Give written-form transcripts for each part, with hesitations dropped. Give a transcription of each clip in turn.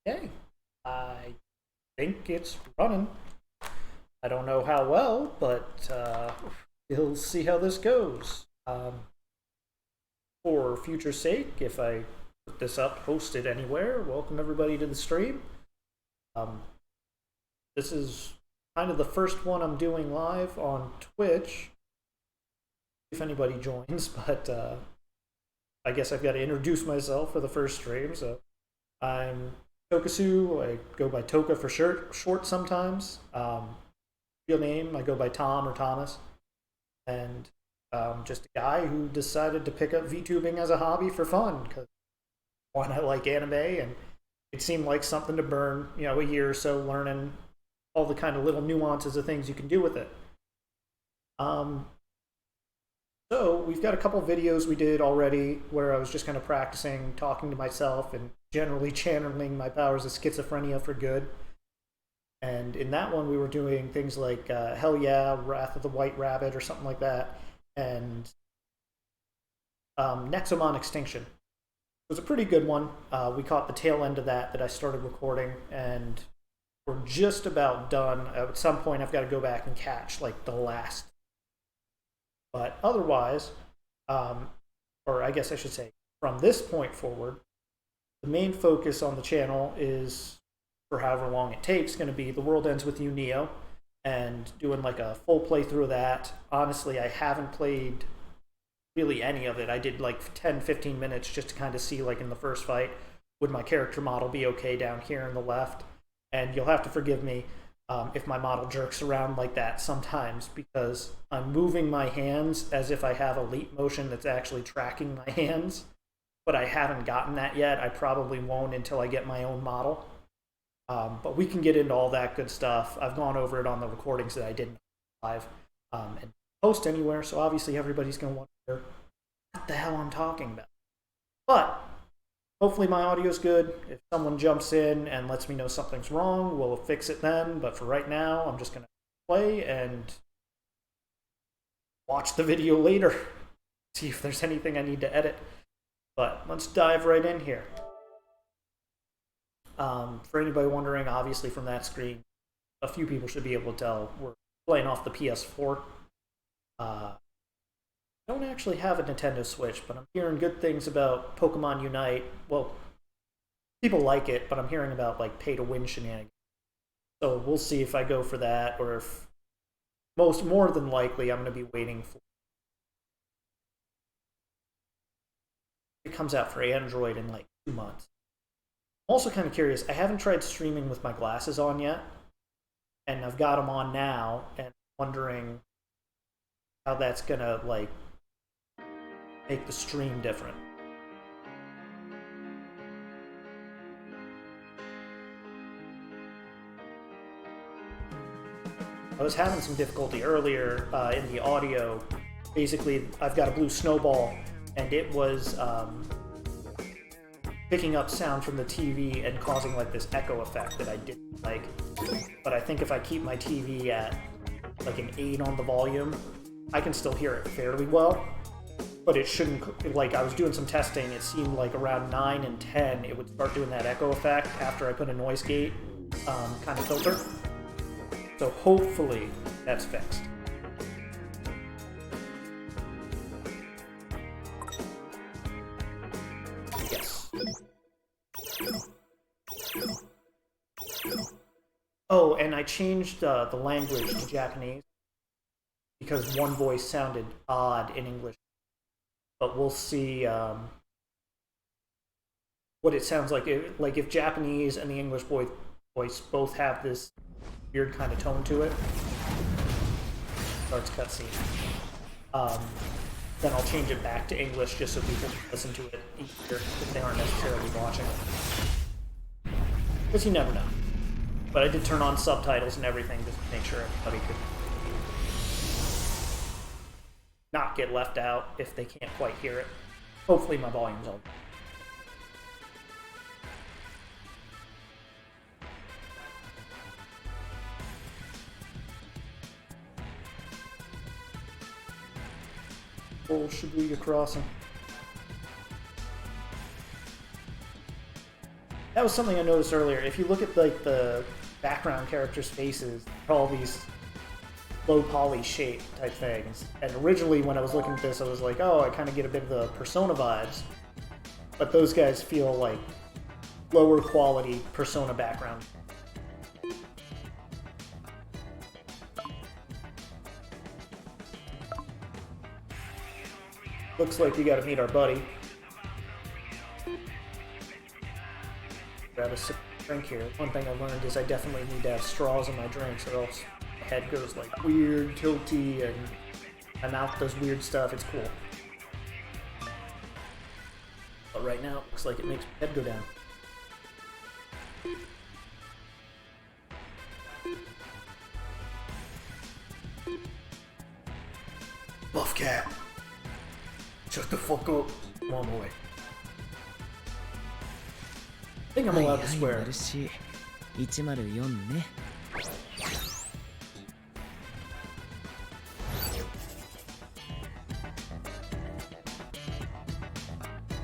Okay, I think it's running. I don't know how well, but we'll see how this goes. For future's sake, if I put this up, post it anywhere, welcome everybody to the stream. Um, this is kind of the first one I'm doing live on Twitch, if anybody joins, but I guess I've got to introduce myself for the first stream. So I'm Tokasu. I go by Toka for short sometimes. Real name, I go by Tom or Thomas. And just a guy who decided to pick up VTubing as a hobby for fun because one, I like anime, and it seemed like something to burn, a year or so learning all the kind of little nuances of things you can do with it. So we've got a couple videos we did already where I was just kind of practicing talking to myself and generally channeling my powers of schizophrenia for good. And in that one, we were doing things like Hell Yeah, Wrath of the White Rabbit, or something like that, and Nexomon Extinction. It was a pretty good one. We caught the tail end of that I started recording, and we're just about done. At some point, I've got to go back and catch like the last. But otherwise, or I guess I should say, from this point forward, the main focus on the channel is, for however long it takes, going to be The World Ends With You Neo, and doing like a full playthrough of that. Honestly, I haven't played really any of it. I did like 10-15 minutes just to kind of see, like in the first fight, would my character model be okay down here on the left? And you'll have to forgive me if my model jerks around like that sometimes, because I'm moving my hands as if I have a leap motion that's actually tracking my hands, but I haven't gotten that yet. I probably won't until I get my own model. But we can get into all that good stuff. I've gone over it on the recordings that I did live and post anywhere, so obviously everybody's going to wonder what the hell I'm talking about. But hopefully my audio's good. If someone jumps in and lets me know something's wrong, we'll fix it then. But for right now, I'm just going to play and watch the video later, see if there's anything I need to edit. But let's dive right in here. For anybody wondering, obviously from that screen, a few people should be able to tell we're playing off the PS4. I don't actually have a Nintendo Switch, but I'm hearing good things about Pokemon Unite. Well, people like it, but I'm hearing about like pay-to-win shenanigans. So we'll see if I go for that, or if more than likely I'm going to be waiting for it comes out for Android in like 2 months. I'm also kind of curious. I haven't tried streaming with my glasses on yet, and I've got them on now, and wondering how that's gonna like make the stream different. I was having some difficulty earlier in the audio. Basically, I've got a blue snowball, and it was picking up sound from the TV and causing like this echo effect that I didn't like. But I think if I keep my TV at like an 8 on the volume, I can still hear it fairly well. But it shouldn't, like I was doing some testing, it seemed like around 9 and 10 it would start doing that echo effect after I put a noise gate kind of filter. So hopefully that's fixed. Oh, and I changed the language to Japanese because one voice sounded odd in English. But we'll see what it sounds like. If Japanese and the English voice both have this weird kind of tone to it. Starts cutscene. Then I'll change it back to English just so people can listen to it easier if they aren't necessarily watching. Because you never know. But I did turn on subtitles and everything just to make sure everybody could not get left out if they can't quite hear it. Hopefully my volume's on. Old Shibuya crossing. that was something I noticed earlier. If you look at like the background characters' faces, they're all these low poly shape type things. And originally when I was looking at this, I was like, oh, I kind of get a bit of the Persona vibes. But those guys feel like lower quality Persona background. Looks like we gotta meet our buddy. Grab a sip of drink here. One thing I learned is I definitely need to have straws in my drinks or else my head goes like weird, tilty, and my mouth does weird stuff. It's cool. But right now, it looks like it makes my head go down. Buff cat. Shut the fuck up. Come on, boy. I think I'm allowed to swear.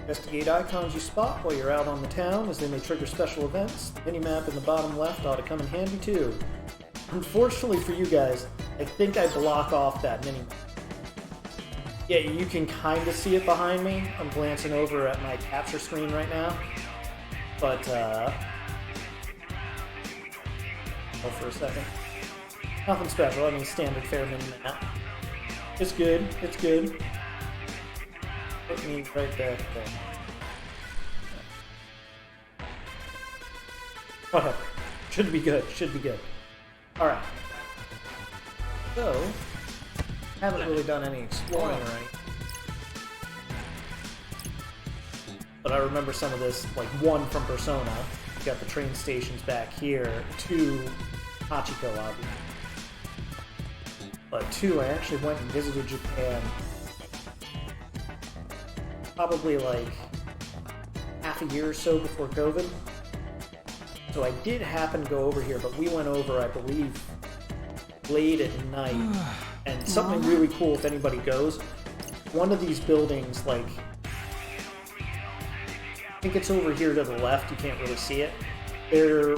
Investigate icons you spot while you're out on the town, as they may trigger special events. The minimap in the bottom left ought to come in handy too. Unfortunately for you guys, I think I block off that minimap. Yeah, you can kind of see it behind me. I'm glancing over at my capture screen right now. But, hold for a second. Nothing special, I mean standard fair minimap. It's good, it's good. Put me right back there. Whatever. Should be good, should be good. Alright. So, haven't really done any exploring or anything. But I remember some of this, like 1 from Persona. You got the train stations back here. 2, Hachiko, obviously. But 2, I actually went and visited Japan probably like half a year or so before COVID. So I did happen to go over here, but we went over, I believe, late at night. And something really cool if anybody goes, one of these buildings, like, I think it's over here to the left, you can't really see it. They're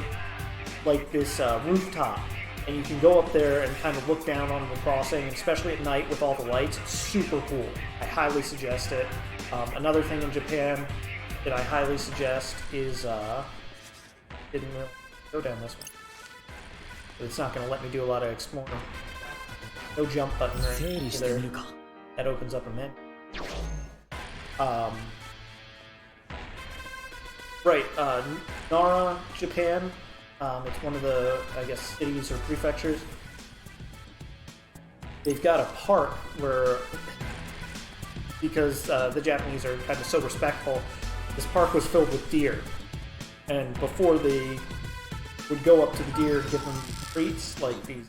like this rooftop, and you can go up there and kind of look down on the crossing, especially at night with all the lights. It's super cool. I highly suggest it. Another thing in Japan that I highly suggest is, didn't really go down this one, but it's not going to let me do a lot of exploring. No jump button or anything either. That opens up a menu. Right, Nara, Japan. It's one of the, I guess, cities or prefectures. They've got a park where, because the Japanese are kind of so respectful, this park was filled with deer. And before they would go up to the deer and give them treats, like these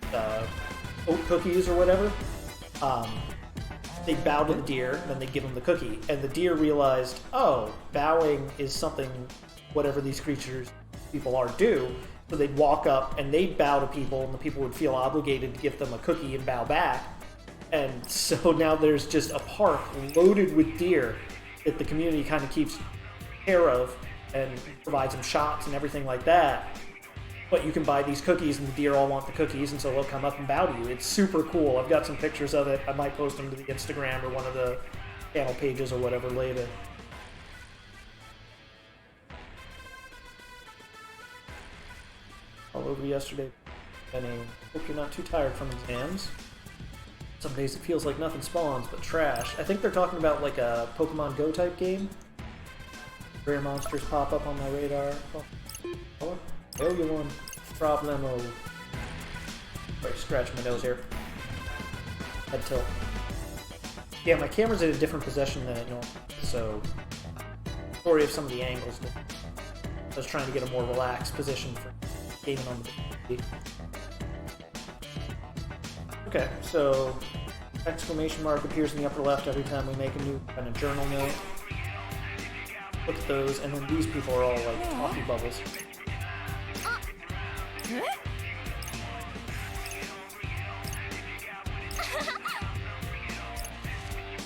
oat cookies or whatever, they bow to the deer, and then they give them the cookie. And the deer realized, oh, bowing is something whatever these creatures, people are, do. So they'd walk up and they'd bow to people, and the people would feel obligated to give them a cookie and bow back. And so now there's just a park loaded with deer that the community kind of keeps care of and provides them shots and everything like that. But you can buy these cookies, and the deer all want the cookies, and so they'll come up and bow to you. It's super cool. I've got some pictures of it. I might post them to the Instagram or one of the channel pages or whatever later. All over yesterday. And I hope you're not too tired from exams. Some days it feels like nothing spawns but trash. I think they're talking about like a Pokemon Go type game. Rare monsters pop up on my radar. Oh, failure one. Problemo. Sorry, scratch my nose here. Head tilt. Yeah, my camera's in a different position than it normally is, so sorry if some of the angles. I was trying to get a more relaxed position for gaming on the TV. Okay, so exclamation mark appears in the upper left every time we make a new kind of journal note. Look at those, and then these people are all like toffee bubbles.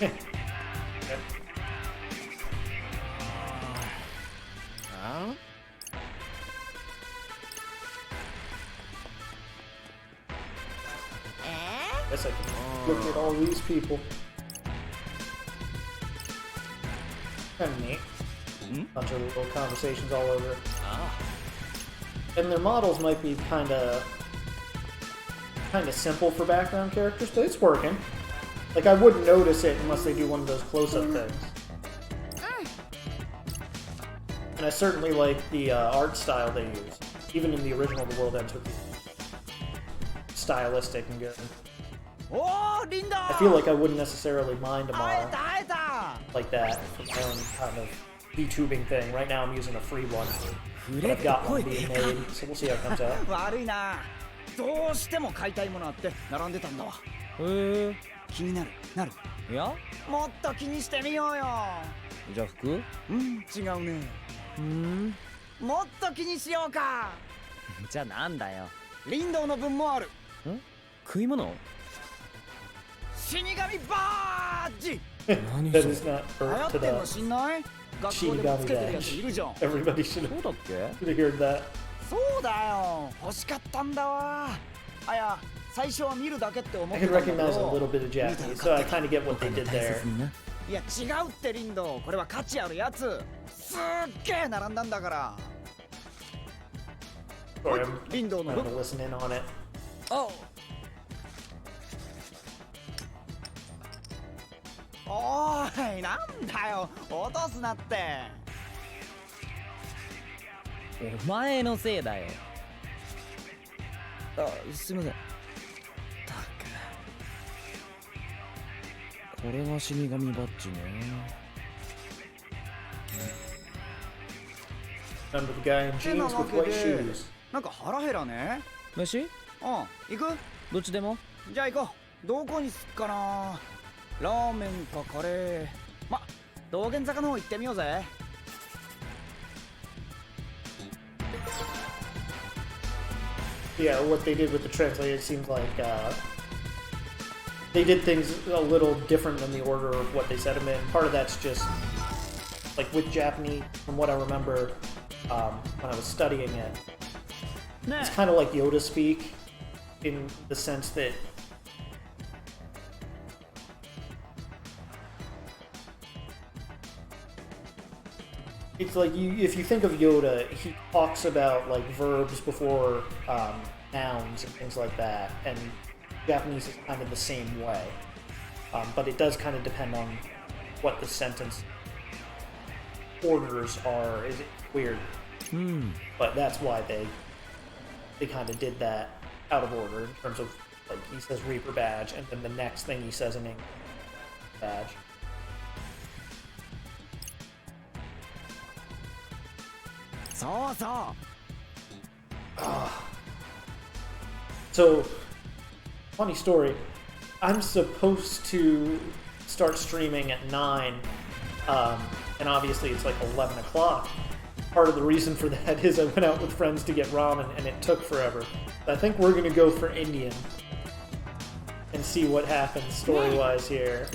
Okay. Look at all these people. Kind of neat. Bunch of little conversations all over. And their models might be kind of simple for background characters, but it's working. Like, I wouldn't notice it unless they do one of those close-up things. And I certainly like the art style they use. Even in the original The World Ends With You. Stylistic and good. I feel like I wouldn't necessarily mind a model like that for my own kind of VTubing thing. Right now I'm using a free one. But I've got one being made, so we'll see how it comes out. 悪いな。どうしても買いたいものあって並んでたんだわ。気になる。いや、もっと気にしてみようよ。じゃあ服？違うね。もっと気にしようか。じゃあなんだよ。リンドウの分もある。食い物？死神バージ。何それ？流行ってんの知んない？学校でもつけてるやついるじゃん。Everybody should have heard that. そうだよ。欲しかったんだわ。あや、最初は見るだけって思ってたんだけど。I can recognize a little bit of Japanese, so I kind of get what they did there. いや違うってリンド。これは価値あるやつ。すっげえ並んだんだから。リンドの。Listen in on it. おーい、なんだよ、落とすなって。お前のせいだよ。すみません。たく。これが死神バッジね。Remember the guy in jeans with white shoes. なんか腹減らね。飯？行く？どっちでも。じゃあ行こう。どこにすっかな。ラーメンかカレー。ま、道玄坂の方行ってみようぜ。Yeah, what they did with the translator seems like they did things a little different than the order of what they said them in. Part of that's just like with Japanese, from what I remember when I was studying it. It's kind of like Yoda speak in the sense that it's like if you think of Yoda, he talks about like verbs before nouns and things like that, and Japanese is kind of the same way, but it does kind of depend on what the sentence orders are. Is it weird? But that's why they kind of did that out of order in terms of like he says Reaper badge, and then the next thing he says in English badge. So, funny story. I'm supposed to start streaming at 9, and obviously it's like 11 o'clock. Part of the reason for that is I went out with friends to get ramen, and it took forever. I think we're gonna go for Indian and see what happens story-wise here.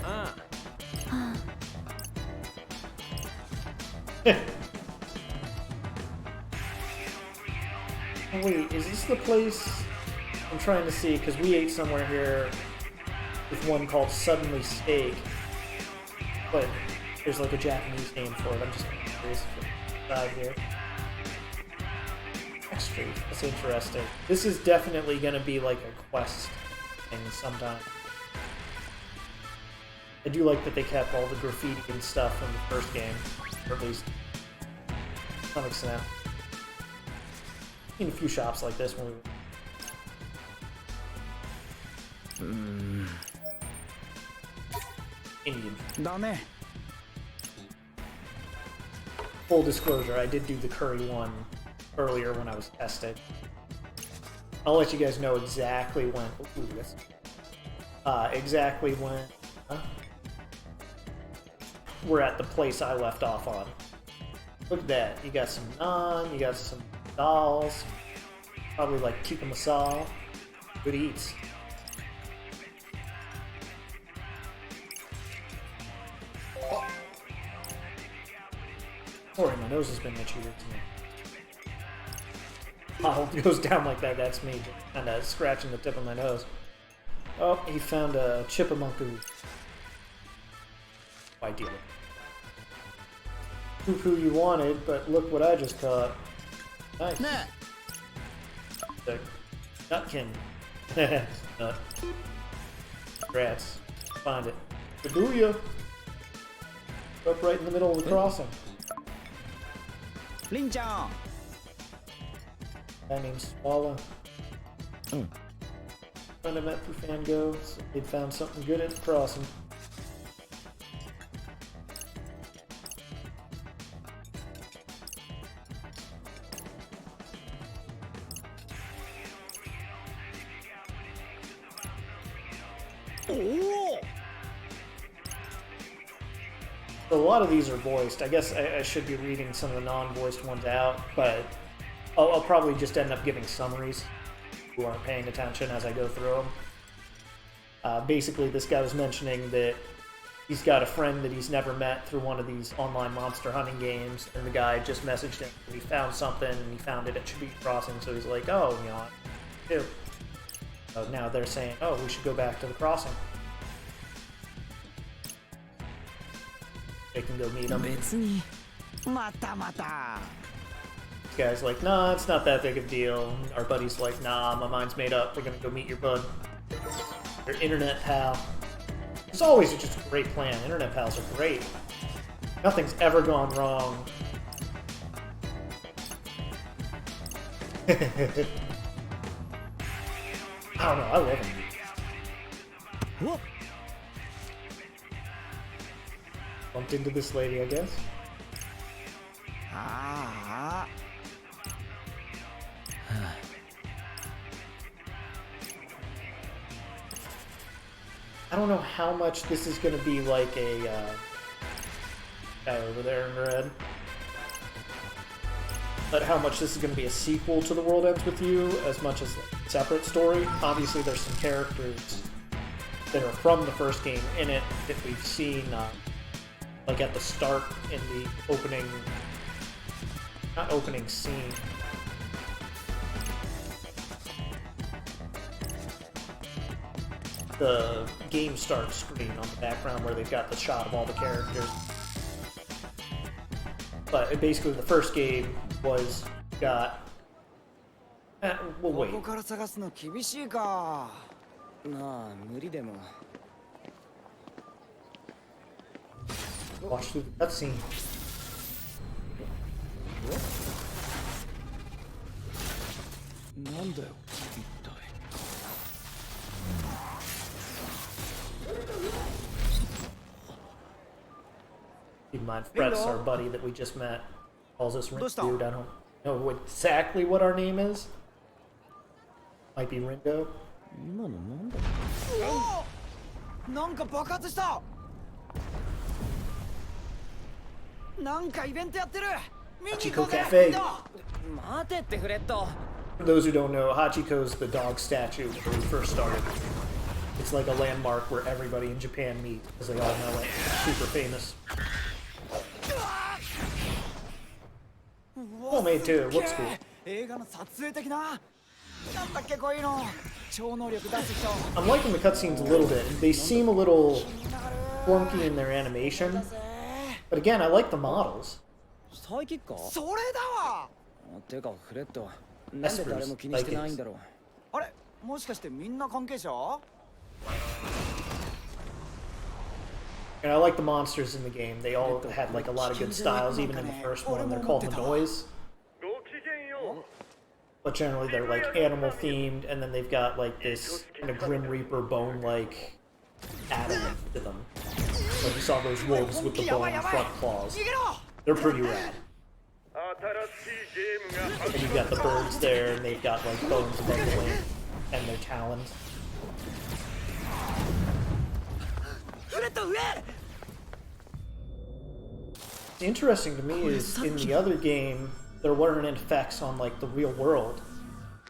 Wait, is this the place I'm trying to see? Because we ate somewhere here with one called Suddenly Steak, but there's like a Japanese name for it. I'm just curious if it's died here. Extra. That's interesting. This is definitely going to be like a quest thing sometime. I do like that they kept all the graffiti and stuff from the first game, or at least to some extent. Seen a few shops like this when we Indian. Full disclosure, I did do the curry one earlier when I was testing. I'll let you guys know exactly when. Exactly when we're at the place I left off on. Look at that. You got some naan, you got some dolls, probably like tikka masala. Good eats. Oh. Sorry, my nose has been itchy recently. Oh, it goes down like that. That's me, kind of scratching the tip of my nose. Oh, he found a chipmunku. Ideal. Proof who you wanted, but look what I just caught. Nice. Nah. The nutkin. Nut. Rats. Find it. Shibuya. Up right in the middle of the crossing. Lin-chan. Guy named Swallow. Friend I met through Fango. So they'd found something good at the crossing. Oh! A lot of these are voiced. I guess I should be reading some of the non-voiced ones out, but I'll probably just end up giving summaries who aren't paying attention as I go through them. Basically, this guy was mentioning that he's got a friend that he's never met through one of these online monster hunting games, and the guy just messaged him. He found something, and he found it at Shibuya Crossing, so he's like, oh, you know, too. So now they're saying, oh, we should go back to the crossing. They can go meet him. This guy's like, nah, it's not that big of a deal. Our buddy's like, nah, my mind's made up. We're gonna go meet your bud. Your internet pal. It's always just a great plan. Internet pals are great. Nothing's ever gone wrong. I don't know, I love him. Whoop. Bumped into this lady, I guess. Ah. I don't know how much this is going to be like a guy over there in red, but how much this is going to be a sequel to The World Ends With You as much as like a separate story. Obviously, there's some characters that are from the first game in it that we've seen, like at the start in the opening, not opening scene. The game start screen on the background where they've got the shot of all the characters. But basically the first game was got... we'll wait. Watch through the cutscene. Keep in mind, Fred's our buddy that we just met. Calls us Ringo. I don't know exactly what our name is. Might be Ringo. TWEWY. For those who don't know, Hachiko's the dog statue where we first started. It's like a landmark where everybody in Japan meets because they all know it. It's super famous. Well made too. It looks cool. I'm liking the cutscenes a little bit. They seem a little clunky in their animation. But again, I like the models. And I like the monsters in the game. They all had like a lot of good styles, even in the first one. They're called the Noise. But generally they're like animal themed, and then they've got like this kind of Grim Reaper bone-like added to them. Like you saw those wolves with the bone front claws. They're pretty rad. And you've got the birds there, and they've got like bones above the wing and their talons. What's interesting to me is in the other game, there weren't effects on like the real world.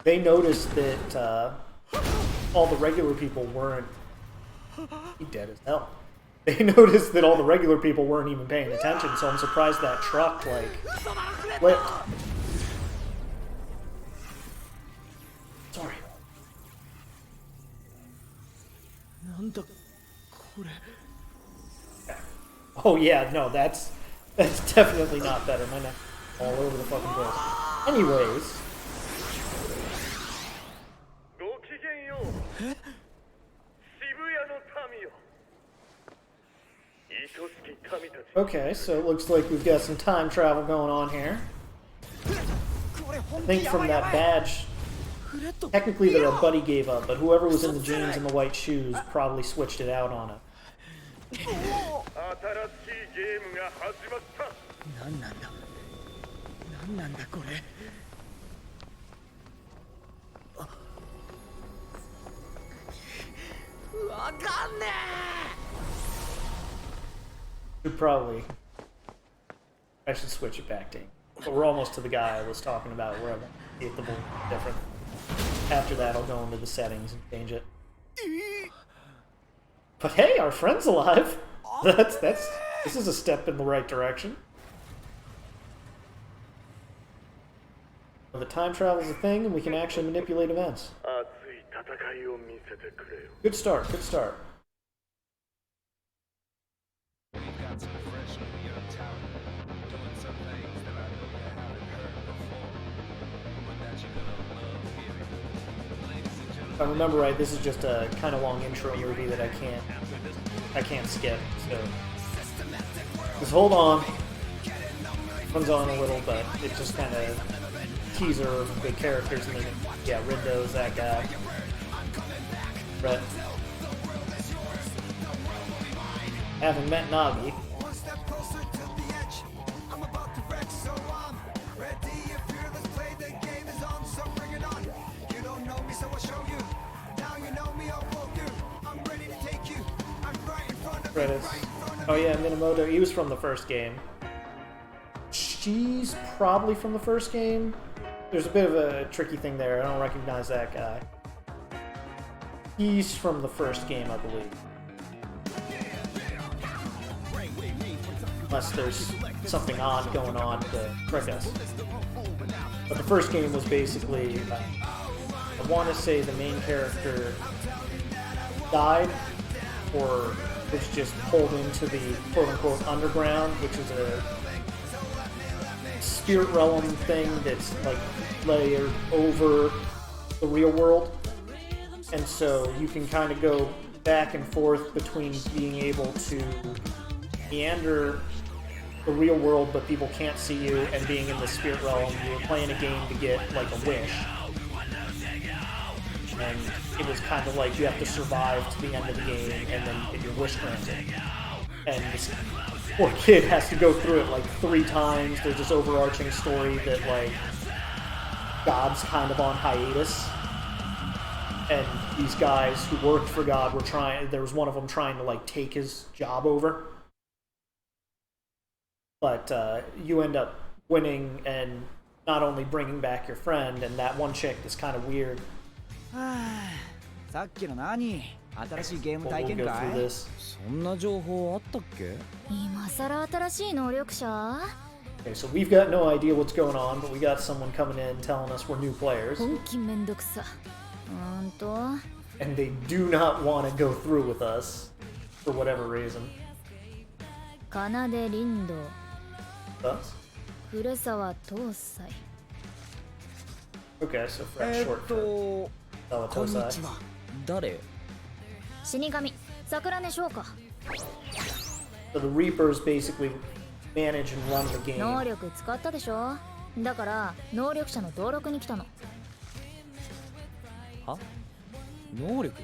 They noticed that all the regular people weren't. He dead as hell. They noticed that all the regular people weren't even paying attention, so I'm surprised that truck like flipped. Sorry. Oh yeah, no, that's definitely not better. My neck all over the fucking place. Anyways. Okay, so it looks like we've got some time travel going on here. I think from that badge, technically that our buddy gave up, but whoever was in the jeans and the white shoes probably switched it out on him. I should switch it back to English. But we're almost to the guy I was talking about where I want to get the bull different. After that, I'll go into the settings and change it. But hey, our friend's alive! This is a step in the right direction. Well, the time travel's a thing, and we can actually manipulate events. Good start, good start. If I remember right, this is just a kind of long intro movie that I can't skip. So just hold on. Comes on a little, but it's just kind of teaser of the characters, and then yeah, Rindo's that guy. Right. Haven't met Nagi. Credits. Oh yeah, Minamoto. He was from the first game. She's probably from the first game. There's a bit of a tricky thing there. I don't recognize that guy. He's from the first game, I believe. Unless there's something odd going on to trick us. But the first game was basically, I want to say the main character died, or was just pulled into the quote-unquote underground, which is a spirit realm thing that's like layered over the real world. And so you can kind of go back and forth between being able to meander the real world but people can't see you, and being in the spirit realm. You were playing a game to get like a wish, and it was kind of like you have to survive to the end of the game and then get your wish granted. And this poor kid has to go through it like 3 times. There's this overarching story that like God's kind of on hiatus, and these guys who worked for God were trying, there was one of them trying to like take his job over. But you end up winning and not only bringing back your friend, and that one chick is kind of weird. さっきの何？新しいゲーム We'll 体験 go 会 through this. そんな情報あったっけ？今さら新しい能力者？ Okay, so we've got no idea what's going on, but we got someone coming in telling us we're new players. 本気めんどくさ。And they do not want to go through with us for whatever reason. 奏で林道。 Us? 古沢東西。 Okay, so French short for こんにち Salatosai. は。誰？死神、桜根翔か。 So the Reapers basically manage and run the game. 能力使ったでしょ。だから能力者の登録に来たの。は？能力？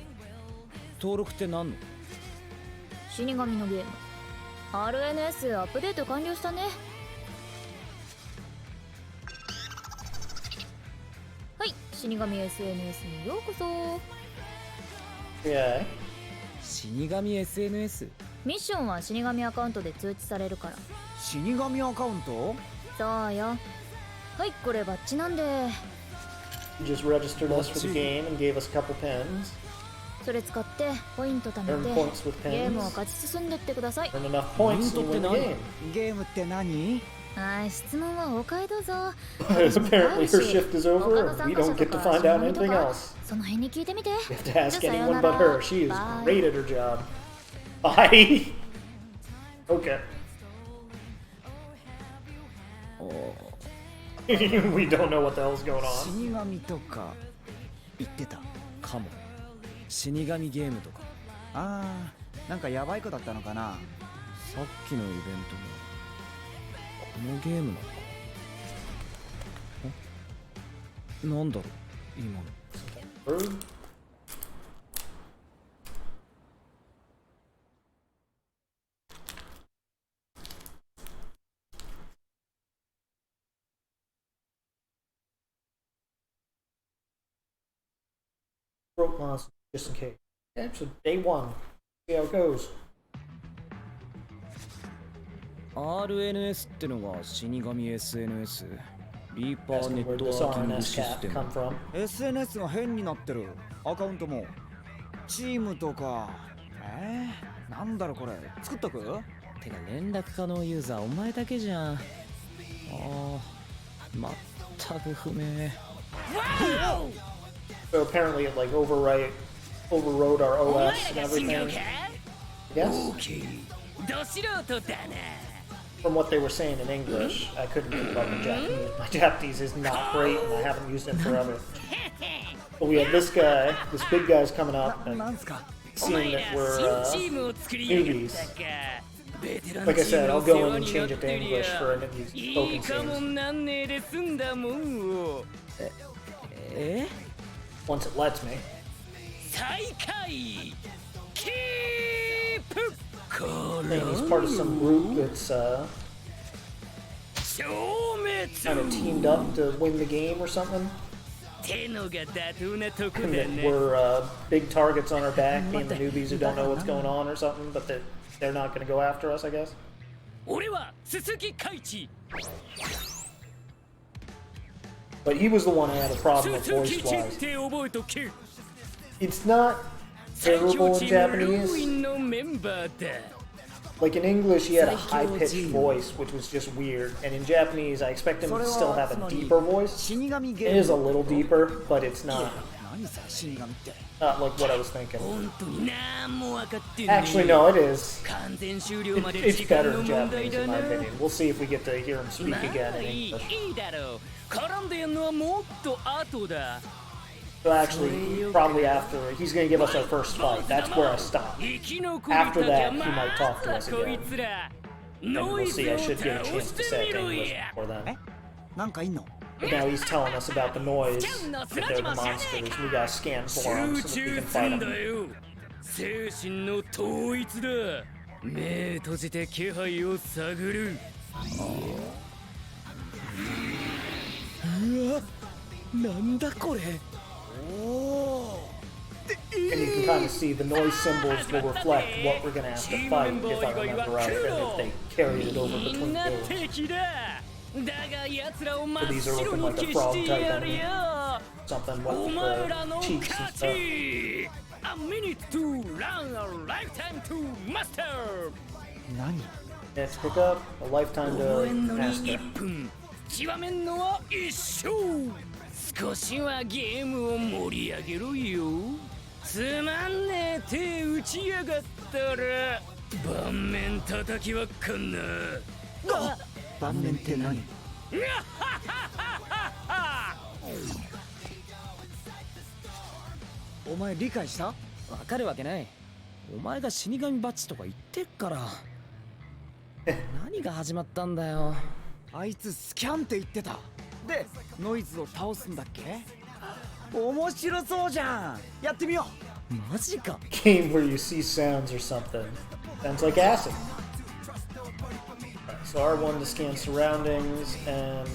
登録って何の？死神のゲーム。RNS アップデート完了したね。はい、死神 SNS にようこそ。Yeah. 死神 SNS？ミッションは死神アカウントで通知されるから。死神アカウント？そうよ。はい、これバッジなんで。 You just registered us for the game and gave us a couple pins. それ使ってポイント貯め Earn て points with ゲームを pins. 勝ち進んでってください。 Earn enough points ポイ and ン you トって win the 何？ game. ゲームって何？はい、質問はお買いどうぞ。 Apparently her shift is over and we don't get to find out anything else. その辺に聞いてみて。 We have to ask anyone but her. She is great at her job. Bye. Okay. We don't know what the hell's going on. 死神とか言ってたかも。死神ゲームとか。あー、なんかヤバい子だったのかな。さっきのイベントもこのゲームなのか。なんだろう今の。Bird? Throat monster, just in case. Yeah, so day one. See how it goes. RNS ってのが死神 SNS。リーパー Asking ネッ where ト this ワーキング RNS シス cat テム。 come from. SNS が変になってる。アカウントもチームとか。なんだろこれ、作っとく？てか連絡可能ユーザーお前だけじゃん。全く不明。So apparently it like overrode our OS and everything. Yes. From what they were saying in English, I couldn't keep up in Japanese. My Japanese is not great, and I haven't used it forever. But we have this guy, this big guy's coming up, and なんすか？ seeing that we're newbies. Like I said, I'll go in and change it to English for any of these open scenes. え Once it lets me. And he's part of some group that's kind of teamed up to win the game or something. And that we're big targets on our back, being the newbies who don't know what's going on or something, but that they're not going to go after us, I guess. But he was the one I had a problem with voice-wise. It's not terrible in Japanese. Like in English, he had a high-pitched voice, which was just weird. And in Japanese, I expect him to still have a deeper voice. It is a little deeper, but it's not like what I was thinking. Actually, no, it is. It's better in Japanese, in my opinion. We'll see if we get to hear him speak again in English. So actually, probably after, he's going to give us our first fight. That's where I stop. After that, he might talk to us again. And we'll see, I should get a chance to say it in English before then. なんかいんの？ But now he's telling us about the noise, that they're the monsters. We gotta scan for them so that we can fight them. 精神の統一だ。目閉じて気配を探る。うわ、なんだこれ。 And you can kind of see the noise symbols will reflect what we're gonna have to fight, if I remember right, and if they carried it over between games. So these are looking like a frog type enemy. Something with the cheeks and stuff. A minute to run, a lifetime to master. 何？ Let's pick up a lifetime to 応援のに master. 1分、極めんのは一生。少しはゲームを盛り上げろよ。つまんねえ手打ちやがったら盤面叩きはかんな。盤面って何？お前理解した？わかるわけない。お前が死神バッジとか言ってっから。何が始まったんだよ。あいつスキャンって言ってた。で、ノイズを倒すんだっけ？面白そうじゃん。やってみよう。マジか。 Game where you see sounds or something. Sounds like acid. So R1 to scan surroundings, and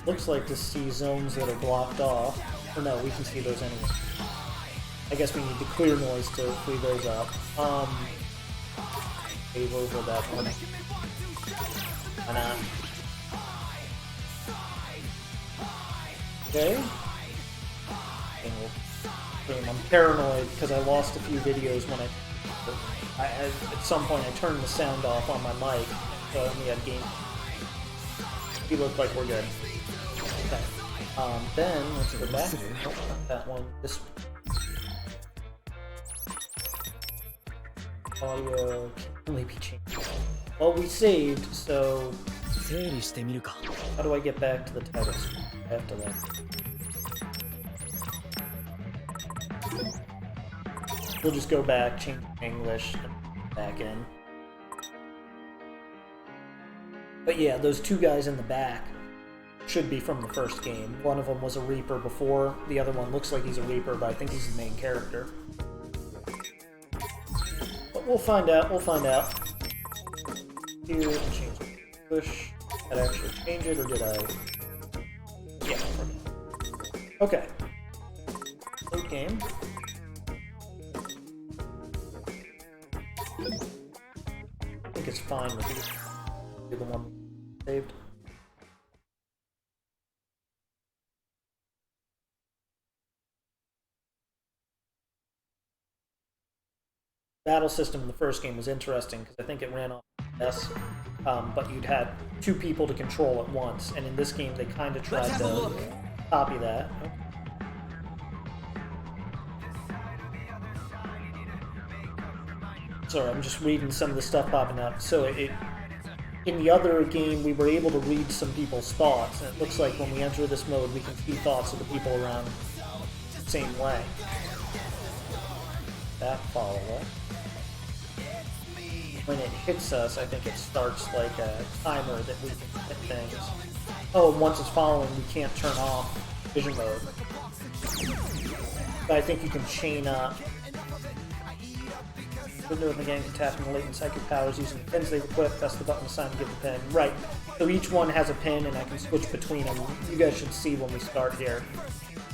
looks like to see zones that are blocked off. Or no, we can see those anyway. I guess we need the clear noise to free those up. Save over that one. Why not? Okay. I'm paranoid because I lost a few videos when at some point I turned the sound off on my mic, so I only had game. We look like we're good. Okay. Then let's go back. That one. This one. Audio can only be changed. Well, we saved, so 整理してみるか。 how do I get back to the title screen? I have to like. We'll just go back, change English, and back in. But yeah, those two guys in the back should be from the first game. One of them was a Reaper before, the other one looks like he's a Reaper, but I think he's the main character. But we'll find out, we'll find out. Here, change English. Did I actually change it, or did I? Yeah. Okay. Load game. I think it's fine with you. You're the one saved. Battle system in the first game was interesting because I think it ran on S, but you'd had two people to control at once, and in this game they kind of tried to copy that. Sorry, I'm just reading some of the stuff popping up. So in the other game, we were able to read some people's thoughts, and it looks like when we enter this mode, we can see thoughts of the people around the same way. That follow-up. When it hits us, I think it starts like a timer that we can hit things. Oh, and once it's following, we can't turn off vision mode. But I think you can chain up. Window in the game can tap into latent psychic powers using the pins they've equipped. Press the button assigned to give the pin. Right. So each one has a pin, and I can switch between them. You guys should see when we start here.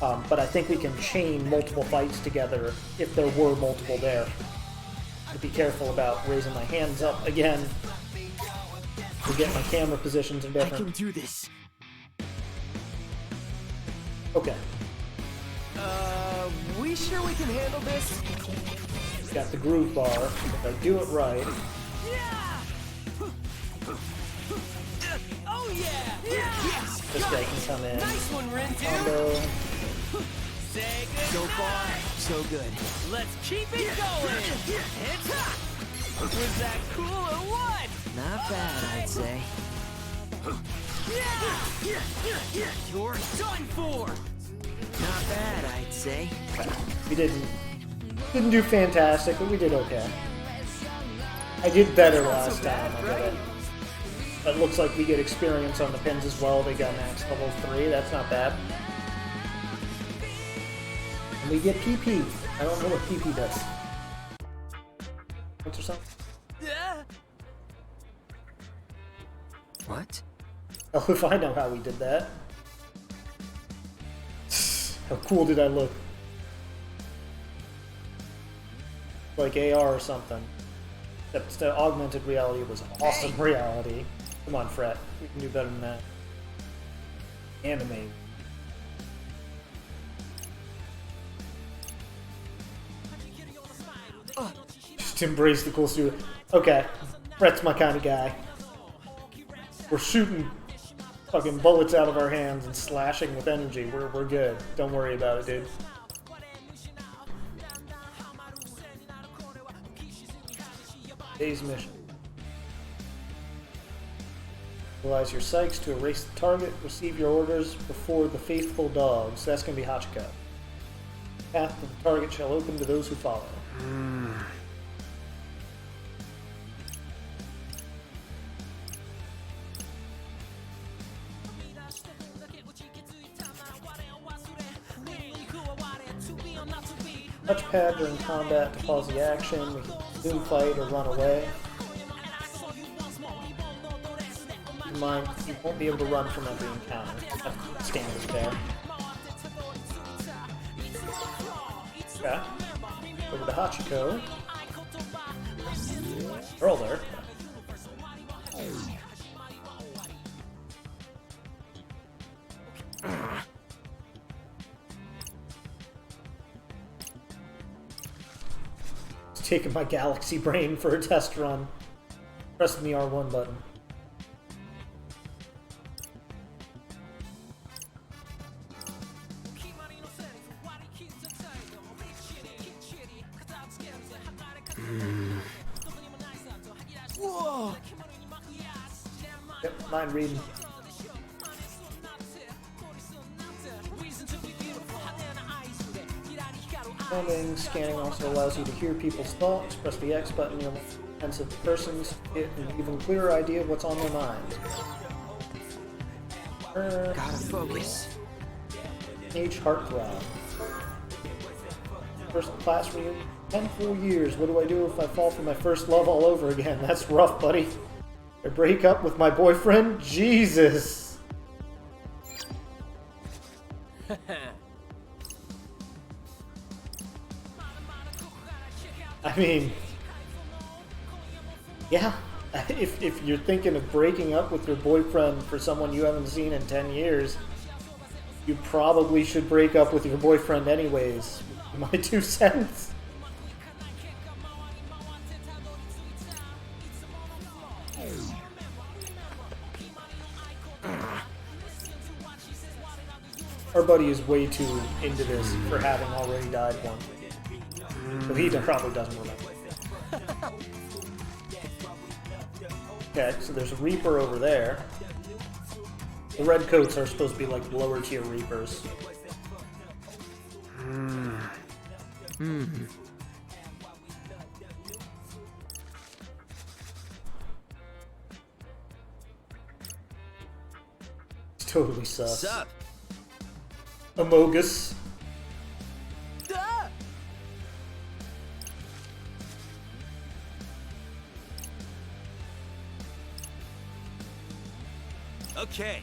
But I think we can chain multiple fights together if there were multiple there. To be careful about raising my hands up again to get my camera positions are different. I can do this. Okay. We sure we can handle this? Got the groove bar. If I do it right. Oh yeah! Yes! This guy can come in. Nice one, Rintu! Combo. Say good. So far, so good. Let's keep it going! It's hot! Was that cool or what? Not bad, I'd say. You're done for! Not bad, I'd say. We didn't do fantastic, but we did okay. I did better last time. I did it. It looks like we get experience on the pins as well. They got max level 3. That's not bad. And we get PP. I don't know what PP does. Points or something? What? Oh, if I know how we did that. How cool did I look? Like AR or something. Except the augmented reality was awesome reality. Come on, Fret. We can do better than that. Anime. Just embrace the cool suit. Okay. Fret's my kind of guy. We're shooting fucking bullets out of our hands and slashing with energy. We're good. Don't worry about it, dude. Today's mission. Utilize your psychs to erase the target. Receive your orders before the faithful dogs. That's going to be Hachiko. Path to the target shall open to those who follow. Touchpad during combat to pause the action. We can zoom fight or run away. Keep in mind, you won't be able to run from every encounter. That's standard there. Okay. Over to Hachiko. Girl there. Taking my galaxy brain for a test run. Pressing the R1 button. mind reading. Scanning also allows you to hear people's thoughts. Press the X button, you'll sense of the person's, get an even clearer idea of what's on their mind. Gotta focus. Age heartthrob. First class reunion. 10 full years. What do I do if I fall for my first love all over again? That's rough, buddy. I break up with my boyfriend? Jesus. I mean, yeah, if you're thinking of breaking up with your boyfriend for someone you haven't seen in 10 years, you probably should break up with your boyfriend anyways. My 2 cents. Our buddy is way too into this for having already died once. So he probably doesn't remember. Okay, so there's a Reaper over there. The red coats are supposed to be like lower tier Reapers. It's totally sus. Sup? Amogus. Okay.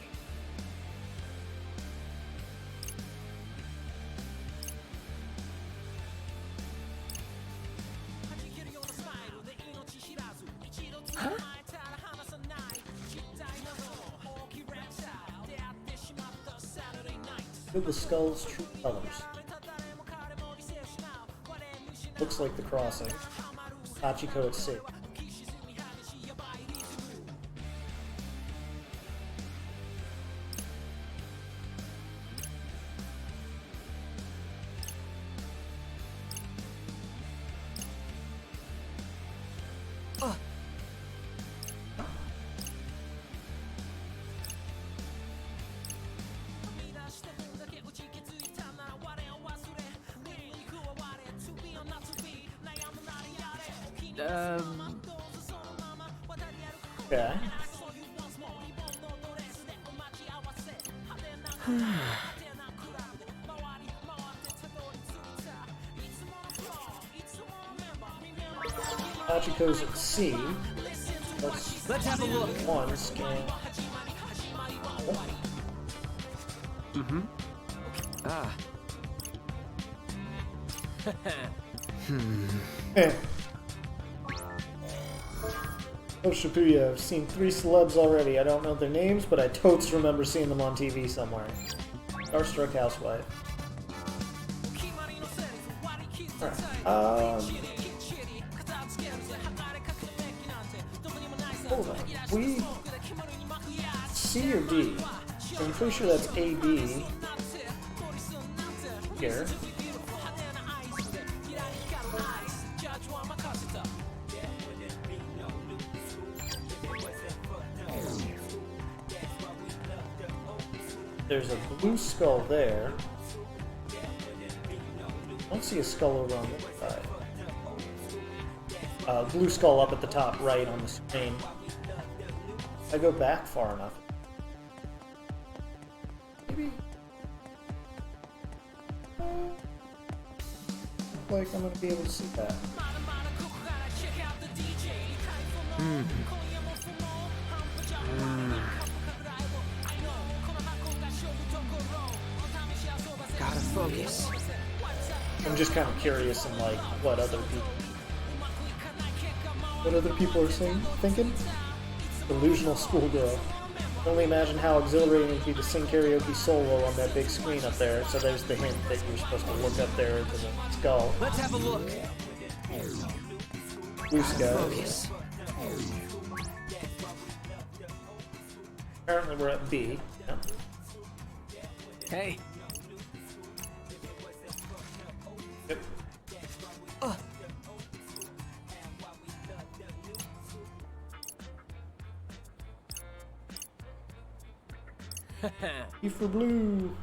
With the skull's true colors. Looks like the crossing. Hachiko at 6. Okay. Hachiko's at C. Let's have a look. One scan. Mm-hmm. Ah. Oh, Shibuya, I've seen 3 celebs already. I don't know their names, but I totes remember seeing them on TV somewhere. Starstruck Housewife. Alright, hold on. We... C or D? I'm pretty sure that's AB. Here. There's a blue skull there. I don't see a skull over on this side. Blue skull up at the top right on the screen. I go back far enough. Maybe. Like I'm gonna be able to see that. Gotta focus. I'm just kind of curious in like what other people are saying, thinking. Delusional schoolgirl. I can only imagine how exhilarating it would be to sing karaoke solo on that big screen up there. So there's the hint that you're supposed to look up there to the skull. Let's have a look. Blue sky. Focus. Apparently we're at B. Yeah. Hey. Yep. E for blue.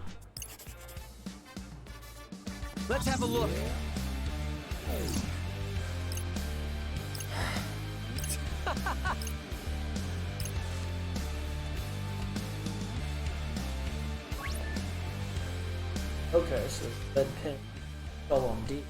Let's have a look. Okay, so red pin fell on D.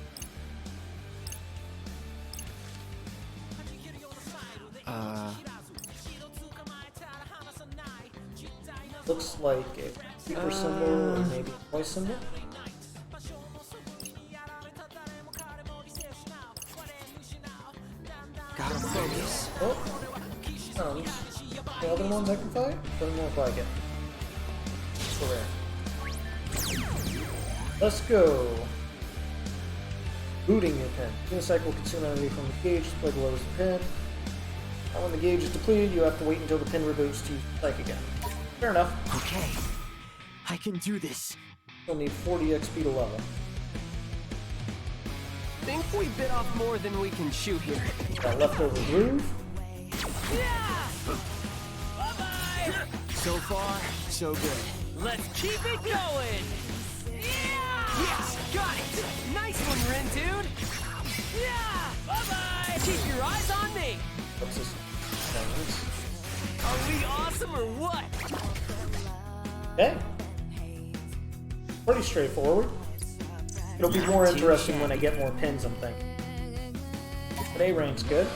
Looks like a super symbol or maybe a twice symbol. Gotta focus. Oh, the other ones I can fight? Doesn't look like it. So rare. Let's go. Booting your pin. Unicycle will consume energy from the gauge to play below the pin. And when the gauge is depleted, you have to wait until the pin reboots to use the psych again. Fair enough. Okay, I can do this. You'll need 40 XP to level. Think we bit off more than we can chew here. Got leftover groove. So far, so good. Let's keep it going. Yes, got it! Nice one, Rin, dude! Yeah. Bye-bye. Keep your eyes on me! What's this? Are we awesome or what? Okay. Pretty straightforward. It'll be more interesting when I get more pins, I'm thinking. But A rank's good.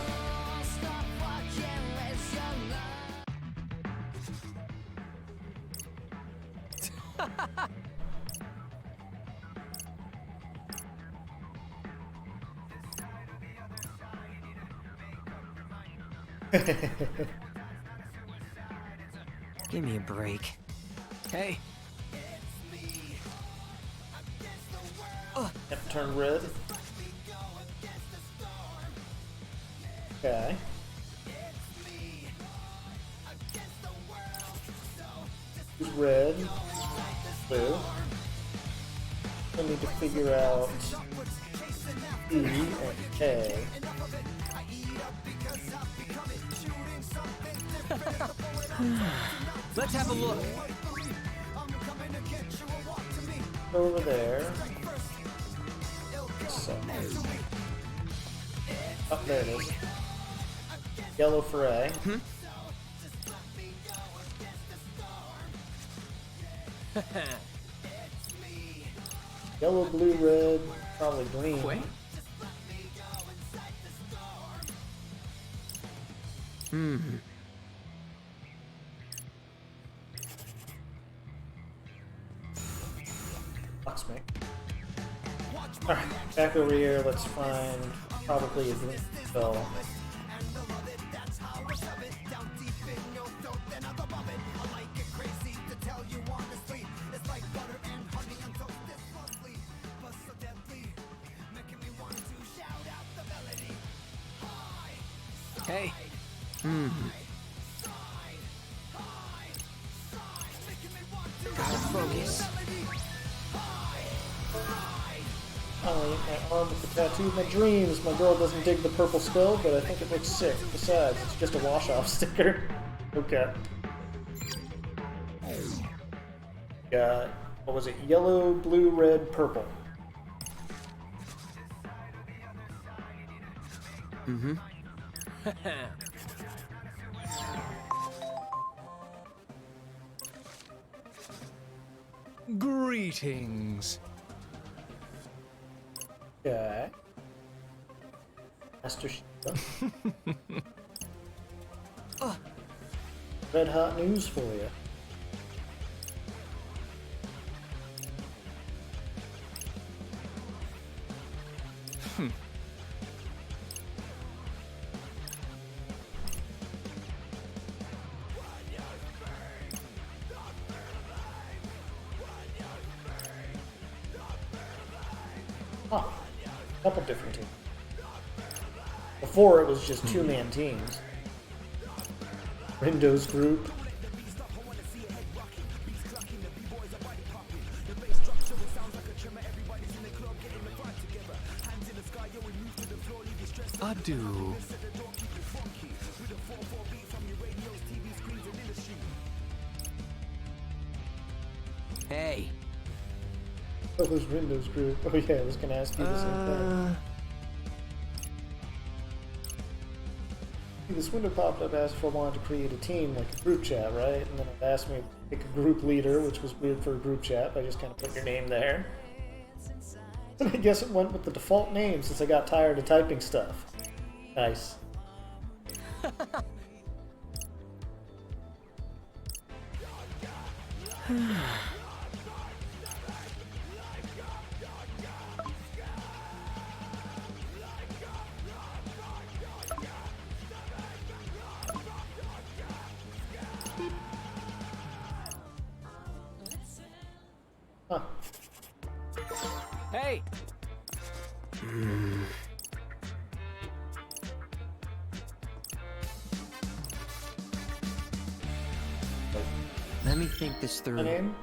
Give me a break. Hey, Have to turn red. Okay. Who's red? Blue. I need to figure out E and K. let's have a look. Over there. So. Oh, there it is. Yellow for A. Yellow, blue, red, probably green. Wait. Locksmith. Alright, back over here, let's find probably a green spell. Hey. Gotta focus. Finally, my arm with the tattoo of my dreams. My girl doesn't dig the purple skull, but I think it looks sick. Besides, it's just a wash-off sticker. Okay. Got, what was it? Yellow, blue, red, purple. Greetings. Okay. Master Shibuya. Red hot news for you. Huh. Couple different teams. Before it was just two-man teams. Windows group. Adieu. Hey. Oh, there's Windows group. Oh yeah, I was gonna ask you the same thing. See, this window popped up, asked if I wanted to create a team, like a group chat, right? And then it asked me to pick a group leader, which was weird for a group chat, but I just kind of put your name there. But I guess it went with the default name since I got tired of typing stuff. Nice. Huh. Hey. Let me think this My through. name?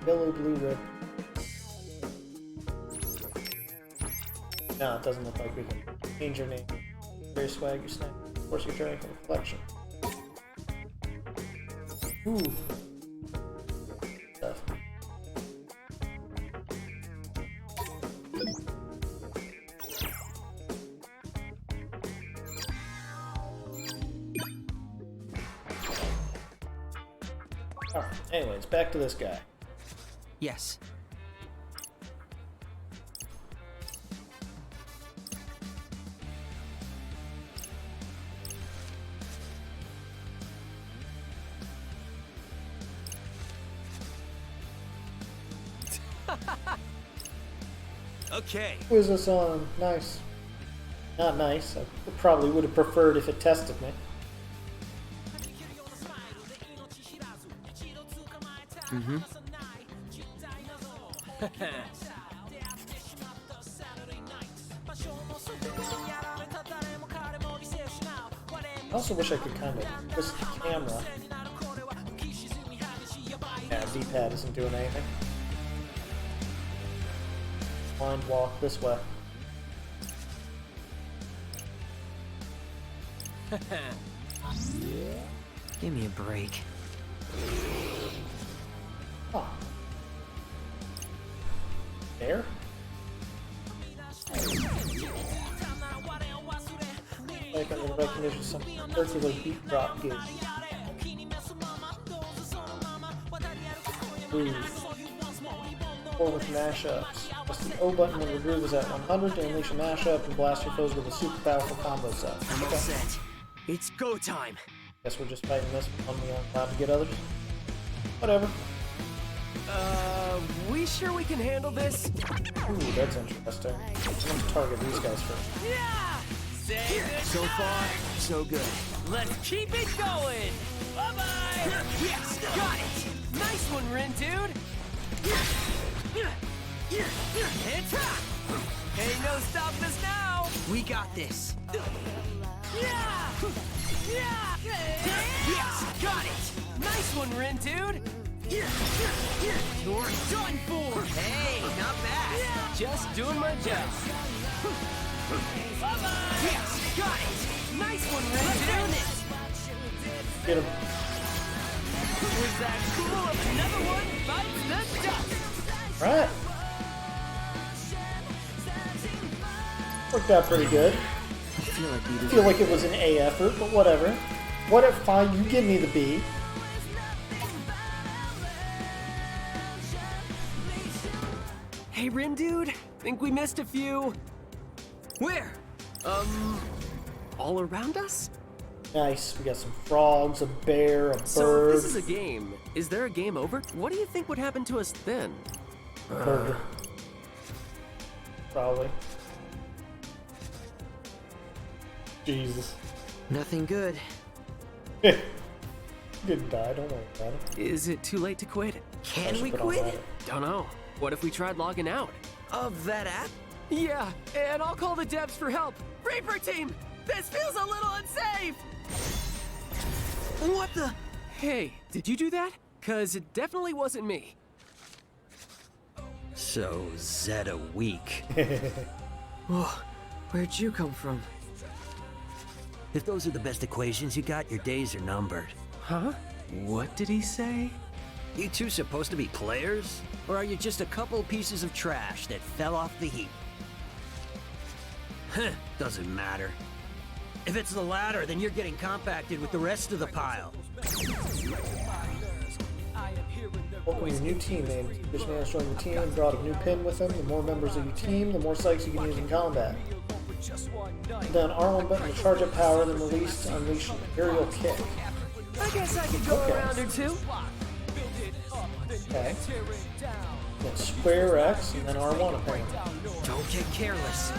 Yellow, blue, red. No, it doesn't look like we can change your name. Very swag, you snap. Of course, you're joining from the collection. Ooh. Stuff. Alright, anyways, back to this guy. Yes. Okay. Quiz us on. Nice. Not nice. I probably would have preferred if it tested me. Mm-hmm. I also wish I could kind of twist the camera. Yeah, D-pad isn't doing anything. Blind walk this way. Give me a break. Oh. There? Like under the recognition of some circular beat drop gig. Ooh. Or with mashups. Press the O button when your groove is at 100 to unleash a mashup and blast your foes with a super powerful combo set. I'm all Okay. set. It's go time. Guess we're just fighting this one we aren't allowed to get others. Whatever. We sure we can handle this? Ooh, that's interesting. I'm gonna target these guys first. Yeah. Say good So far, so good. Let's keep it going. Bye-bye. Yes, got it. Nice one, Rin, dude. It's hot. Ain't no stopping us now. We got this. Yeah. Yeah. Yes, got it. Nice one, Rin, dude. You're done for. Hey, not bad. Just doing my job. Bye-bye. Yes, got it. Nice one, Rin, dude. Get him. Was that cool? Another one bites the dust. Alright. Worked out pretty good. I feel like we I feel like it was an A effort, but whatever. What if fine, you give me the B. Hey, Rin dude, think we missed a few. Where? All around us? Nice. We got some frogs, a bear, a So bird. if this is a game, is there a game over? What do you think would happen to us then? Burger. Probably. Jesus. Nothing good. Didn't die, don't worry about it. Is it too late to quit? Can we Put on quit? that. Don't know. What if we tried logging out? Of that app? Yeah, and I'll call the devs for help. Reaper team, this feels a little unsafe. What the? Hey, did you do that? 'Cause it definitely wasn't me. So, Zeta weak. Oh, where'd you come from? If those are the best equations you got, your days are numbered. Huh? What did he say? You two supposed to be players? Or are you just a couple pieces of trash that fell off the heap? Huh, doesn't matter. If it's the latter, then you're getting compacted with the rest of the pile. Welcome your new teammate. This man has joined the team and brought a new pin with him. The more members of your team, the more psychs you can use in combat. Then R1 button to charge up power, then release to unleash an aerial kick. I guess I could go around or two. Okay. Then square X and then R1 apparently. Don't get careless.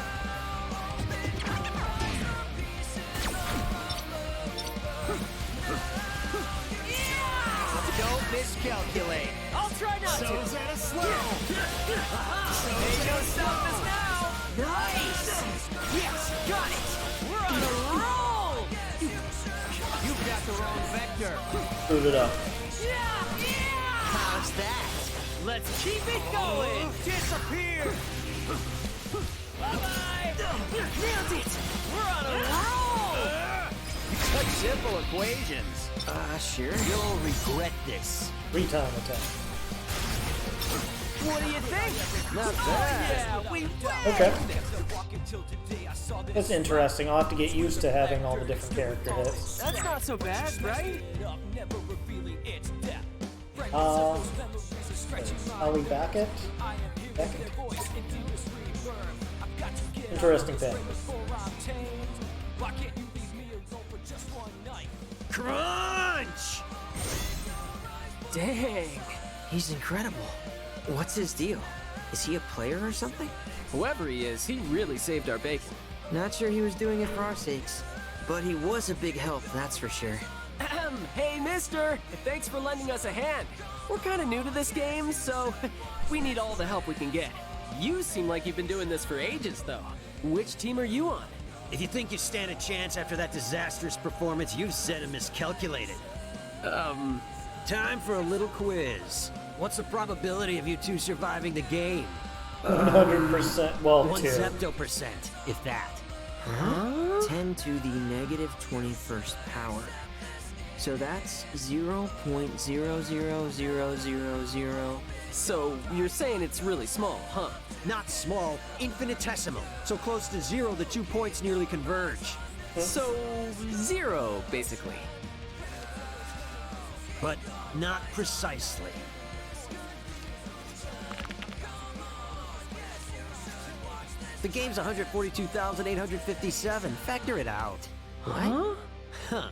Don't miscalculate. I'll try not to. So's at a slow. Ain't no stopping us now. Nice. Yes, got it. We're on a roll. You've got the wrong vector. Screwed it up. How's that? Let's keep it going. Disappear. Bye-bye. Nailed it. We're on a roll. Such simple equations. Sure. You'll regret this. 3-time attack. What do you think? Not bad. Yeah, we win. Okay. That's interesting. I'll have to get used to having all the different character hits. That's not so bad, right? Are we back it? Back it. Interesting thing. Crunch! Dang. He's incredible. What's his deal? Is he a player or something? Whoever he is, he really saved our bacon. Not sure he was doing it for our sakes, but he was a big help, that's for sure. Hey, mister! Thanks for lending us a hand. We're kind of new to this game, so we need all the help we can get. You seem like you've been doing this for ages, though. Which team are you on? If you think you stand a chance after that disastrous performance, you've said and miscalculated. Time for a little quiz. What's the probability of you two surviving the game? 100%. Well, 1 2. zepto%, if that. 10 to the negative 21st power. So that's 0.00000. So you're saying it's really small, huh? Not small, infinitesimal. So close to 0, the 2 points nearly converge. So 0, basically. But not precisely. The game's 142,857. Factor it out. What? Huh.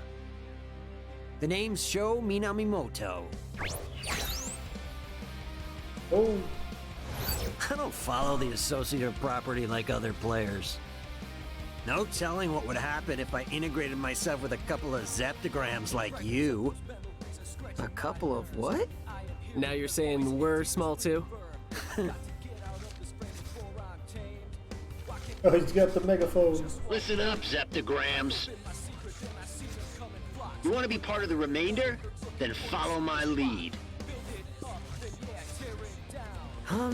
The name's Sho Minamimoto. Oh, I don't follow the associative property like other players. No telling what would happen if I integrated myself with a couple of zeptograms like you. A couple of what? Now you're saying we're small too? oh, he's got the megaphone. Listen up, zeptograms. You want to be part of the remainder? Then follow my lead. So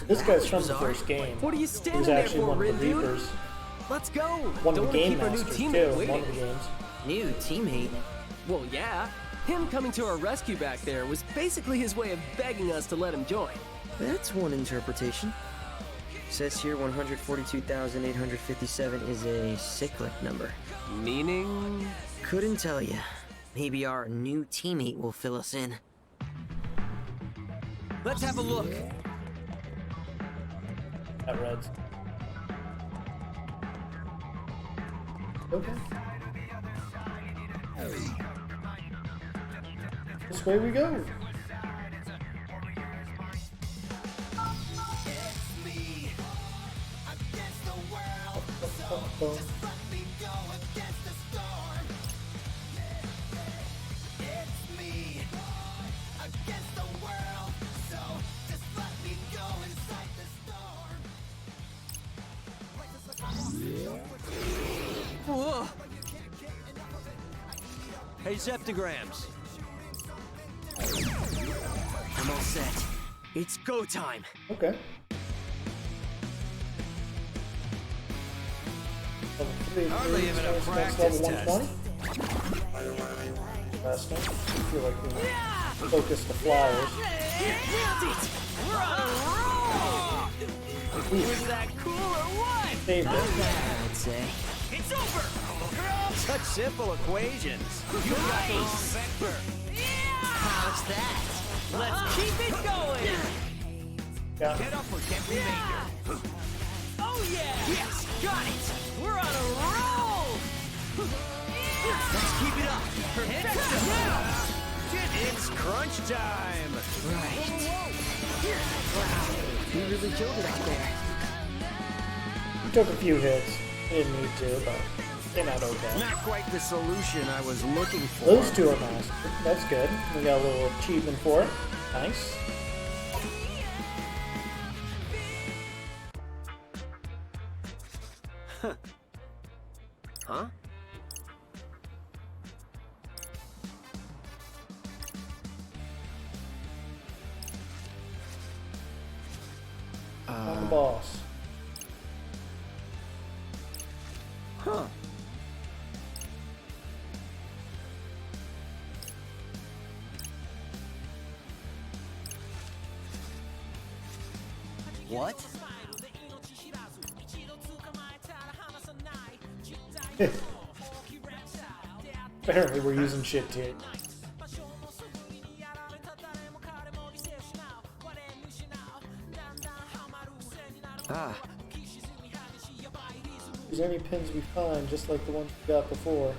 this guy's from the first game. What are you He was standing there actually for, one of Rin the dude? Reapers. Let's go! One Don't of the wanna game keep our new masters, too, teammate in waiting. one of the games. New teammate? Well, yeah. Him coming to our rescue back there was basically his way of begging us to let him join. That's one interpretation. Says here 142,857 is a cyclic number. Meaning? Couldn't tell you. Maybe our new teammate will fill us in. Let's have a look. That Reds. Okay. This way we go. Whoa. Hey, zeptograms. I'm all set. It's go time. Okay. Level 3, Hardly even a level practice 120. Interesting. I feel like we focus the flyers. Was that cool or what? Saved it. I'd say. It's over! Such simple equations. You got the wrong vector. How's that? Let's keep it going. Yeah. Get up or get remainder. Oh yeah! Yes, got it. We're on a roll. Let's keep it up. Perfecto. It's crunch time. Right. Wow, you really killed it out there. We took a few hits. We didn't need to, but came out okay. Not quite the solution I was looking for. Those two are mastered. That's good. We got a little achievement for it. Nice. Huh? On the boss. Huh. What? Apparently we're using shit too. Ah. Use any pins we find, just like the ones we got before.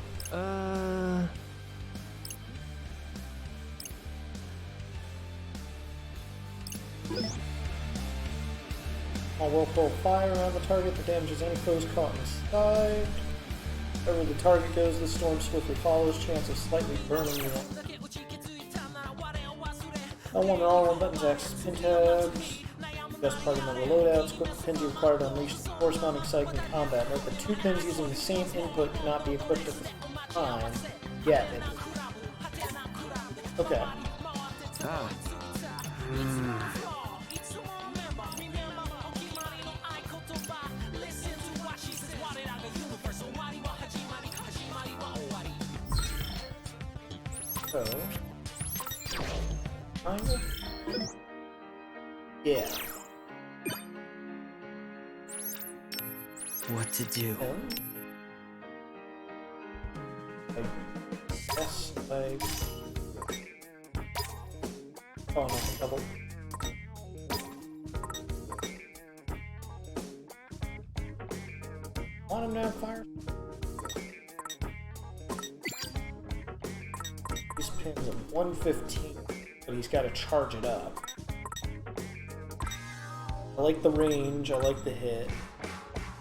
I'll whirlpool fire around the target that damages any foes caught inside. Wherever the target goes, the storm swiftly follows, chance of slightly burning you. L1 or R1 buttons access pin tabs. Best part of the loadouts. Equip the pins you require to unleash the corresponding cycle in combat. Note that two pins using the same input cannot be equipped at the same time. Yet. Okay. Ah. So, kind of. Yeah. What to do? Yes, I. Oh no, double. Want him now, fire? This pin's at 115, but he's got to charge it up. I like the range, I like the hit.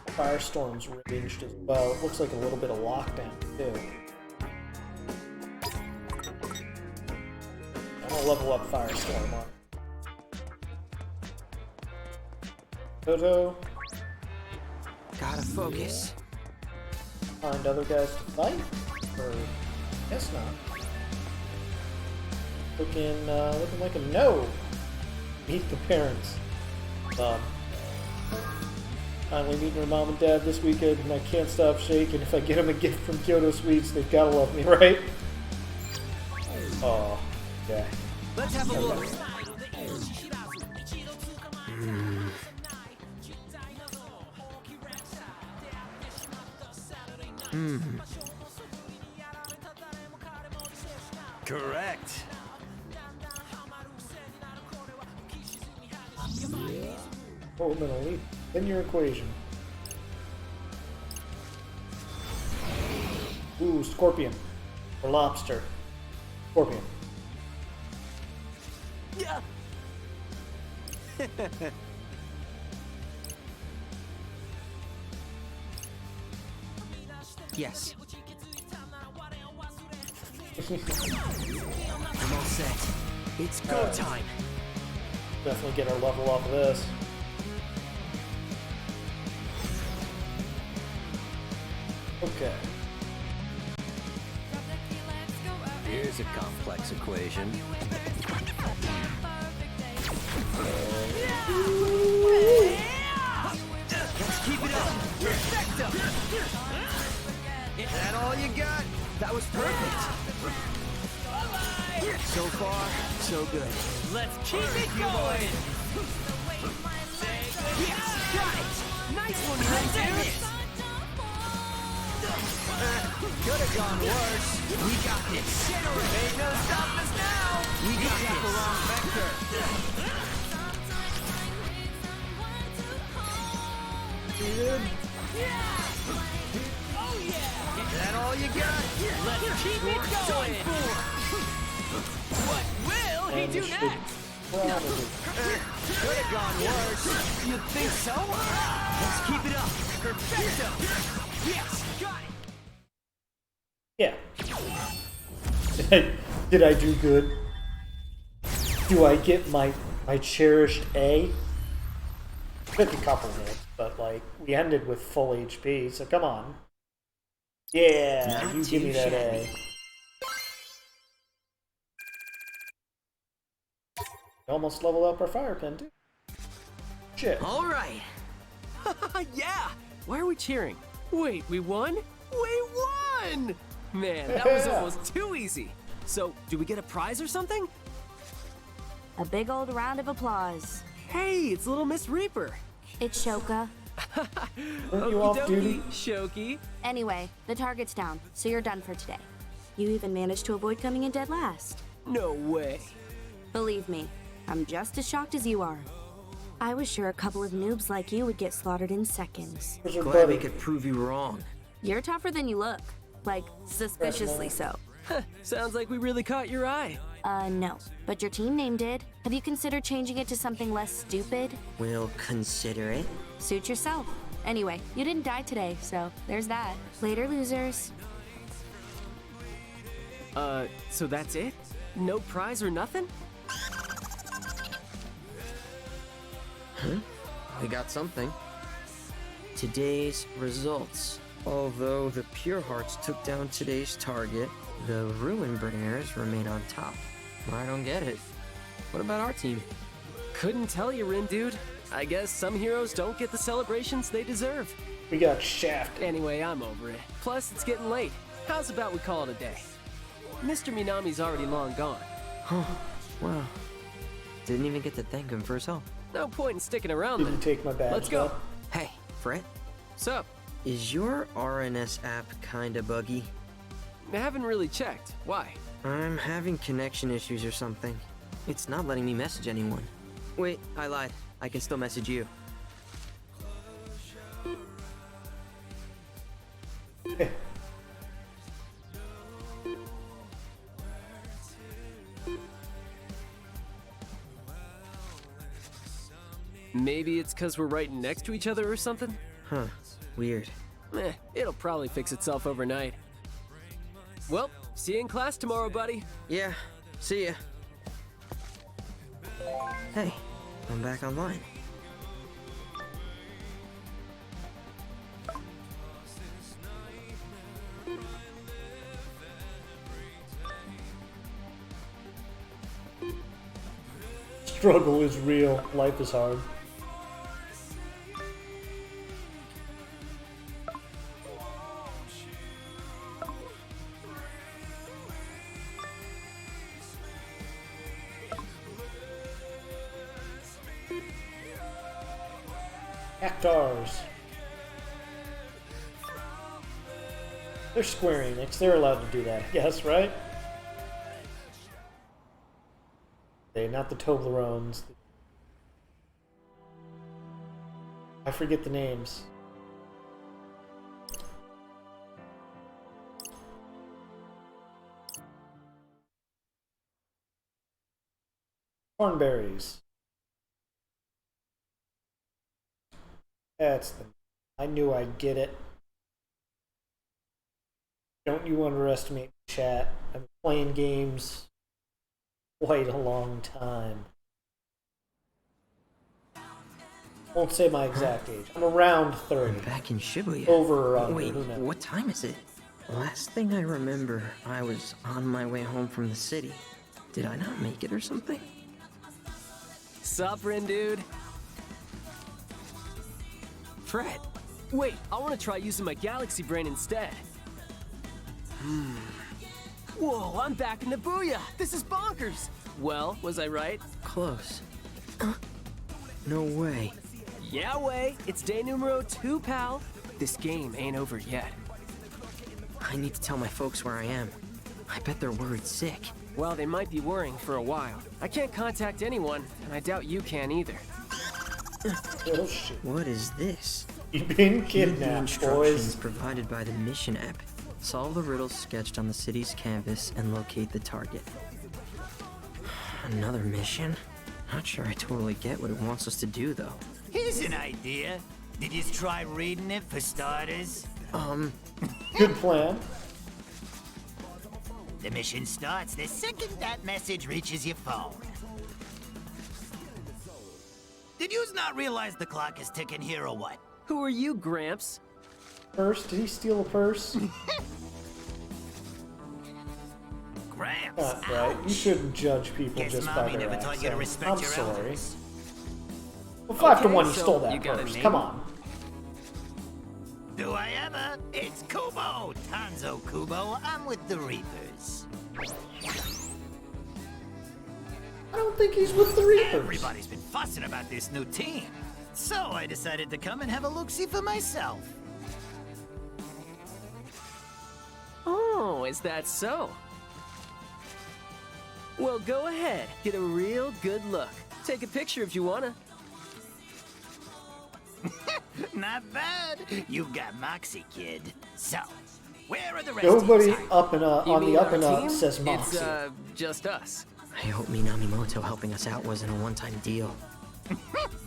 Firestorm's ranged as well. It looks like a little bit of lockdown, too. I'm gonna level up Firestorm on. Toto. Gotta focus. Find other guys to fight? Or guess not. Looking like a no. Meet the parents. Finally meeting her mom and dad this weekend, and I can't stop shaking. If I get them a gift from Kyoto Sweets, they've gotta love me, right? Oh, yeah. Let's have a look. Correct. Ultimately, in your equation. Ooh, scorpion. Or lobster. Scorpion. Yeah. Yes. I'm all set. It's go time. Definitely get our level off of this. Okay. Here's a complex equation. Let's keep keep it up. Perfecto! Is that all you got? That was perfect. So far, so good. Let's keep it going! Yes, got it! Nice one, dude! Could have gone worse. We got this. Ain't no stopping us now! We got got this. the wrong vector. Is that all you got? Let's keep it going! What will he do next? Could have gone worse. You think so? Let's keep it up. Perfecto! Yes, got it! Yeah. Did I do good? Do I get my cherished A? Took a couple hits, but like we ended with full HP, so come on. Yeah, Not you give me too that shabby. A. Almost leveled up our fire pin too. Shit. All right. Yeah! Why are we cheering? Wait, we won? We won! Man, that was Yeah. almost too easy. So, do we get a prize or something? A big old round of applause. Hey, it's little Miss Reaper. It's Shoka. Weren't you off duty? Shoki. Anyway, the target's down, so you're done for today. You even managed to avoid coming in dead last. No way. Believe me, I'm just as shocked as you are. I was sure a couple of noobs like you would get slaughtered in seconds. Where's your Glad buddy? we could prove you wrong. You're tougher than you look. Like, suspiciously so. Sounds like we really caught your eye. No. But your team name did. Have you considered changing it to something less stupid? We'll consider it. Suit yourself. Anyway, you didn't die today, so there's that. Later, losers. So that's it? No prize or nothing? We got something. Today's results. Although the Pure Hearts took down today's target, the Ruin Bringers remain on top. I don't get it. What about our team? Couldn't tell you, Rin, dude. I guess some heroes don't get the celebrations they deserve. We got shafted. Anyway, I'm over it. Plus, it's getting late. How's about we call it a day? Mr. Minami's already long gone. Wow. Didn't even get to thank him for his help. No point in sticking around Didn't then. take my badge. Let's go. though. Hey, Fred, Sup? is your RNS app kinda buggy? I haven't really checked. Why? I'm having connection issues or something. It's not letting me message anyone. Wait, I lied. I can still message you. Maybe it's because we're right next to each other or something? Huh. Weird. It'll probably fix itself overnight. Well, see you in class tomorrow, buddy. Yeah, see ya. Hey, I'm back online. Struggle is real. Life is hard. Cactars. They're Square Enix. They're allowed to do that, I guess, right? They're not the Toblerones. I forget the names. Cornberries. That's the... I knew I'd get it. Don't you underestimate me, chat. I'm playing games quite a long time. Won't say my exact age. I'm around 30. I'm back in Shibuya. Over or under, Wait, who knows? what time is it? Last thing I remember, I was on my way home from the city. Did I not make it or something? Sup, Rin, dude? Fred, Wait, I want to try using my galaxy brain instead. Whoa, I'm back in Shibuya. This is bonkers. Well, was I right? Close. No way. Yeah, way. It's day numero 2, pal. This game ain't over yet. I need to tell my folks where I am. I bet they're worried sick. Well, they might be worrying for a while. I can't contact anyone, and I doubt you can either. Oh shit. What is this? You've been Read the kidnapped, instructions boys. provided by the mission app. Solve the riddles sketched on the city's canvas and locate the target. Another mission? Not sure I totally get what it wants us to do, though. Here's an idea. Did you try reading it for starters? Good plan. The mission starts the second that message reaches your phone. Did you not realize the clock is ticking here or what? Who are you, Gramps? Purse? Did he steal a purse? Gramps. Not right. You shouldn't judge people Guess just by Mommy their never taught you to accent. respect I'm your sorry. elders. Well, 5 to Okay, 1, you so stole that you got a purse. name? Come on. Do I ever? It's Kubo! Tanzo Kubo. I'm with the Reapers. I don't think he's with the Reapers. Everybody's been fussing about this new team. So I decided to come and have a look-see for myself. Oh, is that so? Well, go ahead. Get a real good look. Take a picture if you wanna. Not bad. You've got moxie, kid. So, where are the rest Nobody of you? up and up You on the mean up our and up team? says Moxie. It's, just us. I hope Minamimoto helping us out wasn't a one-time deal.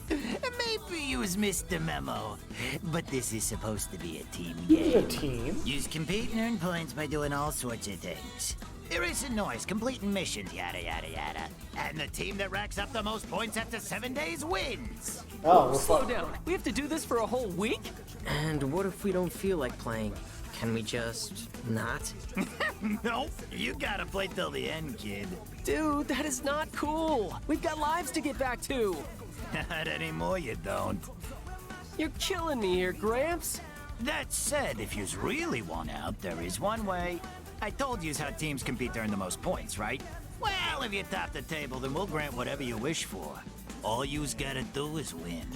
Maybe you missed the memo. But this is supposed to be a team This is a game. team. You compete and earn points by doing all sorts of things. Erasing noise, completing missions, yada yada yada. And the team that racks up the most points after 7 days wins. Oh, we're Slow fucked. down. We have to do this for a whole week? And what if we don't feel like playing? Can we just not? Nope. You gotta play till the end, kid. Dude, that is not cool. We've got lives to get back to. Not anymore, you don't. You're killing me here, Gramps. That said, if yous really want out, there is one way. I told yous how teams compete to earn the most points, right? Well, if you top the table, then we'll grant whatever you wish for. All yous gotta do is win.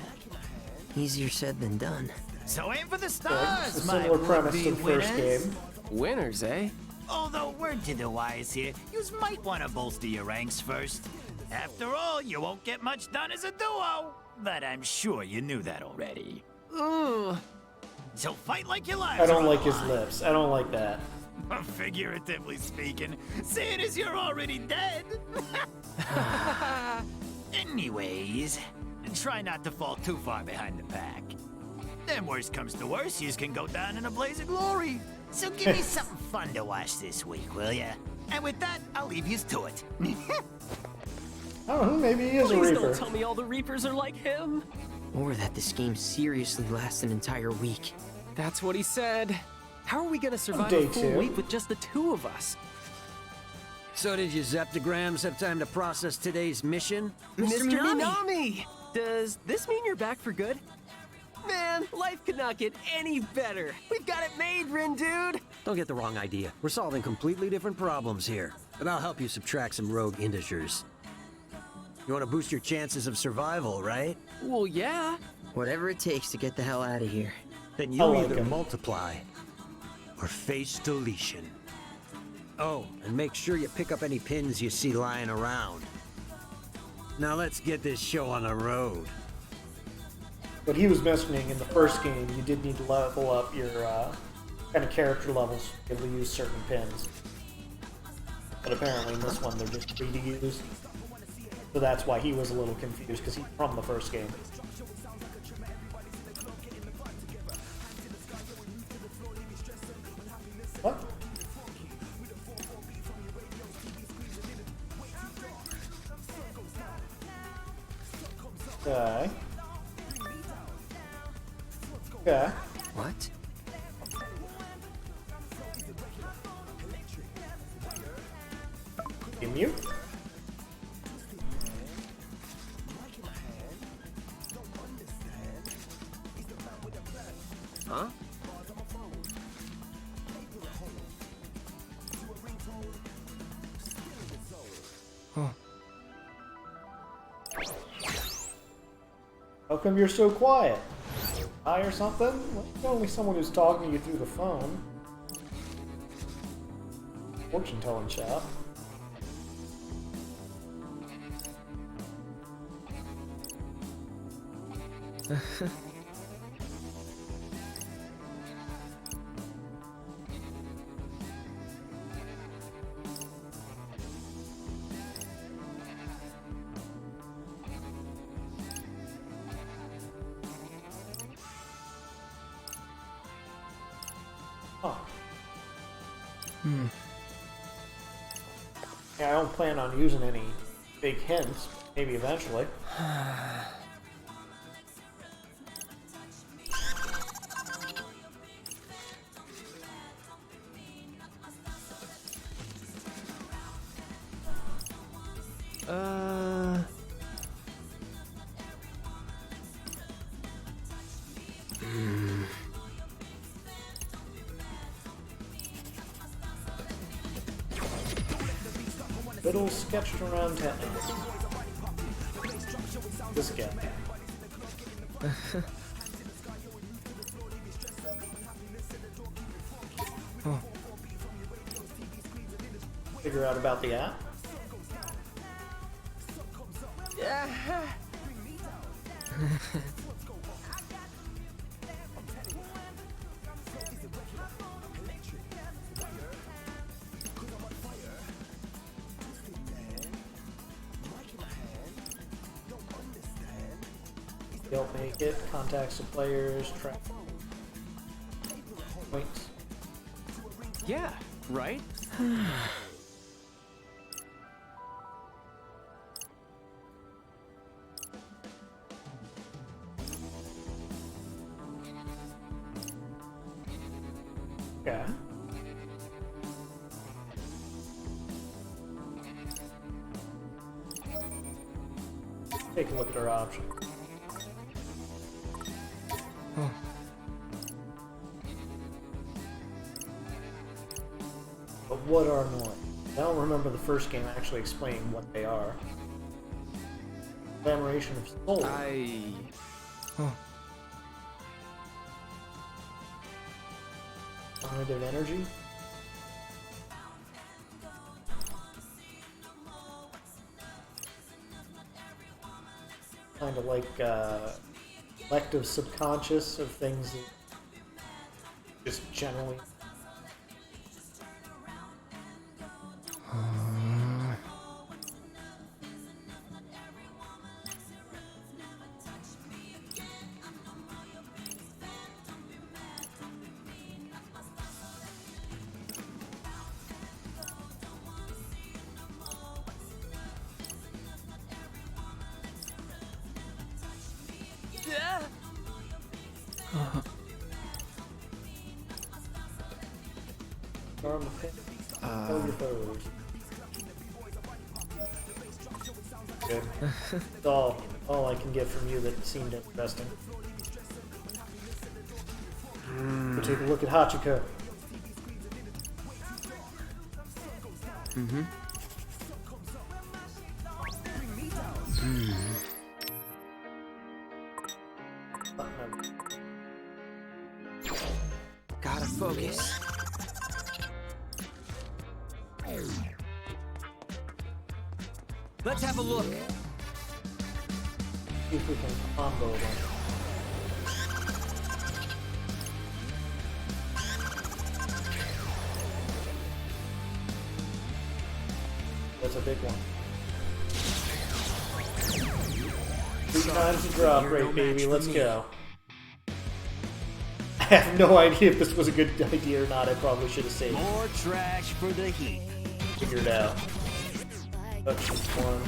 Easier said than done. So aim for the It's stars, a my similar premise would-be to the first winners. game. Winners, eh? Although, word to the wise here, yous might want to bolster your ranks first. After all, you won't get much done as a duo. But I'm sure you knew that already. Ugh. So fight like your lives I don't are on like the his line. lips. I don't like that. Figuratively speaking, seeing as you're already dead. Anyways, try not to fall too far behind the pack. Then worst comes to worst, yous can go down in a blaze of glory. So give me something fun to watch this week, will ya? And with that, I'll leave yous to it. I don't know. Maybe he is a Please Reaper. don't tell me all the Reapers are like him. Or that this game seriously lasts an entire week. That's what he said. How are we gonna survive Day a full 2. week with just the two of us? So did your Zeptograms have time to process today's mission? Mr. Minami! Does this mean you're back for good? Man, life could not get any better. We've got it made, Rin dude! Don't get the wrong idea. We're solving completely different problems here. But I'll help you subtract some rogue integers. You want to boost your chances of survival, right? Well, yeah. Whatever it takes to get the hell out of here. Then I you like either him. multiply or face deletion. Oh, and make sure you pick up any pins you see lying around. Now let's get this show on the road. But he was mentioning in the first game, you did need to level up your kind of character levels to be able to use certain pins. But apparently in this one, they're just free to use. So that's why he was a little confused, because he's from the first game. What? Okay. Okay. What? Mute. Huh? How come you're so quiet? High or something? Well, you're only someone who's talking to you through the phone. Fortune telling shop. Huh. Yeah, I don't plan on using any big hints. Maybe eventually. Little sketched around town. This guy. Figure out about the app. Don't make it. Contacts the players. Track points. Yeah, right? Yeah. Take a look at our options. But what are noise? I don't remember the first game actually explaining what they are. Glamoration of soul. Cognitive energy. Kind of like collective subconscious of things that just generally. Arm the pin. Kill your foes. Good. That's all I can get from you that seemed interesting. We'll take a look at Hachiko. Gotta focus. Let's have a look. See if we can combo them. That's a big one. 3 times the drop rate, baby. Let's go. I have no idea if this was a good idea or not. I probably should have saved. More trash for the heat. Figure it out. That's one.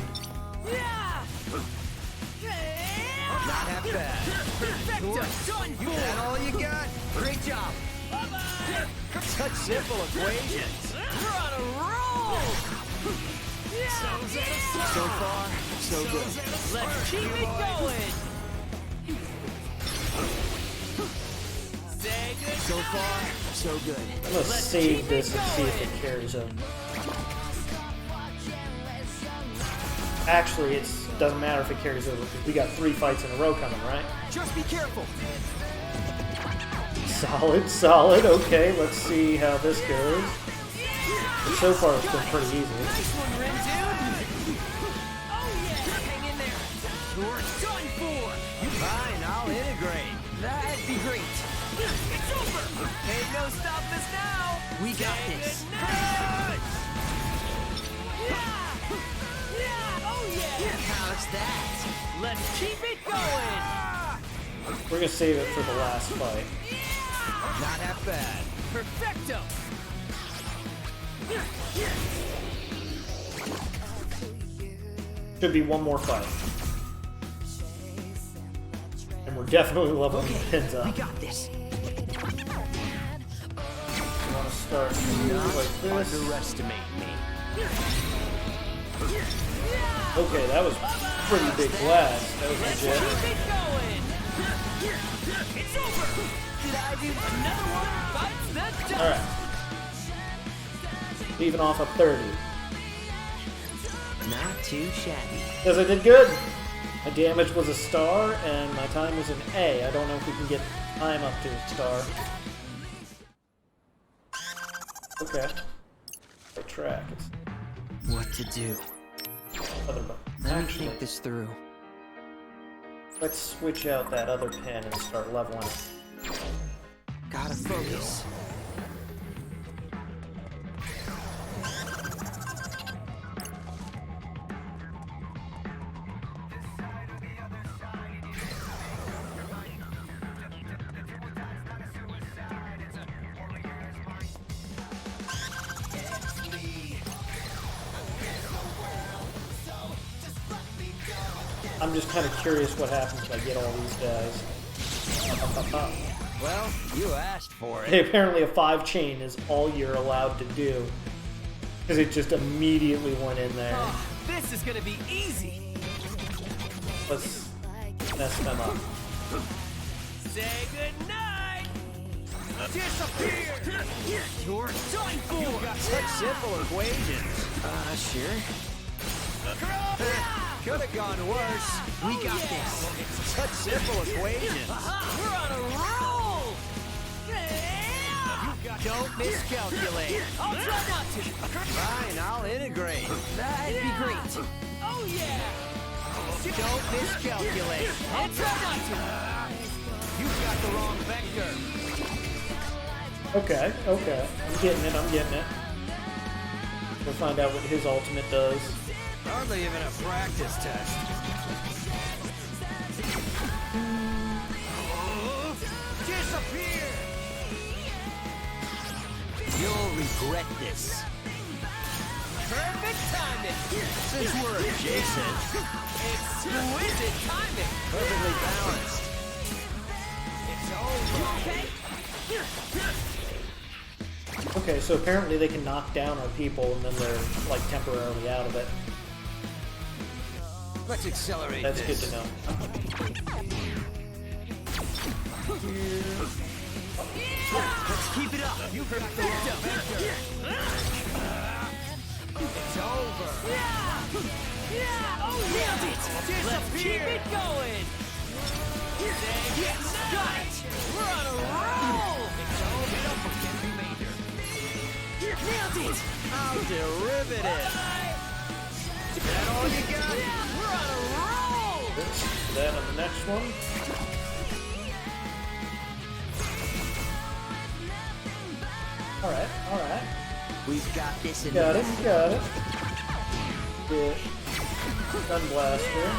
Not half bad. You had all you got. Great job. Such simple equations. We're on a roll. So far, so good. Let's keep it going. Say So far, so good. I'm gonna save this and see if it carries over. Actually, it doesn't matter if it carries over because we got 3 fights in a row coming, right? Just be careful. Solid, solid. Okay, let's see how this goes. But so far, it's been pretty easy. Nice one, Rim, dude. Oh yeah, hang in there. You're done for. Fine, I'll integrate. That'd be great. It's over. Ain't no stopping us now. We got this. Oh yeah. How's that? Let's keep it going. We're gonna save it for the last fight. Not half bad. Perfecto. Should be one more fight. And we're definitely leveling the pins up. We got this. You want to start like this. Underestimate me. Okay, that was pretty big blast. That was legit. Keep it going. It's over. Did I do another one? Bites the dust. Alright. Leaving off a 30. Not too shabby. Because I did good. My damage was a star, and my time was an A. I don't know if we can get time up to a star. Okay. The track. It's What to do? other button. Let me Actually, think this through. let's switch out that other pen and start leveling. Gotta focus. I'm just kind of curious what happens if I get all these guys. Well, you asked for it. Hey, apparently a 5 chain is all you're allowed to do. Because it just immediately went in there. Oh, this is gonna be easy. Let's mess them up. Say goodnight. Disappear. You're done for. You got such simple equations. Sure. Could have gone worse. We got this. Such simple equations. We're on a roll. Don't miscalculate. I'll try not to. Fine, I'll integrate. That'd be great. Oh yeah. Don't miscalculate. I'll try not to. You've got the wrong vector. Okay, okay. I'm getting it, I'm getting it. We'll find out what his ultimate does. Hardly even a practice test. Disappear! You'll regret this. Perfect timing! Since we're adjacent. Exquisite timing! Perfectly balanced. It's over. You okay? Okay, so apparently they can knock down our people and then they're like temporarily out of it. Let's accelerate That's this. good to know. Let's keep it up. You got the vector. It's over. Oh, nailed it. Let's keep it going. Yes, got it. We're on a roll. It's over. Nailed it. How derivative. Is that all you got? We're on a roll. Oops, that on the next one. Alright, alright. We've got this in Got the it, got it. The gun blaster.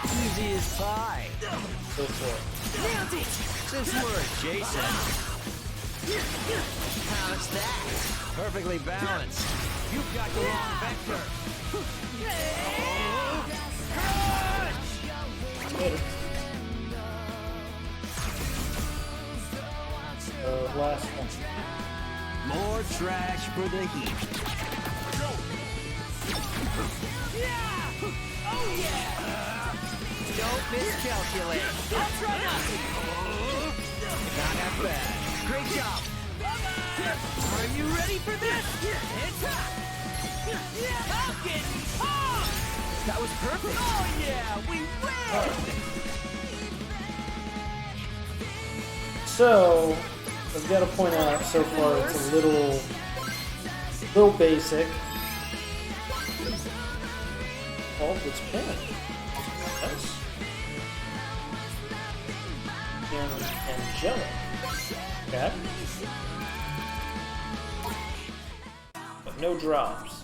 Easy as pie. Go for it. Nailed it. Since we're adjacent. How's that? Perfectly balanced. You've got the wrong vector. Last one. More trash for the heat. Oh yeah! Don't miscalculate. I'll try not to. Not bad. Great job. Are you ready for this? It's that was perfect. Oh yeah, we win. So I've got to point out so far it's a little basic. Oh, it's pen. Nice. And angelic. Okay. But no drops.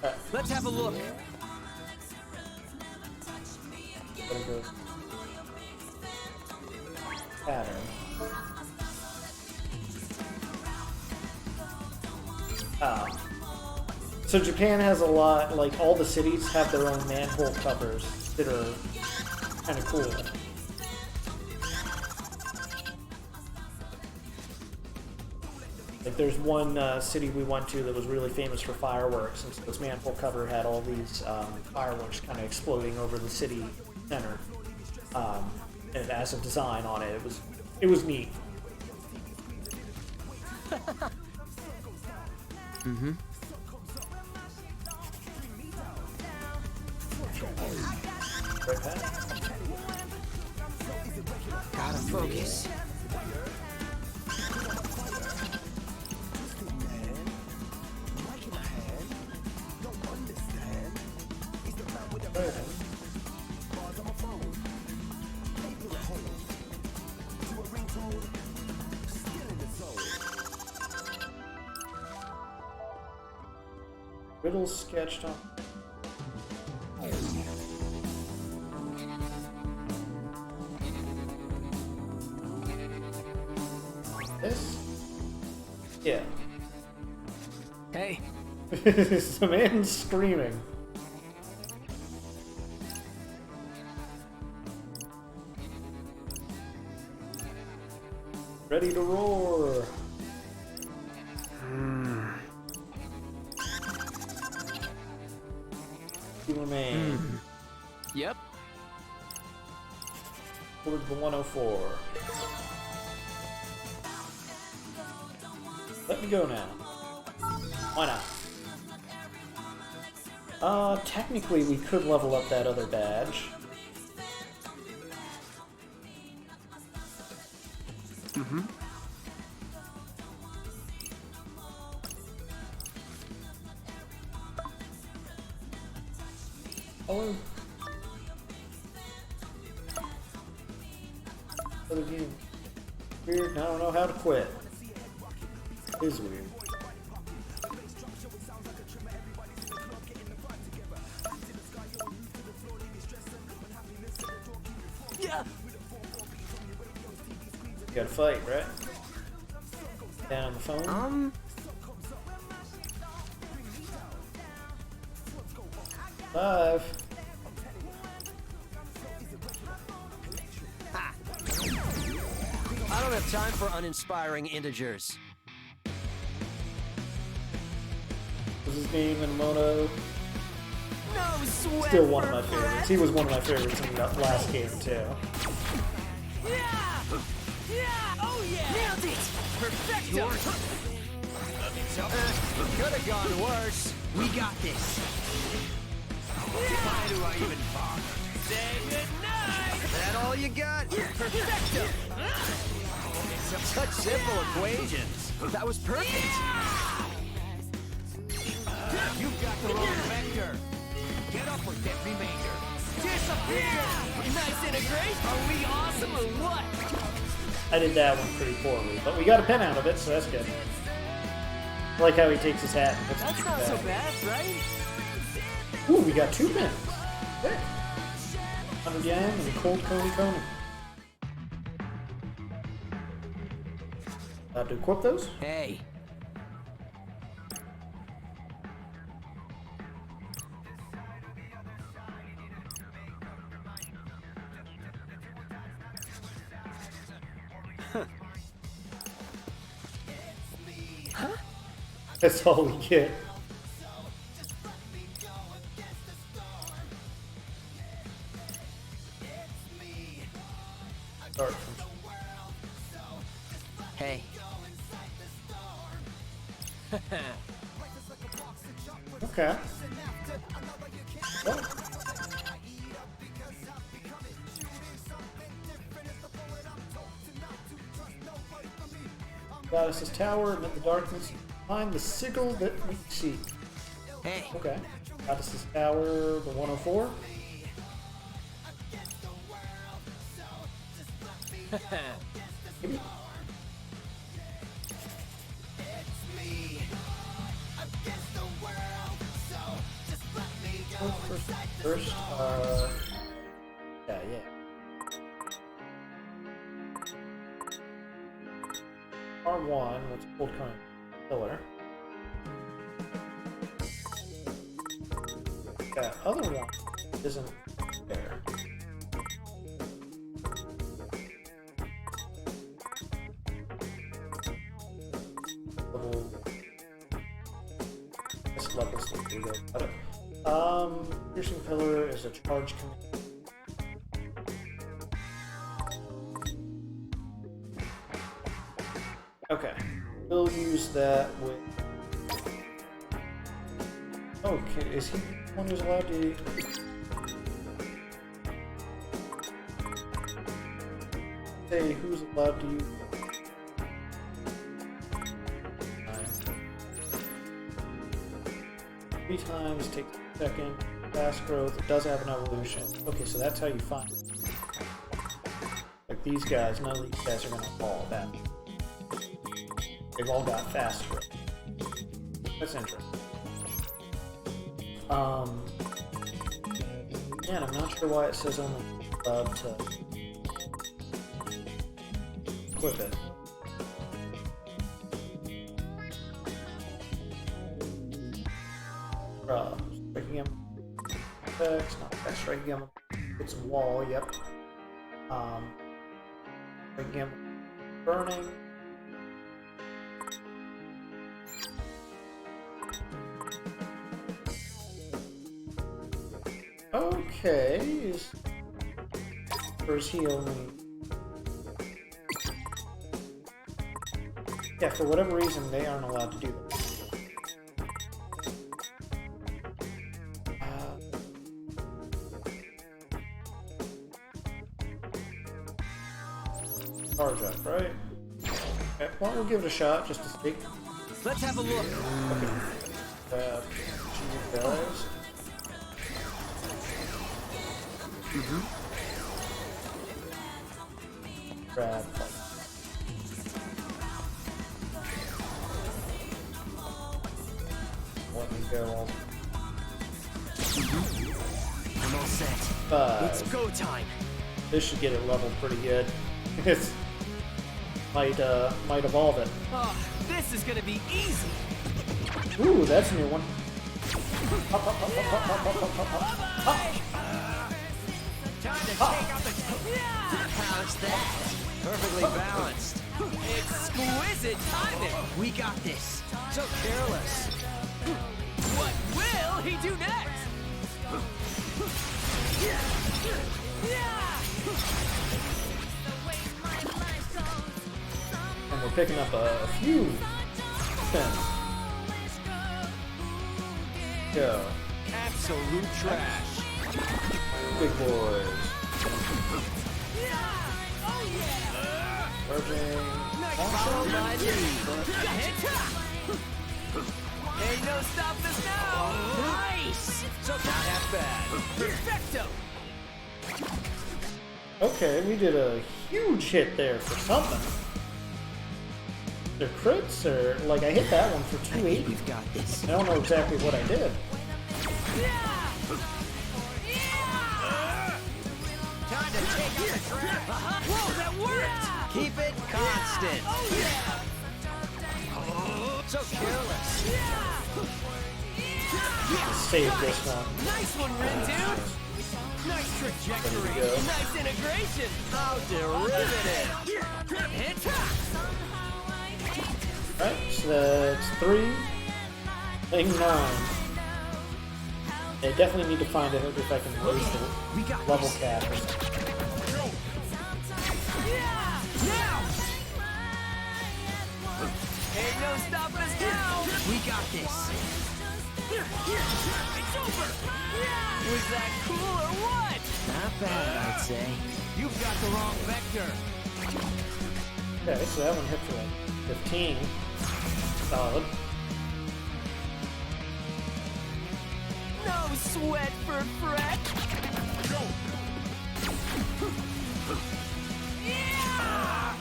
Right. Let's have a look. Go. Pattern. So Japan has a lot, like all the cities have their own manhole covers that are kind of cool. Like there's one city we went to that was really famous for fireworks, and so this manhole cover had all these fireworks kind of exploding over the city center. And it has a design on it. It was neat. Mm-hmm. Gotta focus. Riddles sketched on. This? Yeah. Hey. The man's screaming. Ready to roar. You remain. Yep. Towards the 104. Let me go now. Why not? Technically we could level up that other badge. Mm-hmm. Oh. Other game. Weird. I don't know how to quit. It is weird. Yeah. You gotta fight, right? Down on the phone? 5. Ha. I don't have time for uninspiring integers. Was his name Minamoto? No sweat. Still one of my favorites. He was one of my favorites in the last game too. Yeah! Yeah! Oh yeah! Nailed it! Perfecto! Could have gone worse. We got this. Why do I even bother? Say goodnight! Is that all you got? Perfecto! Such simple equations. That was perfect. Yeah! You've got the wrong vector. Get up or get remainder. Disappear! Yeah! Nice integration. Are we awesome or what? I did that one pretty poorly, but we got a pen out of it, so that's good. I like how he takes his hat and puts it That's not so bad, right? Ooh, we got 2 pens. Good. 100 yen and cold Coney. To equip those? Hey. Huh? That's all we get. start from. Hey. Okay. Well. Goddess's tower, amid the darkness, find the sigil that we seek. Hey. Okay. Goddess's tower, the 104. Maybe. First, yeah. R1, what's old kind of pillar. That other one isn't there. Level. This level's the bigger. Got it. Piercing pillar is a charge command. Okay, we'll use that with. Okay, is he the one who's allowed to? Say who's allowed to use? 3 times, takes a second, fast growth, it does have an evolution. Okay, so that's how you find it. Like these guys, none of these guys are gonna fall that. They've all got fast growth. That's interesting. Man, I'm not sure why it says only allowed to equip it. Striking him. Effects, not that striking him. It's a wall, yep. Striking him. Burning. Okay. Or is he only. Yeah, for whatever reason, they aren't allowed to do that. Charge up, right? Okay, well, we'll give it a shot just to see. Let's have a look. Okay. Guys. Grab. Let me go. I'm all set. 5. It's go time. This should get it leveled pretty good. It might evolve it. Oh, this is gonna be easy. Ooh, that's a new one. Time to take out the. How's that? Perfectly balanced. Exquisite timing. We got this. So careless. What will he do next? And we're picking up a few things. Go. Absolute trash. Big boys. Merging. Follow my lead. Ain't no stopping us now. Nice. So not half bad. Perfecto. Okay, we did a huge hit there for something. The crits are like I hit that one for 280. We've got this. I don't know exactly what I did. Time to take out the trap. Whoa, that worked. Keep it constant. Oh yeah. So careless. Save this one. Nice one, Rin, dude. Nice trajectory. There we go. Nice integration. How derivative. Hit. Alright, so that's 3. Thing 9. I definitely need to find out if I can raise the level cap or something. this. It's over. Was that cool or what? Not bad, I'd say. You've got the wrong vector. Okay, so that one hit for like 15. Solid. No sweat for Fred. Yeah!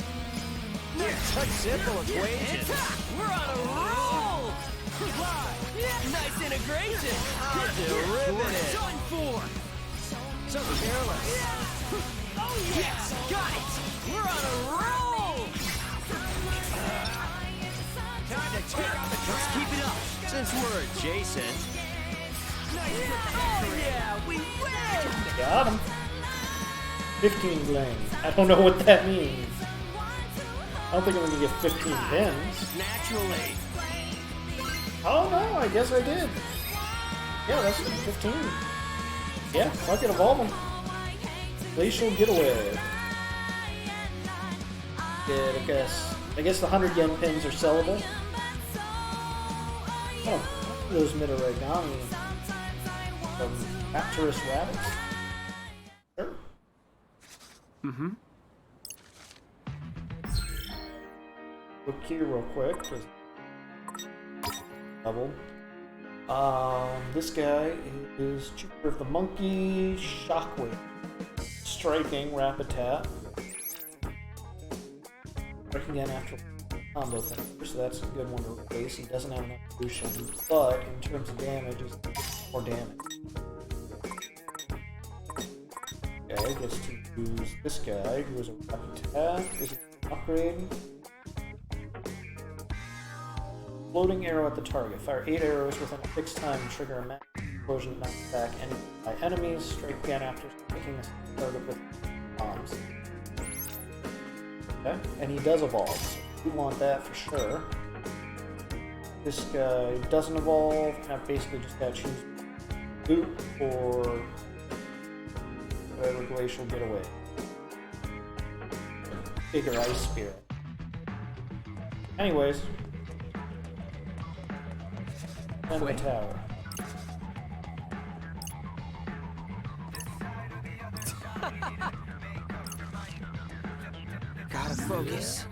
Such simple equations. We're on a roll! Nice integration! Derivative. Done for! So careless. Oh yes! Got it! We're on a roll! Time to check out the Let's keep it up! Since we're adjacent. Oh yeah! We win! Got him. 15 blame. I don't know what that means. I don't think I'm gonna get 15 pins. Naturally. Oh no, I guess I did. Yeah, that's 15. Yeah, I can evolve them. Glacial Getaway. Good, I guess the 100 yen pins are sellable. Oh, those Mitaragami from Rapturous Rabbits. Sure. Mm-hmm. Look here real quick. Double. This guy is Jupiter of the Monkey, Shockwave. Striking, Rapid Tap. Striking again after combo thing, so that's a good one to replace. He doesn't have enough evolution, but in terms of damage, he's more damage. Okay, gets to use this guy, who is a Rapid Tap. Is it an upgrade? Floating arrow at the target. Fire 8 arrows within a fixed time and trigger a mass explosion that knocks back by enemies. Strike again after striking the target with bombs. Okay, and he does evolve, so we want that for sure. This guy doesn't evolve, and I've basically just got to choose Boot or whatever Glacial Getaway. Bigger Ice Spirit. Anyways. And the tower. Gotta focus.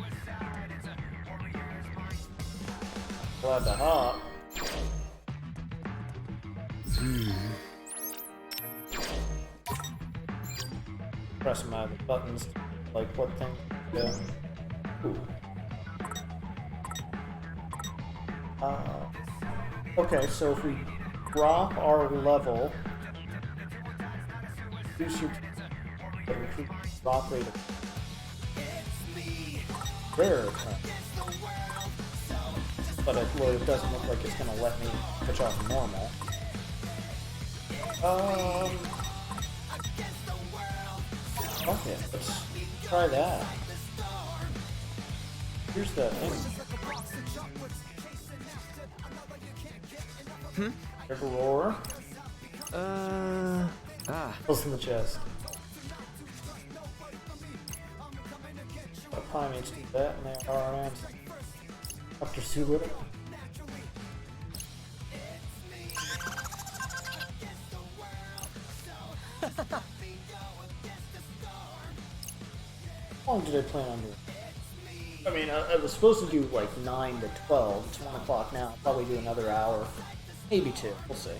Glad to hop. Press my other buttons, like what thing? Yeah. Ooh. Okay, so if we drop our level, reduce your drop rate of rare attack. But it doesn't look like it's going to let me switch off normal. Okay, let's try that. Here's the thing. River Roar. Pulls in the chest. Primates do that, and they are around up to Sue with it. How long did I plan on doing? I mean, I was supposed to do like 9 to 12. It's 1 o'clock now. I'll probably do another hour. Maybe 2. We'll see.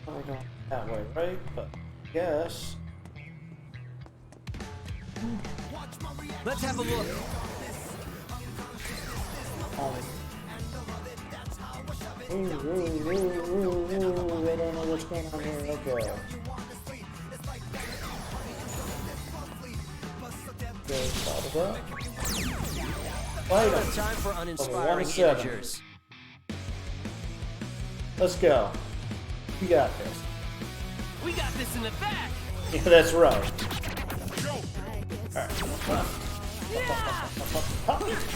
Probably going that way, right? But yes. Let's have a look. Ooh, I don't know what's going on here. Okay. Time for uninspiring integers. Let's go. We got this. We got this in the back. Yeah, that's right. Alright.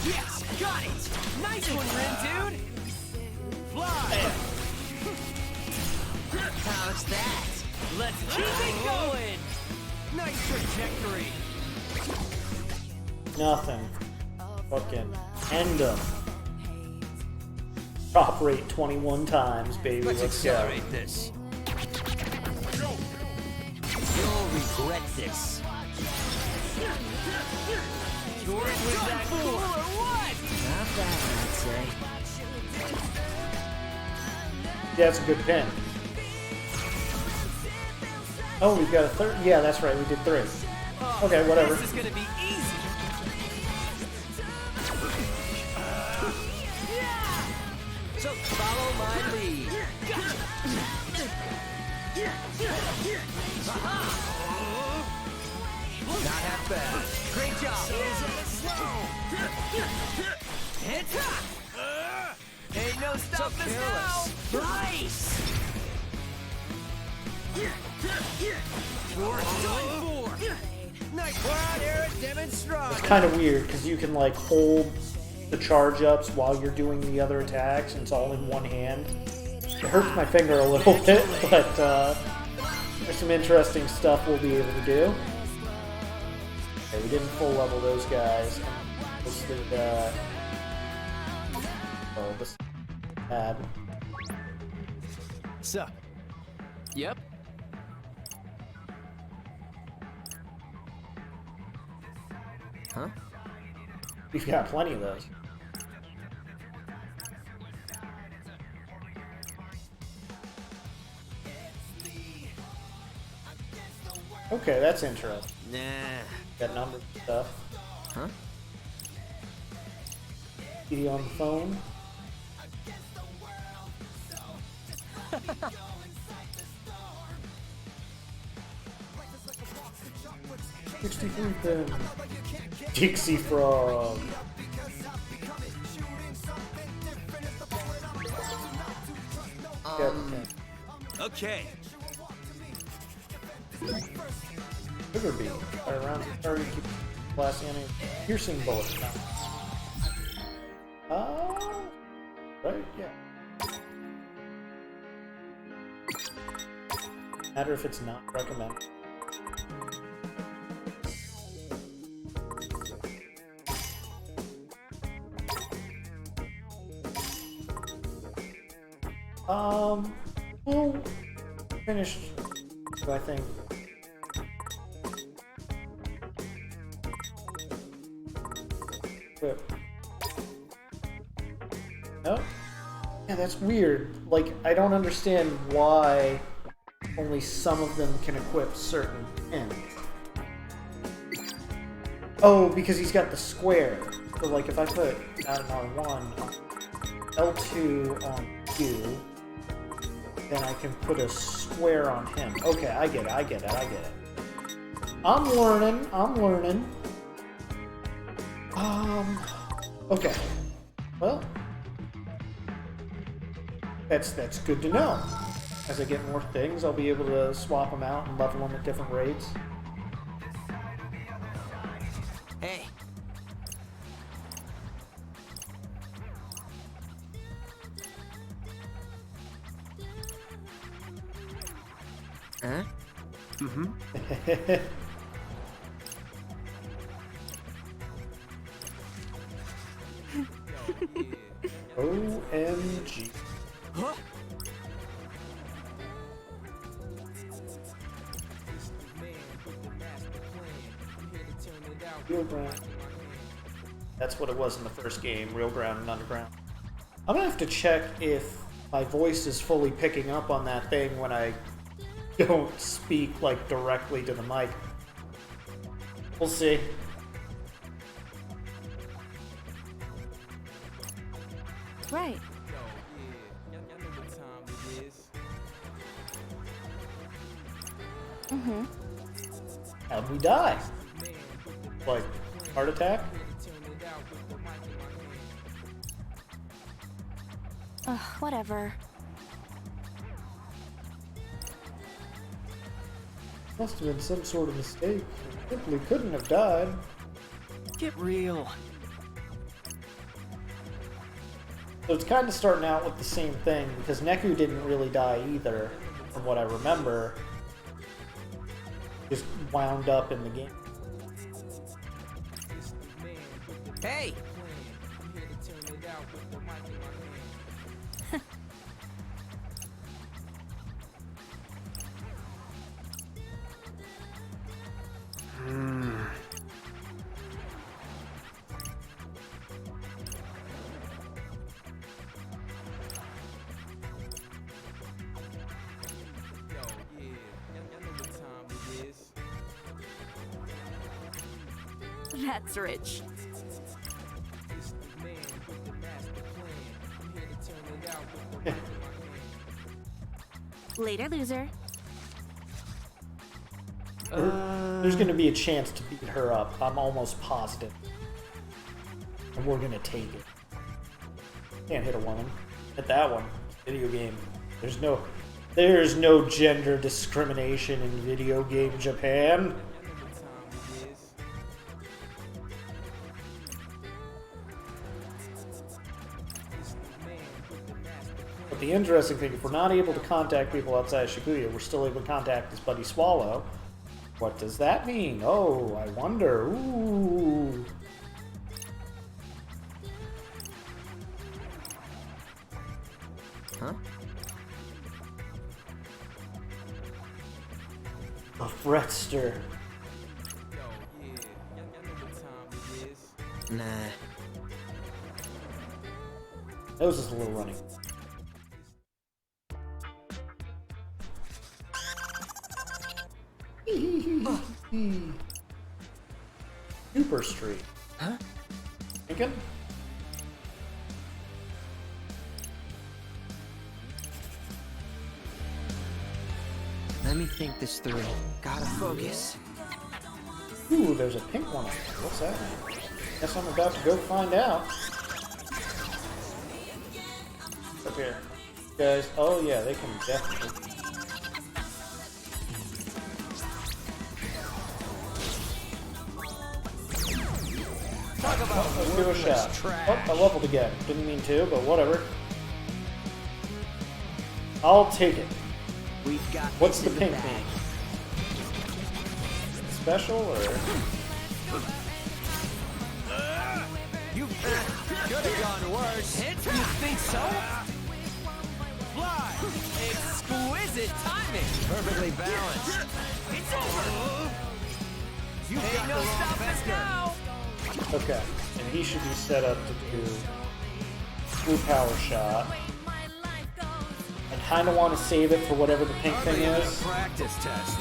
Yes, got it. Nice one, Rin, dude. Fly. How's that? Let's keep it going. Nice trajectory. Nothing. Fucking end them. Drop rate 21 times, baby. Let's accelerate go. this. You'll regret this. Yours was that cool or what? Not bad, I'd say. Yeah, it's a good pin. Oh, we've got a third. Yeah, that's right. We did 3. Okay, whatever. This is gonna be easy. So follow my lead. Not half bad. Great job. Ain't no stopping us now. Nice. Nice one, Eric. Demonstrate. It's kind of weird because you can like hold the charge ups while you're doing the other attacks, and it's all in one hand. It hurts my finger a little bit, but there's some interesting stuff we'll be able to do. Okay, we didn't full level those guys. Mostly oh, this is bad. So. Yep. Huh? We've got plenty of those. Okay, that's interesting. Nah. Got numbers and stuff. Huh? Be on the phone. $63 pin. Dixie Frog. Okay. Sugar Bee. Fire rounds of target, keep blasting enemy. Piercing bullets. Right, yeah. Matter if it's not recommended. We'll finish, I think. Equip. No? Yeah, that's weird. Like, I don't understand why only some of them can equip certain pins. Oh, because he's got the square. So, like, if I put out an R1, L2 on Q, then I can put a square on him. Okay, I get it. I'm learning. Okay. Well, that's good to know. As I get more things, I'll be able to swap them out and level them at different rates. Hey. Huh? Mm-hmm. OMG. Huh? Real ground. That's what it was in the first game, real ground and underground. I'm gonna have to check if my voice is fully picking up on that thing when I don't speak like directly to the mic. We'll see. Right. Mm-hmm. How'd we die? Like, heart attack? Ugh, whatever. Must have been some sort of mistake. I simply couldn't have died. Get real. So it's kind of starting out with the same thing, because Neku didn't really die either, from what I remember. Just wound up in the game. Hey, That's rich. Later, loser. There's going to be a chance to beat her up. I'm almost positive. And we're going to take it. Can't hit a woman. Hit that one. Video game. There's no gender discrimination in video game Japan. But the interesting thing, if we're not able to contact people outside Shibuya, we're still able to contact his buddy Swallow. What does that mean? Oh, I wonder. Ooh. Huh? A Fretster. Nah. That was just a little running. Super Street. Huh? Thinking? Let me think this through. Gotta focus. Ooh, there's a pink one up there. What's that mean? Guess I'm about to go find out. Up here. Guys, oh yeah, they can definitely... Let's do a shot. Oh, I leveled again. Didn't mean to, but whatever. I'll take it. We've got What's the pink mean? Special or? You could have gone worse. You think so? Fly! Exquisite timing! Perfectly balanced. It's over! You ain't no stopping us now! Okay, and he should be set up to do blue power shot. I kind of want to save it for whatever the pink thing is. Practice test.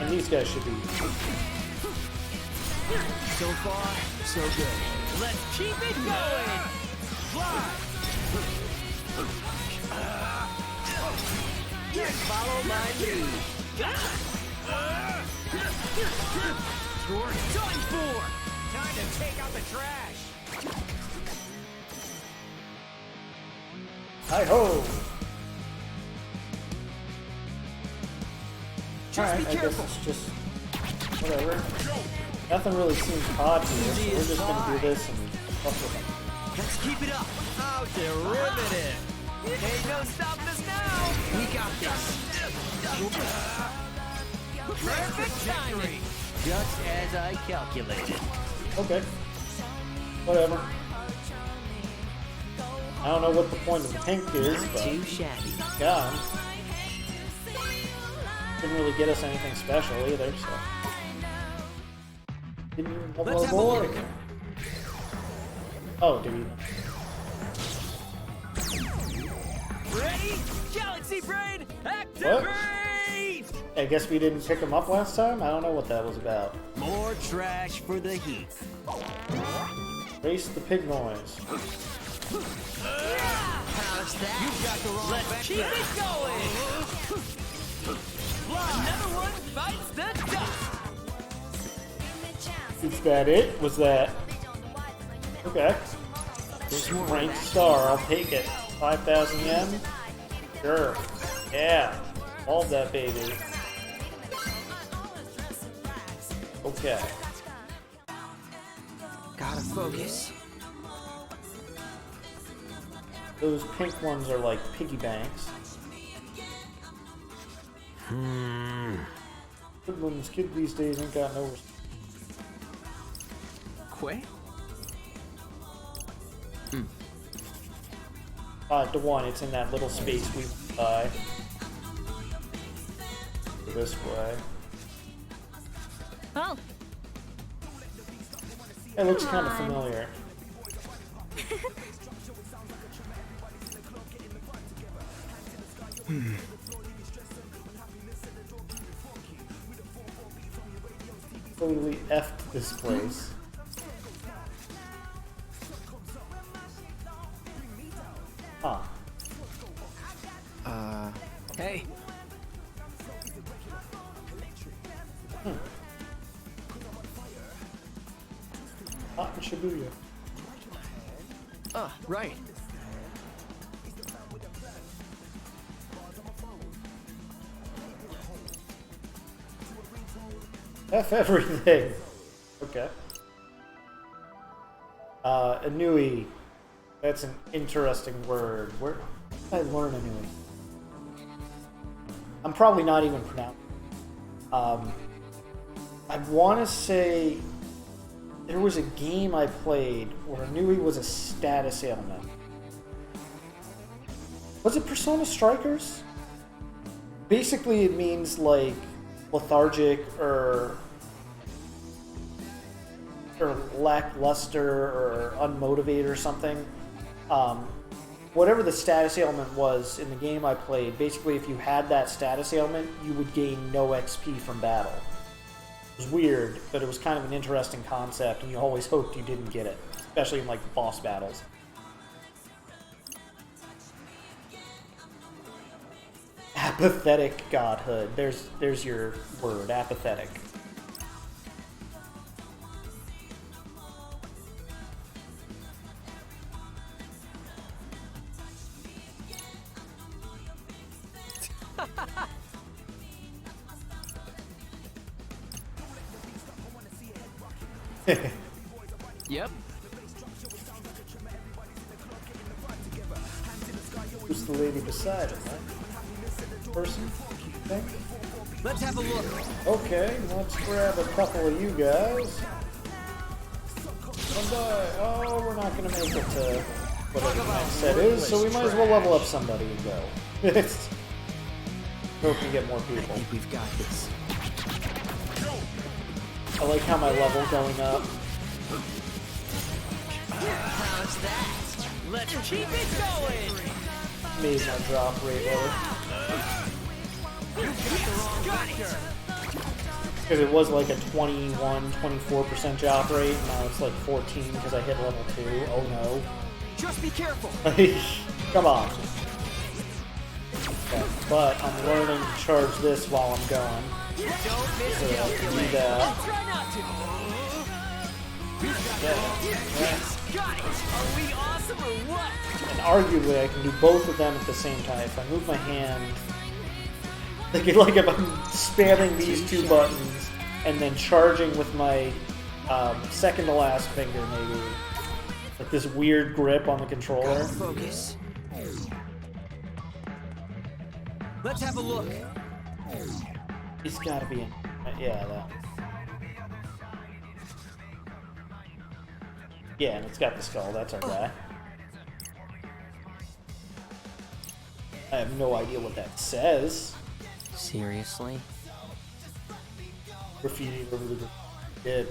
And these guys should be. So far, so good. Let's keep it going! Fly! Follow my lead. Join four! Time to take out the trash! Hi-ho! Just be Alright, I careful. guess it's just... whatever. Nothing really seems odd here, so we're just gonna do this and fuck with them. Let's keep it up! How derivative! Ain't no stopping us now! We got this! Perfect timing! Just as I calculated. Okay. Whatever. I don't know what the point of the pink is, Not but... too shabby. Yeah. Didn't really get us anything special either, so... Didn't even have Let's a have a board. look. Oh, did we? Ready? Galaxy Brain, activate! I guess we didn't pick him up last time? I don't know what that was about. More trash for the heat. Race the pig noise. How's that? You've got the wrong Let's keep it going! Another one bites the dust! Is that it? Was that... Okay. Ranked star, I'll take it. 5,000 yen? Sure. Yeah. All that baby. Okay. Gotta focus. Those pink ones are like piggy banks. Good kid these days ain't got no... Quay? 5-1. It's in that little space we buy. This way. Oh. It looks kind of familiar. Totally effed this place. Huh. Hey. Hot in Shibuya. Right. F everything. Okay. Anui. That's an interesting word. Where did I learn Anui? I'm probably not even pronouncing. I want to say there was a game I played where Anui was a status ailment. Was it Persona Strikers? Basically, it means like lethargic or lackluster or unmotivated or something. Whatever the status ailment was in the game I played, basically if you had that status ailment, you would gain no XP from battle. It was weird, but it was kind of an interesting concept, and you always hoped you didn't get it, especially in like boss battles. Apathetic godhood. There's your word, apathetic. Yep. Who's the lady beside him, right? Person? Thing? Let's have a look. Okay, let's grab a couple of you guys. Oh, we're not gonna make it to whatever the next set is, so we might as well level up somebody and go. Hope we get more people. I think we've got this. I like how my level going up. How's that? Let's keep it going! Made my drop rate lower. Because it was like a 24% drop rate, now it's like 14 because I hit level 2. Oh no. Just be careful. Come on. Okay, but I'm learning to charge this while I'm going. So do that. Are we awesome or what? And arguably, I can do both of them at the same time. If I move my hand, like if I'm spamming these two buttons and then charging with my second to last finger, maybe like this weird grip on the controller. Focus. Let's have a look. He's got to be in. Yeah, that. Yeah, and it's got the skull. That's our guy. I have no idea what that says. Seriously? Graffiti over the kid.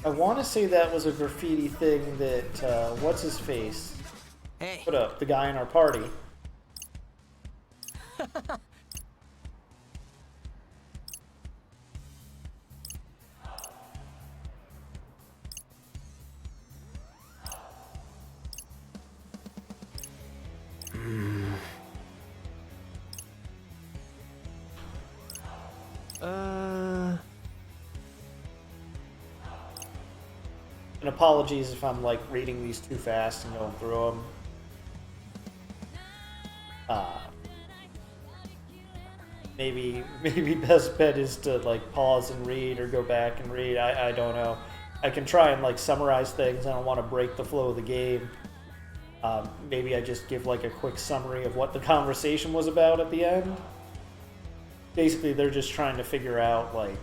I want to say that was a graffiti thing that, what's his face? Hey. Put up, the guy in our party. And apologies if I'm like reading these too fast and going through them. Maybe best bet is to like pause and read or go back and read. I don't know. I can try and like summarize things. I don't want to break the flow of the game. Maybe I just give like a quick summary of what the conversation was about at the end. Basically, they're just trying to figure out, like,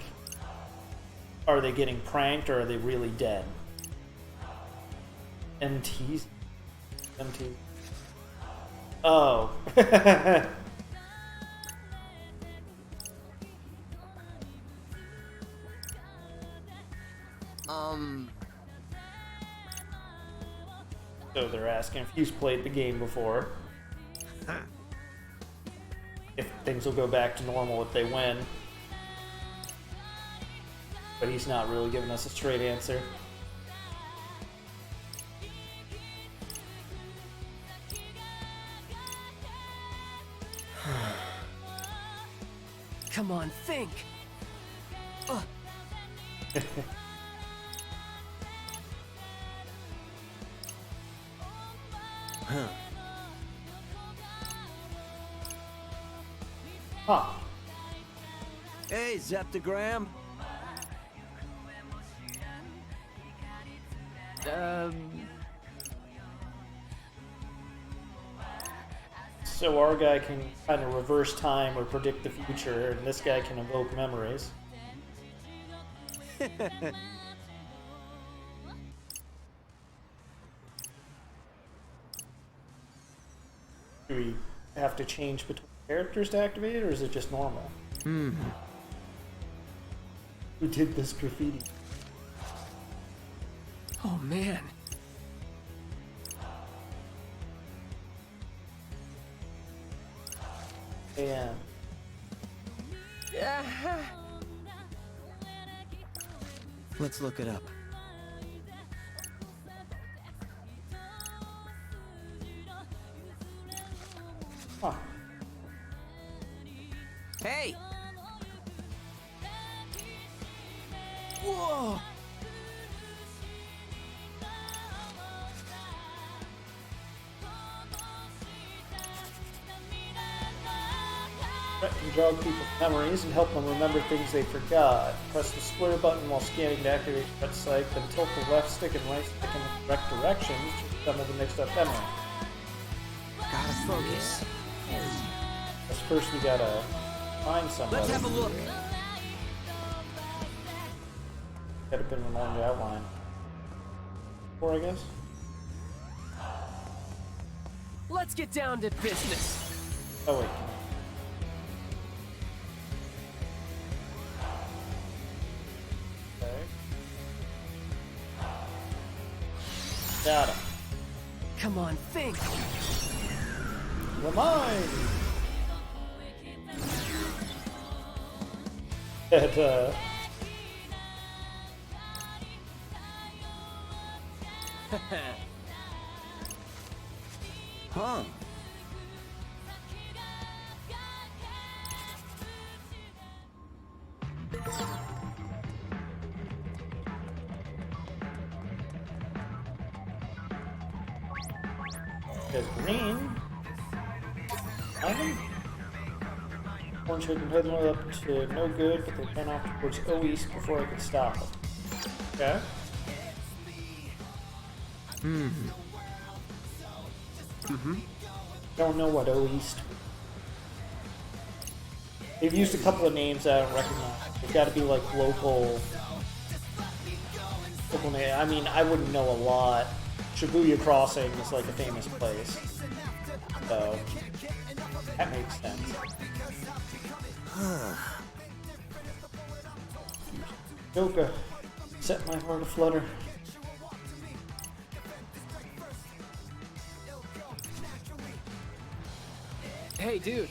are they getting pranked or are they really dead? MTs? MT. Oh. So they're asking if he's played the game before. If things will go back to normal if they win. But he's not really giving us a straight answer. Come on, think. Huh. Hey, Zeptagram. So our guy can kind of reverse time or predict the future, and this guy can evoke memories. Do we have to change between characters to activate it, or is it just normal? Who did this graffiti? Oh man. And Let's look it up. huh. Hey! Whoa! Can jog people's memories and help them remember things they forgot. Press the square button while scanning to activate the site, then tilt the left stick and right stick in the correct directions to some of the mixed up memory. Gotta focus. But first we gotta find somebody. Let's have a look. Could have been along that line. Or I guess. Let's get down to business. Oh wait. Okay. Got him. Come on, think. Remind. That Huh. There's green. Item. Orange hook and hood went up to no good, but they ran off towards O East before I could stop them. Okay. Don't know what O East. They've used a couple of names I don't recognize. They've got to be like local name. I mean, I wouldn't know a lot. Shibuya Crossing is like a famous place, so that makes sense. Yoka, set my heart aflutter. Hey, dude.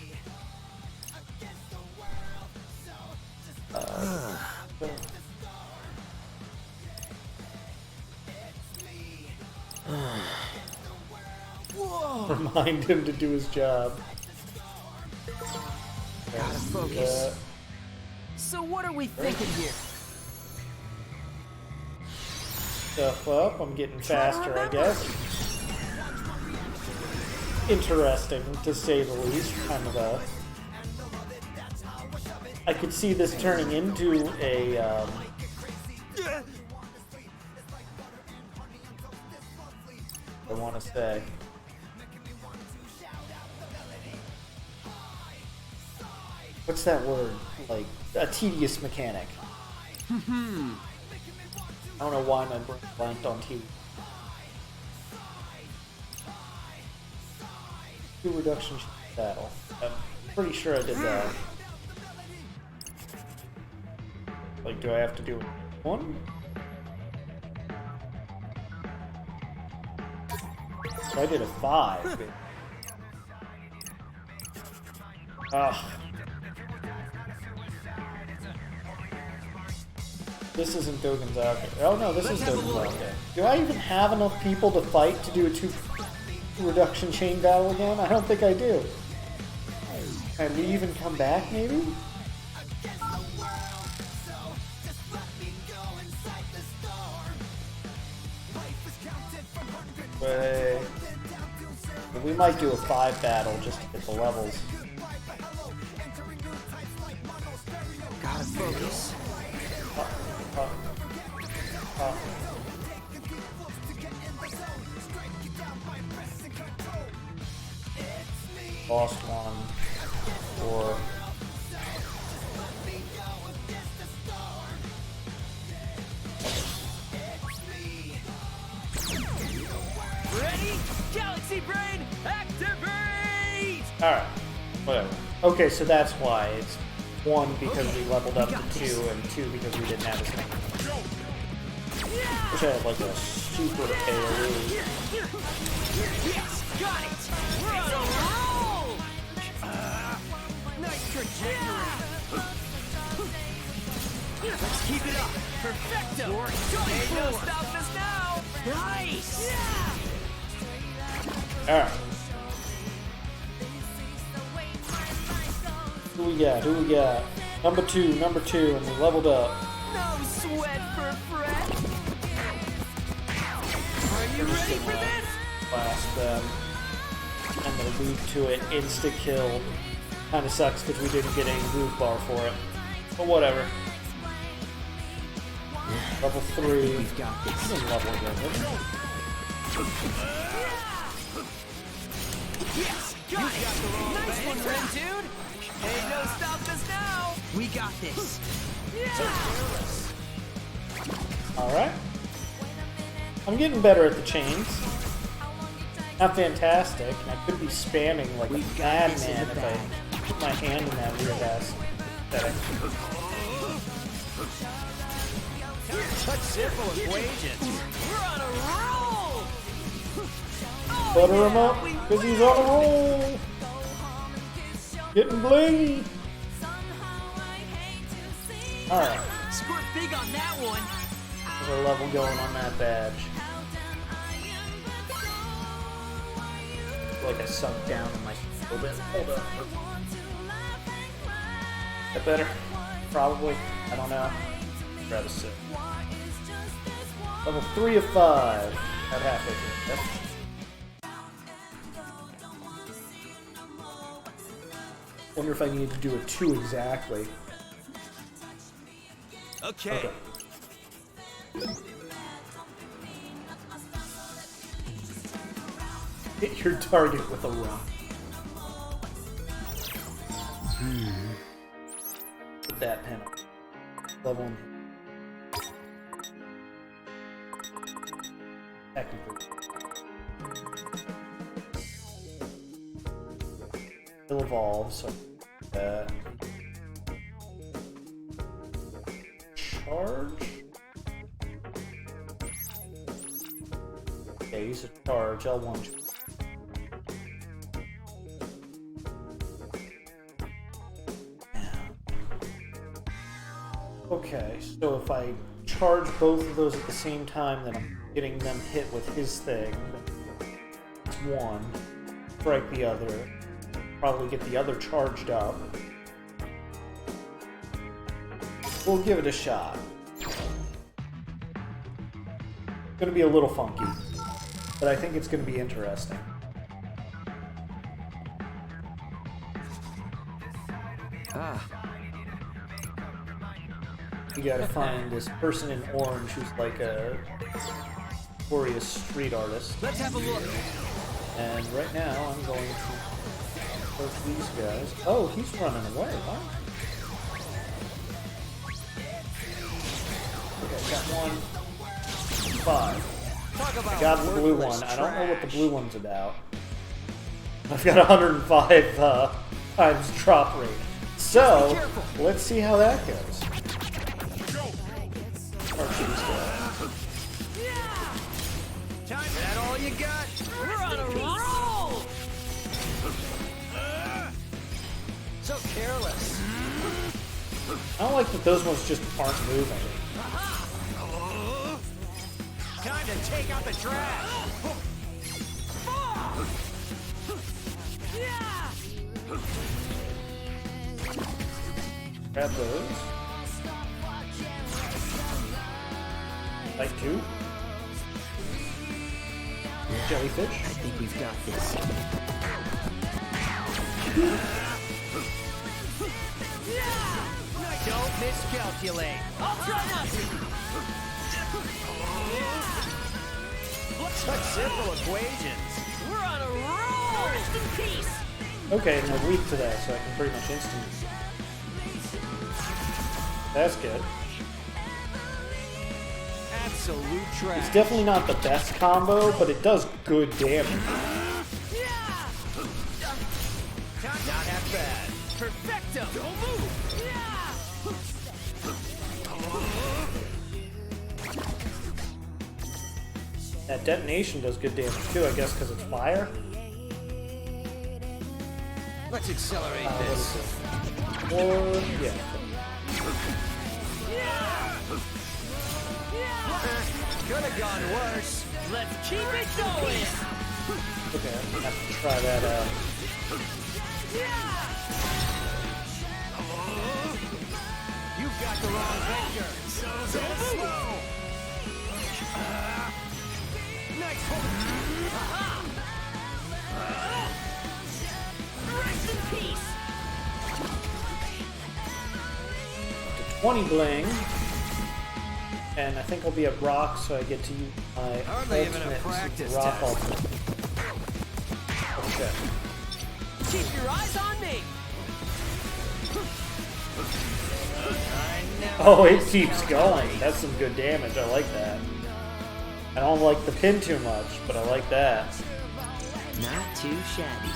Remind him to do his job. Gotta focus. So what are we thinking here? Stuff up. I'm getting faster, I guess. Interesting, to say the least. Kind of a. I could see this turning into a. I want to say. what's that word? Like a tedious mechanic. I don't know why my brain blanked on TV. Two reduction battle. I'm pretty sure I did that. Like, do I have to do one? So I did a 5. Ugh. This isn't Dogenzaga. Oh no, this is Dogenzaga. Do I even have enough people to fight to do a 2 reduction chain battle again? I don't think I do. Can I leave and come back, maybe? Wait. We might do a 5 battle just to get the levels. Gotta focus. Lost one. Or Ready? Galaxy Brain, activate! alright. Whatever. Okay, so that's why. It's 1 because we leveled up to 2, and 2 because we didn't have as many. Wish I had like a super AoE. Yes, got it! We're on a roll! Nice trajectory! Let's keep it up! Perfecto! Ain't no stopping us now! Nice! Alright. Who we got? Who we got? Number 2, and we leveled up. No sweat for Fred! Are you ready for this? Blast them. And the loop to it, insta-kill. Kinda sucks because we didn't get any loot bar for it. But whatever. Level 3. We've got this. Level again, Yes! Got it! Nice one, Ren dude! Ain't no stopping us now! We got this. Alright. I'm getting better at the chains. Not fantastic, and I could be spamming like a madman if I put my hand in that weird ass setting. Such simple equations. We're on a roll! Butter him up, because he's on a roll! Getting bling! Alright. Squirt big on that one! There's a level going on that badge. Like I sunk down in my a little bit. Hold up. That better? Probably. I don't know. Grab a sip. Level 3 of 5. About halfway through. Yep. Wonder if I need to do a 2 exactly. Okay. Hit your target with a rock. Put that pen up. Level 1. Technically. It'll evolve, so charge? Okay, use a charge, L1. Okay, so if I charge both of those at the same time, then I'm getting them hit with his thing. It's 1. Strike the other. Probably get the other charged up. We'll give it a shot. It's gonna be a little funky, but I think it's gonna be interesting. You gotta find this person in orange who's like a glorious street artist. Let's have a look! And right now I'm going to Both these guys. Oh, he's running away, huh? Okay, got 1, 5. I got the blue one. I don't know what the blue one's about. I've got 105 times drop rate. So, let's see how that goes. Is that all you got? We're on a roll! So careless. I don't like that those ones just aren't moving. Time to take out the trash! Grab those. Like 2. Jellyfish. I think we've got this. Don't miscalculate. I'll try not to. Such simple equations. We're on a roll. Rest in peace. Okay, and I'm weak to that, so I can pretty much instant. That's good. Absolute trash. It's definitely not the best combo, but it does good damage. Not half bad. Perfecto. Don't move. That detonation does good damage too, I guess, because it's fire. Let's accelerate What this. is it? Or yeah. Could have gone worse. Let's keep it going. Okay, I'm gonna have to try that out. You've got the wrong vector. So slow. Nice hold. Rest in peace. 20 bling. And I think I'll be at rock, so I get to use my Hardly even a ultimate practice rock test. ultimate. Okay. Keep your eyes on me. Oh, it keeps going. That's some good damage. I like that. I don't like the pin too much, but I like that. Not too shabby.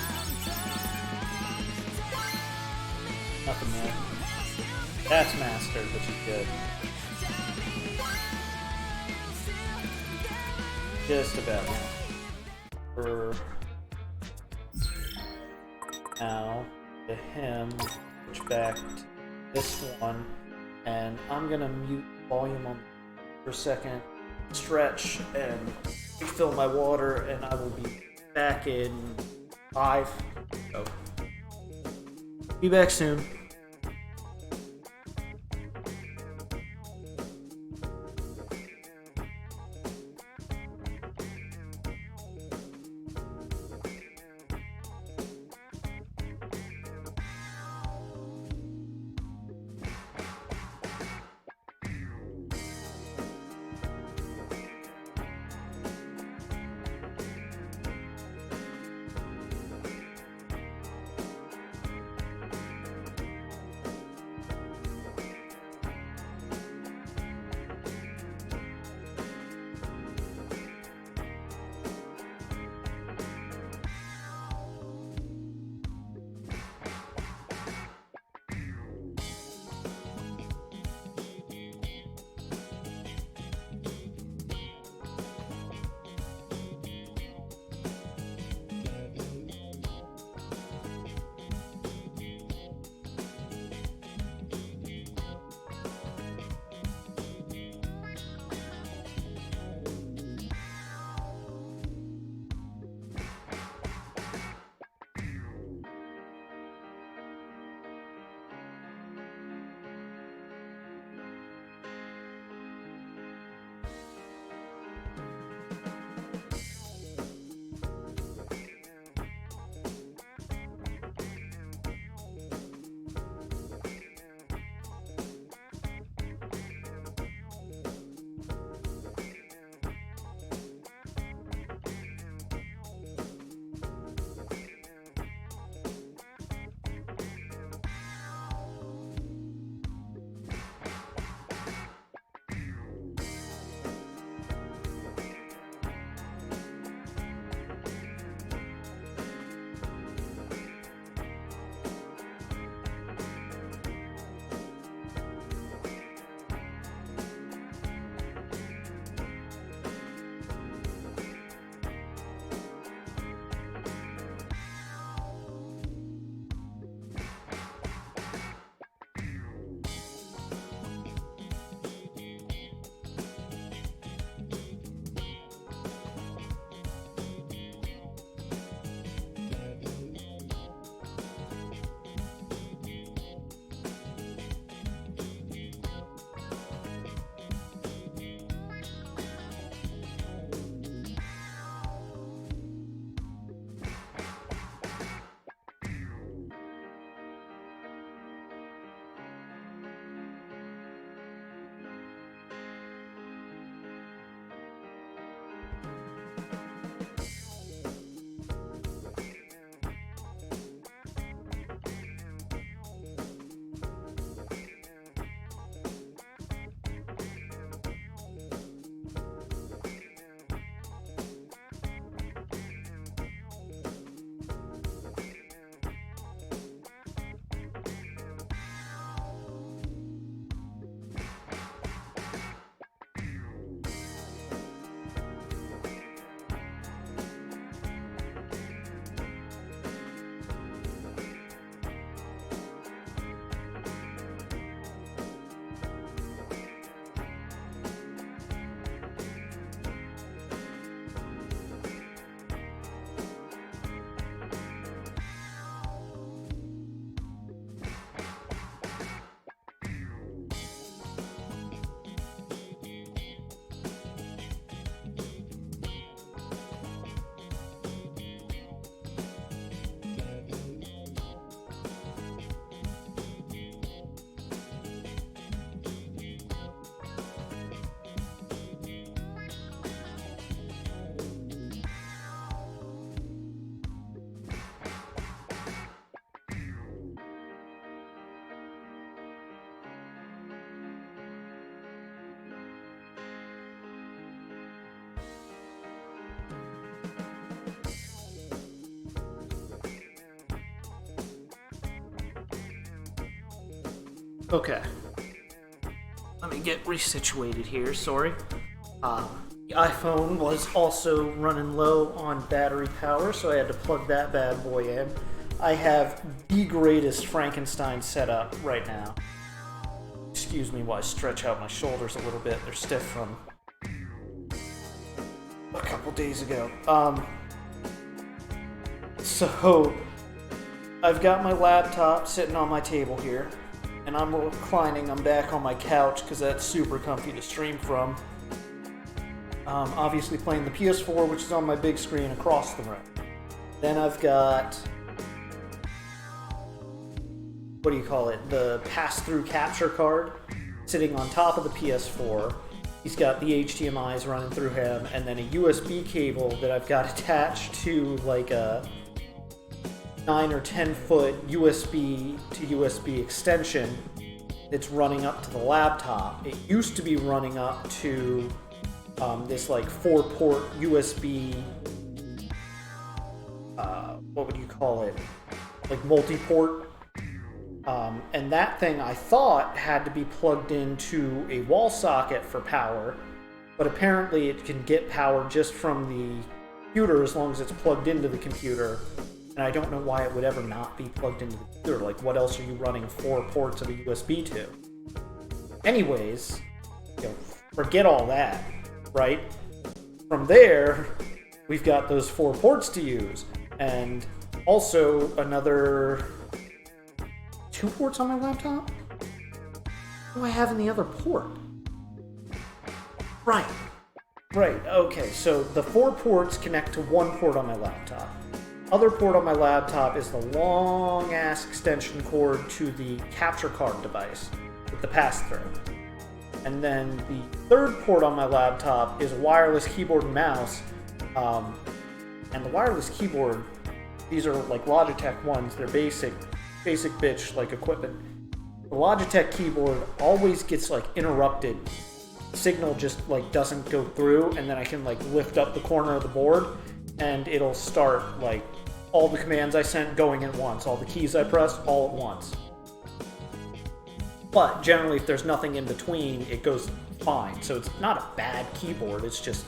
Nothing there. That's mastered, which is good. Just about. For now, to him, switch back to this one, and I'm gonna mute volume on for a second, stretch, and refill my water, and I will be back in 5. So, be back soon. Okay. Let me get resituated here, sorry. The iPhone was also running low on battery power, so I had to plug that bad boy in. I have the greatest Frankenstein setup right now. Excuse me while I stretch out my shoulders a little bit. They're stiff from a couple days ago. So, I've got my laptop sitting on my table here, and I'm reclining. I'm back on my couch because that's super comfy to stream from. Obviously playing the PS4, which is on my big screen across the room. Then I've got, what do you call it, the pass-through capture card sitting on top of the PS4. He's got the HDMIs running through him, and then a USB cable that I've got attached to like a 9 or 10 foot USB to USB extension that's running up to the laptop. It used to be running up to this like 4-port USB, what would you call it? Like multi-port. And that thing I thought had to be plugged into a wall socket for power, but apparently it can get power just from the computer as long as it's plugged into the computer. And I don't know why it would ever not be plugged into the computer. Like, what else are you running 4 ports of a USB to? Anyways, forget all that, right? From there, we've got those 4 ports to use. And also another 2 ports on my laptop? What do I have in the other port? Right, okay, so the 4 ports connect to 1 port on my laptop. Other port on my laptop is the long-ass extension cord to the capture card device with the pass-through. And then the 3rd port on my laptop is a wireless keyboard and mouse. And the wireless keyboard, these are like Logitech ones, they're basic bitch like equipment. The Logitech keyboard always gets like interrupted. Signal just like doesn't go through, and then I can like lift up the corner of the board and it'll start like all the commands I sent going at once, all the keys I pressed all at once. But generally if there's nothing in between, it goes fine. So it's not a bad keyboard, it's just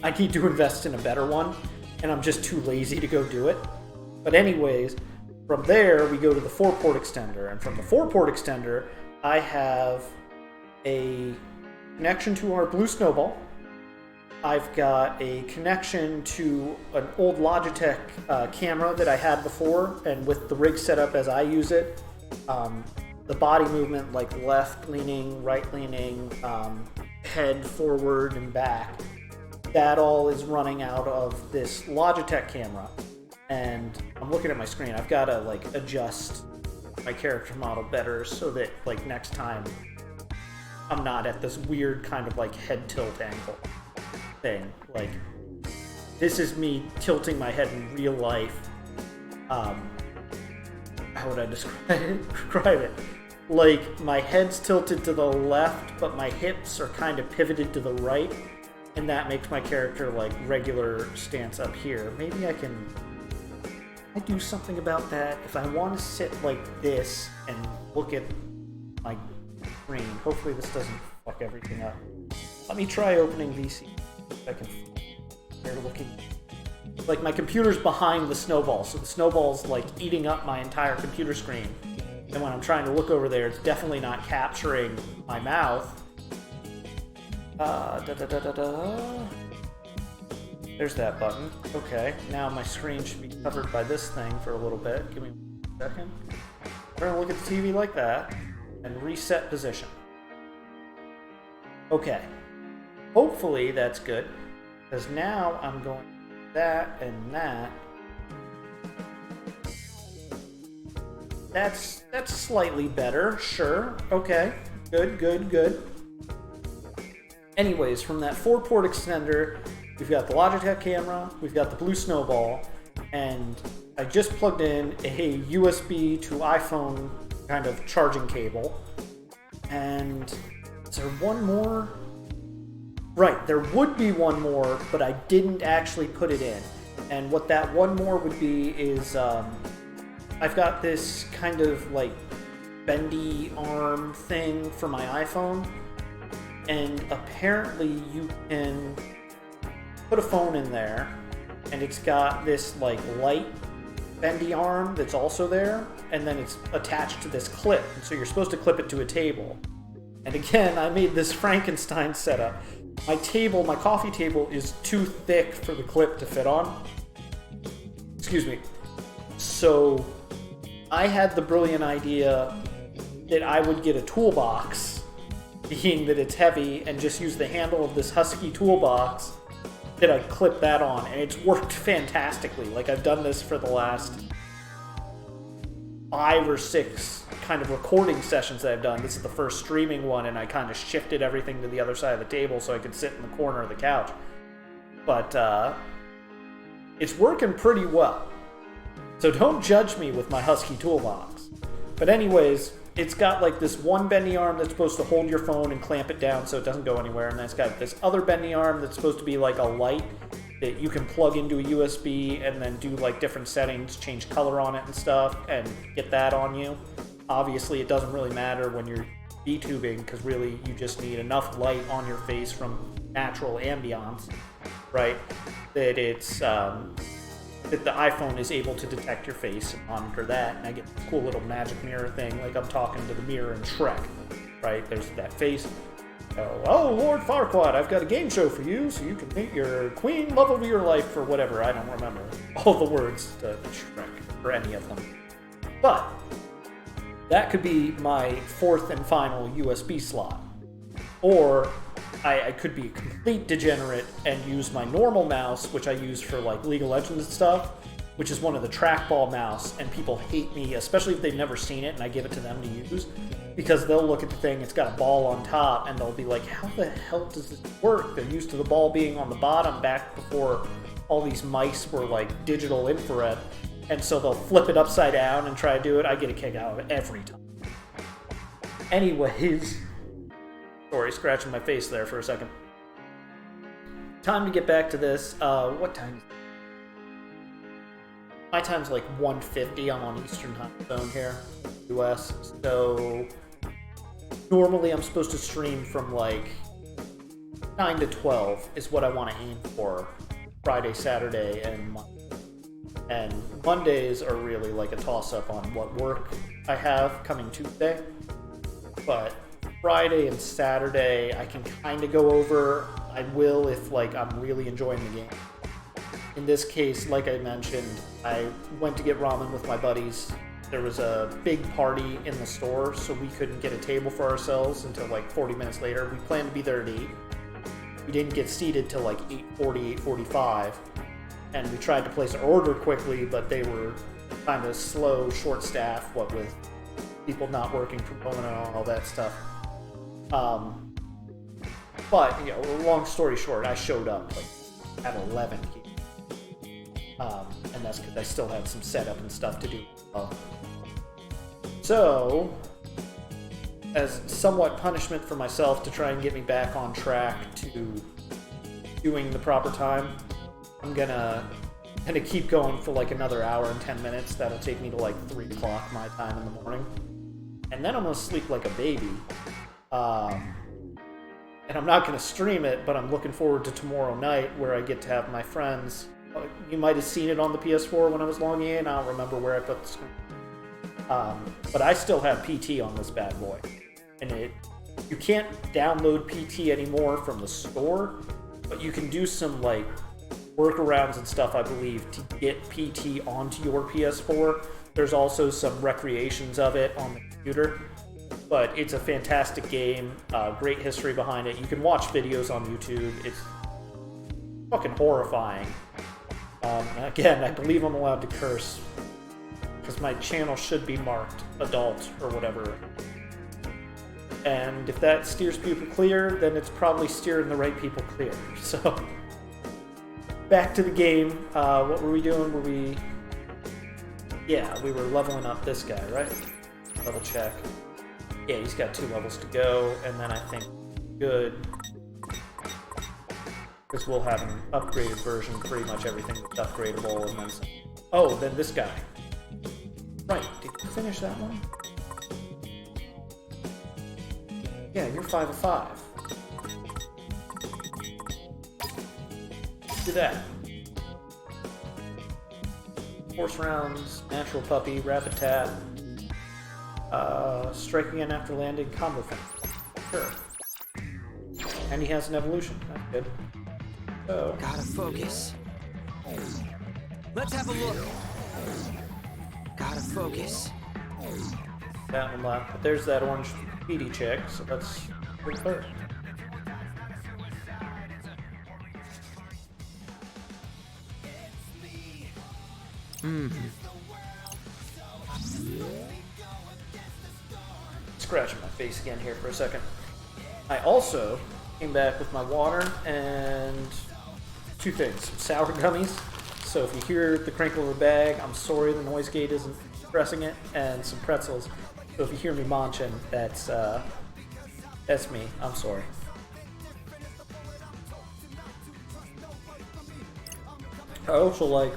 I need to invest in a better one and I'm just too lazy to go do it. But anyways, from there we go to the 4-port extender, and from the 4-port extender I have a connection to our Blue Snowball. I've got a connection to an old Logitech camera that I had before, and with the rig set up as I use it, the body movement like left leaning, right leaning, head forward and back, that all is running out of this Logitech camera. And I'm looking at my screen, I've got to like adjust my character model better so that like next time I'm not at this weird kind of like head tilt angle thing. Like, this is me tilting my head in real life. How would I describe it? Like, my head's tilted to the left, but my hips are kind of pivoted to the right, and that makes my character like regular stance up here. Maybe I do something about that. If I want to sit like this and look at my screen, hopefully this doesn't fuck everything up. Let me try opening VC. I can. They're looking. Like, my computer's behind the snowball, so the snowball's like eating up my entire computer screen. And when I'm trying to look over there, it's definitely not capturing my mouth. There's that button. Okay, now my screen should be covered by this thing for a little bit. Give me 1 second. We're gonna look at the TV like that and reset position. Okay. Hopefully that's good, because now I'm going that and that. That's slightly better, sure. Okay, good. Anyways, from that 4-port extender, we've got the Logitech camera, we've got the Blue Snowball, and I just plugged in a USB to iPhone kind of charging cable. And is there one more? Right, there would be one more, but I didn't actually put it in. And what that one more would be is, I've got this kind of like bendy arm thing for my iPhone, and apparently you can put a phone in there, and it's got this like light bendy arm that's also there, and then it's attached to this clip, and so you're supposed to clip it to a table. And again, I made this Frankenstein setup. My coffee table is too thick for the clip to fit on. Excuse me. So I had the brilliant idea that I would get a toolbox, being that it's heavy, and just use the handle of this Husky toolbox that I clip that on, and it's worked fantastically. Like, I've done this for the last 5 or 6 kind of recording sessions that I've done. This is the first streaming one, and I kind of shifted everything to the other side of the table so I could sit in the corner of the couch. But it's working pretty well. So don't judge me with my Husky toolbox. But anyways, it's got like this one bendy arm that's supposed to hold your phone and clamp it down so it doesn't go anywhere, and then it's got this other bendy arm that's supposed to be like a light that you can plug into a USB and then do like different settings, change color on it and stuff, and get that on you. Obviously, it doesn't really matter when you're VTubing, because really you just need enough light on your face from natural ambiance, right? That it's that the iPhone is able to detect your face and monitor that, and I get this cool little magic mirror thing, like I'm talking to the mirror in Shrek, right? There's that face. Oh, Lord Farquaad, I've got a game show for you, so you can meet your queen, love of your life, or whatever. I don't remember all the words to Shrek, or any of them. But that could be my 4th and final USB slot. Or I could be a complete degenerate and use my normal mouse, which I use for like League of Legends and stuff, which is one of the trackball mouse, and people hate me, especially if they've never seen it and I give it to them to use, because they'll look at the thing, it's got a ball on top, and they'll be like, how the hell does this work? They're used to the ball being on the bottom back before all these mice were like digital infrared, and so they'll flip it upside down and try to do it. I get a kick out of it every time. Anyways, sorry, scratching my face there for a second. Time to get back to this. What time is it? My time's like 1:50. I'm on Eastern time zone here, US. So normally I'm supposed to stream from like 9 to 12 is what I want to aim for. Friday, Saturday, and Monday. And Mondays are really like a toss-up on what work I have coming Tuesday. But Friday and Saturday I can kind of go over. I will if like I'm really enjoying the game. In this case, like I mentioned, I went to get ramen with my buddies. There was a big party in the store, so we couldn't get a table for ourselves until like 40 minutes later. We planned to be there at 8. We didn't get seated till like 8:40, 8:45. And we tried to place our order quickly, but they were kind of slow, short-staffed, what with people not working from home and all that stuff. But, you know, long story short, I showed up like at 11 here. And that's because I still had some setup and stuff to do. So, as somewhat punishment for myself to try and get me back on track to doing the proper time, I'm gonna keep going for like another hour and 10 minutes. That'll take me to like 3 o'clock my time in the morning. And then I'm gonna sleep like a baby. And I'm not gonna stream it, but I'm looking forward to tomorrow night where I get to have my friends. You might have seen it on the PS4 when I was logging in. I don't remember where I put the screen. But I still have PT on this bad boy. And you can't download PT anymore from the store, but you can do some like workarounds and stuff, I believe, to get PT onto your PS4. There's also some recreations of it on the computer, but it's a fantastic game, great history behind it. You can watch videos on YouTube. It's fucking horrifying. Again, I believe I'm allowed to curse, because my channel should be marked adult or whatever. And if that steers people clear, then it's probably steering the right people clear. So, back to the game. What were we doing? Yeah, we were leveling up this guy, right? Level check. Yeah, he's got 2 levels to go, and then I think good. Because we'll have an upgraded version, pretty much everything that's upgradable, and then some. Oh, then this guy. Right, did you finish that one? Yeah, you're 5 of 5. Do that. Force rounds, natural puppy, rapid tap, striking in after landing, combo fence. Sure. And he has an evolution. That's good. So. Gotta focus. Let's have a look. Gotta focus. That one left. But there's that orange speedy chick, so that's good first. Scratching my face again here for a second. I also came back with my water and 2 things. Some sour gummies. So if you hear the crinkle of the bag, I'm sorry the noise gate isn't pressing it. And some pretzels. So if you hear me munching, that's me. I'm sorry. I also like,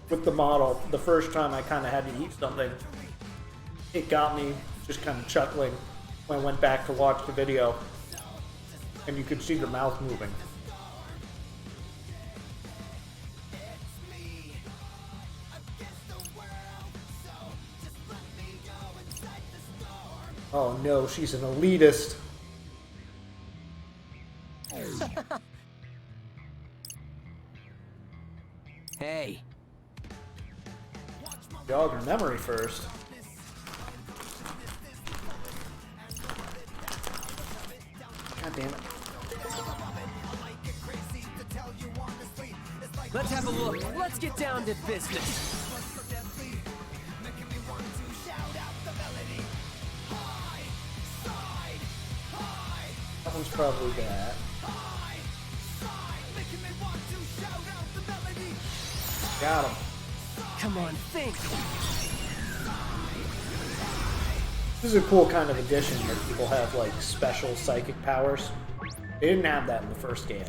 with the model, the first time I kind of had to eat something, it got me just kind of chuckling when I went back to watch the video, and you could see the mouth moving. Oh no, she's an elitist. Hey. Jog her memory first. God damn it. Let's have a look. Let's get down to business. That one's probably that. Got him. Come on, think. This is a cool kind of addition where people have like special psychic powers. They didn't have that in the first game.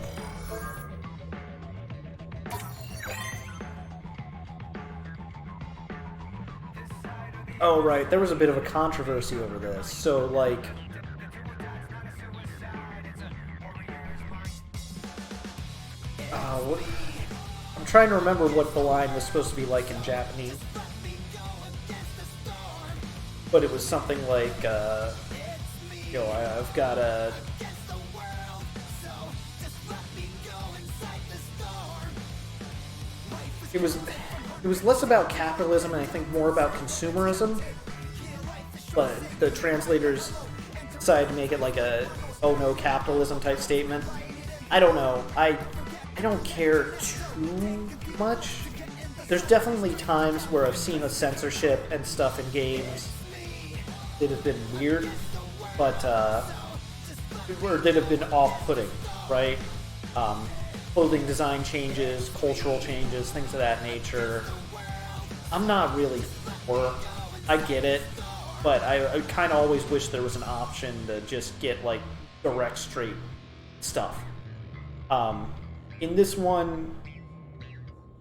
Oh right, there was a bit of a controversy over this. So like, I'm trying to remember what the line was supposed to be like in Japanese. But it was something like, I've got a... It was less about capitalism and I think more about consumerism. But the translators decided to make it like a, oh no, capitalism type statement. I don't know. I don't care too much. There's definitely times where I've seen a censorship and stuff in games that have been weird, but or that have been off-putting, right? Clothing design changes, cultural changes, things of that nature. I'm not really for. I get it, but I kind of always wish there was an option to just get like direct, straight stuff. In this one,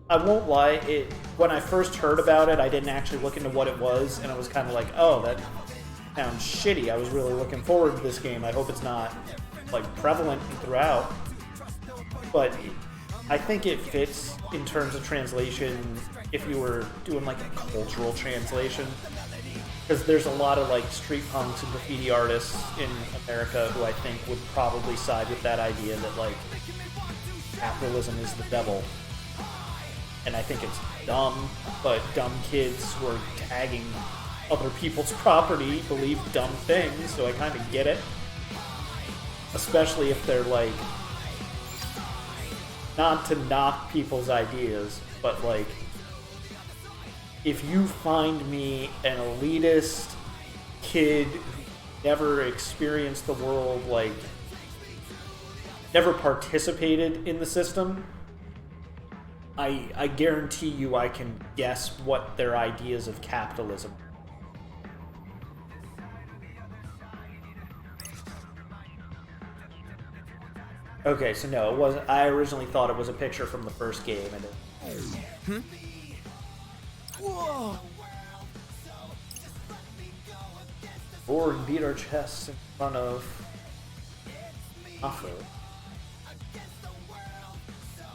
I won't lie, when I first heard about it, I didn't actually look into what it was, and I was kind of like, oh, that sounds shitty. I was really looking forward to this game. I hope it's not like prevalent throughout. But I think it fits in terms of translation if you were doing like a cultural translation. Because there's a lot of like street punks and graffiti artists in America who I think would probably side with that idea that like capitalism is the devil. And I think it's dumb, but dumb kids who are tagging other people's property believe dumb things, so I kind of get it. Especially if they're like, not to knock people's ideas, but like, if you find me an elitist kid who never experienced the world, like, never participated in the system, I guarantee you I can guess what their ideas of capitalism are. Okay, so no, it wasn't. I originally thought it was a picture from the first game, and Whoa! Or beat our chests in front of Afro.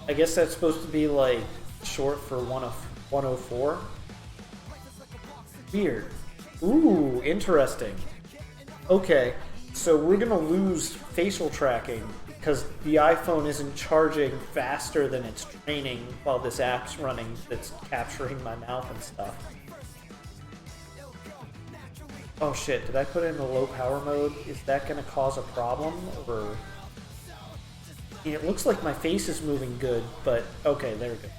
I guess that's supposed to be like short for 104. Weird. Ooh, interesting. Okay, so we're gonna lose facial tracking because the iPhone isn't charging faster than it's training while this app's running that's capturing my mouth and stuff. Oh shit, did I put it in the low power mode? Is that gonna cause a problem, or... I mean, it looks like my face is moving good, but okay, there we go.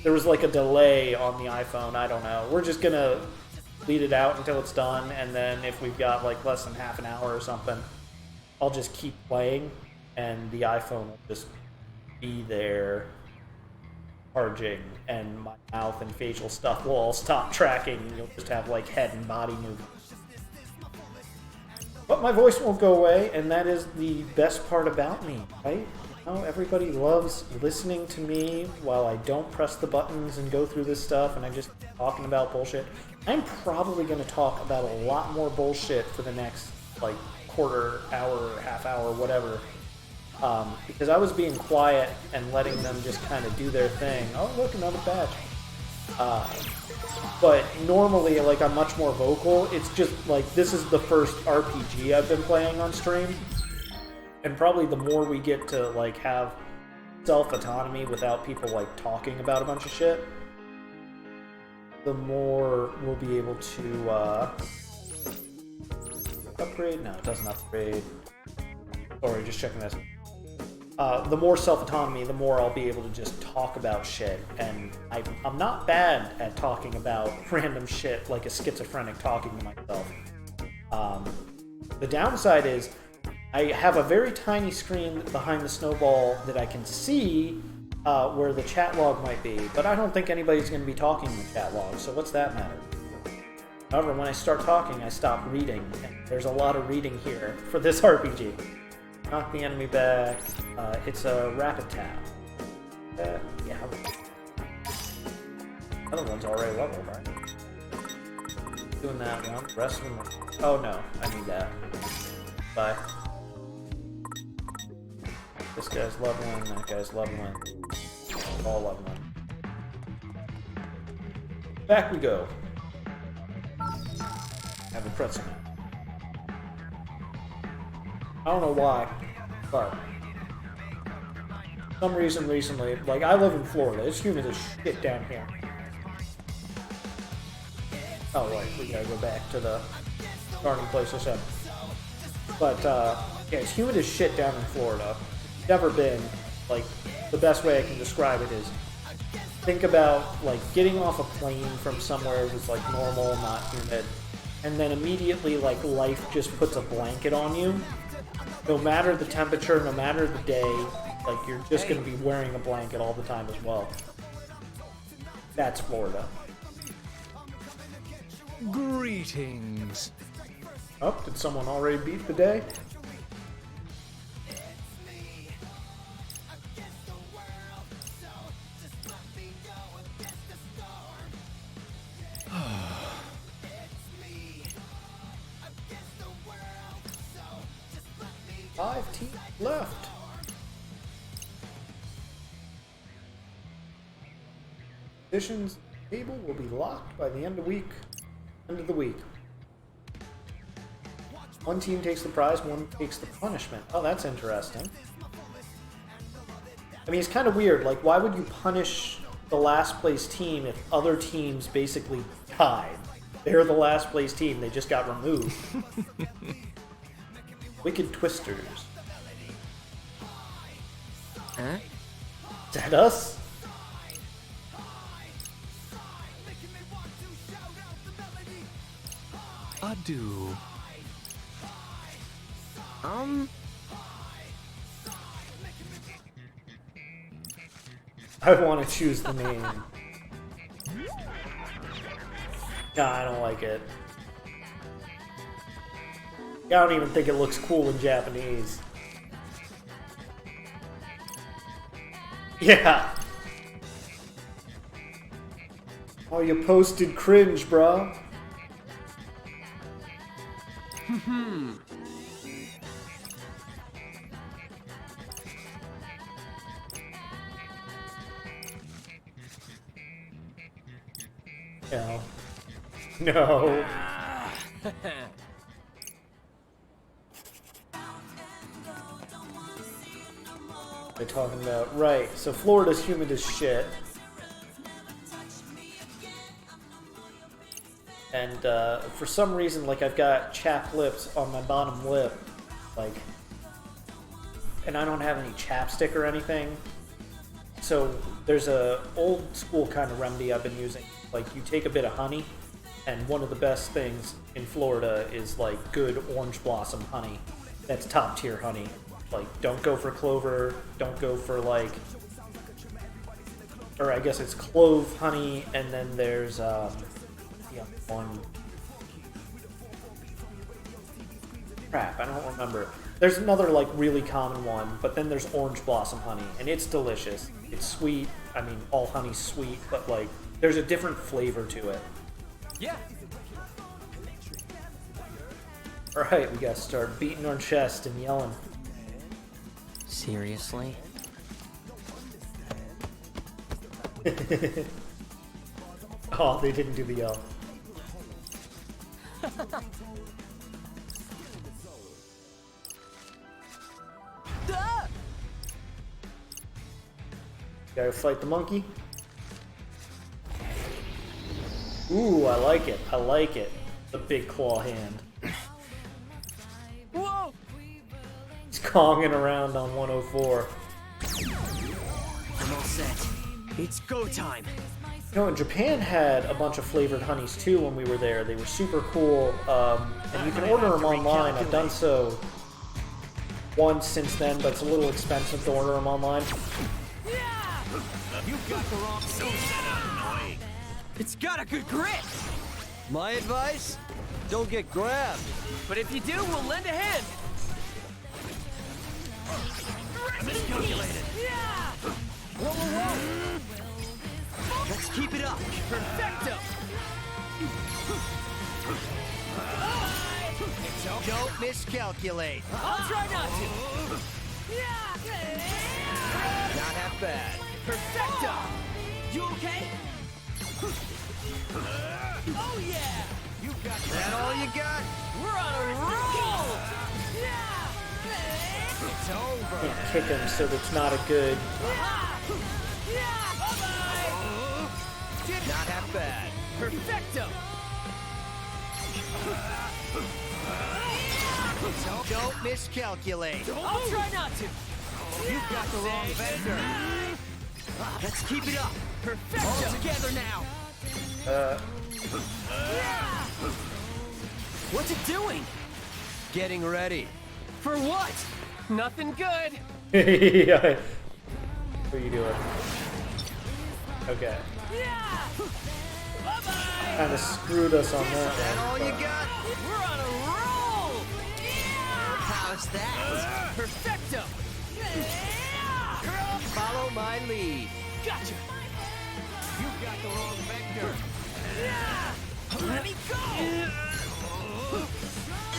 There was like a delay on the iPhone, I don't know. We're just gonna lead it out until it's done, and then if we've got like less than half an hour or something, I'll just keep playing, and the iPhone will just be there charging, and my mouth and facial stuff will all stop tracking, and you'll just have like head and body movements. But my voice won't go away, and that is the best part about me, right? You know, everybody loves listening to me while I don't press the buttons and go through this stuff, and I'm just talking about bullshit. I'm probably going to talk about a lot more bullshit for the next like quarter hour, half hour, whatever. Because I was being quiet and letting them just kind of do their thing. Oh, look, another badge. But normally, like, I'm much more vocal. It's just, like, this is the first RPG I've been playing on stream. And probably the more we get to, like, have self-autonomy without people, like, talking about a bunch of shit, the more we'll be able to, upgrade? No, it doesn't upgrade. Sorry, just checking this. The more self-autonomy, the more I'll be able to just talk about shit, and I'm not bad at talking about random shit like a schizophrenic talking to myself. The downside is I have a very tiny screen behind the snowball that I can see where the chat log might be, but I don't think anybody's going to be talking in the chat log, so what's that matter? However, when I start talking, I stop reading, and there's a lot of reading here for this RPG. Knock the enemy back. It's a rapid tap. Yeah. The other one's already leveled, right? Doing that one. The rest of them are... Oh no, I need that. Bye. This guy's leveling, that guy's leveling. All leveling. Back we go. Have a pretzel now. I don't know why, but for some reason recently, like, I live in Florida, it's humid as shit down here. Oh wait, we gotta go back to the starting place I said. But yeah, it's humid as shit down in Florida. Never been. Like, the best way I can describe it is, think about like getting off a plane from somewhere that's like normal, not humid, and then immediately like life just puts a blanket on you. No matter the temperature, no matter the day, like, you're just going to be wearing a blanket all the time as well. That's Florida. Greetings. Oh, did someone already beat the day? Five teams left. Positions table will be locked by the end of the week. One team takes the prize, one takes the punishment. Oh, that's interesting. I mean, it's kind of weird. Like, why would you punish the last place team if other teams basically tied? They're the last place team. They just got removed. Wicked Twisters. Huh? Is that us? I do. I want to choose the name. No, I don't like it. I don't even think it looks cool in Japanese. Yeah. Oh, you posted cringe, bro. No. No. They're talking about, right, so Florida's humid as shit. And for some reason, like, I've got chapped lips on my bottom lip, like, and I don't have any chapstick or anything. So there's a old school kind of remedy I've been using. Like, you take a bit of honey, and one of the best things in Florida is like good orange blossom honey. That's top tier honey. Like, don't go for clover, don't go for like, or I guess it's clove honey, and then there's one. Crap, I don't remember. There's another like really common one, but then there's orange blossom honey, and it's delicious. It's sweet. I mean, all honey's sweet, but like there's a different flavor to it. Yeah. All right, we gotta start beating our chest and yelling. Seriously? Oh, they didn't do the yell. Gotta fight the monkey. Ooh, I like it. I like it. The big claw hand. Whoa! He's conging around on 104. I'm all set. It's go time. You know, Japan had a bunch of flavored honeys too when we were there. They were super cool, and you can order them online. I've done so once since then, but it's a little expensive to order them online. You got the wrong annoying. It's got a good grip. My advice? Don't get grabbed. But if you do, we'll lend a hand. I miscalculated. Whoa, whoa, whoa. Let's keep it up. Perfecto. Don't miscalculate. I'll try not to. Not half bad. Perfecto. You okay? Oh yeah. You got That all you got? We're on a roll. It's over. Can't kick him, so that's not a good. Not half bad. Perfecto. Don't miscalculate. I'll try not to. You got the wrong vendor. Let's keep it up. Perfecto. All together now. What's it doing? Getting ready. For what? Nothing good. Yeah. What are you doing? Okay. Bye-bye. Kind of screwed us on that That all one. you got? We're on a roll. How's that? Perfecto. Follow my lead. Gotcha. You got the wrong vector. Let me go.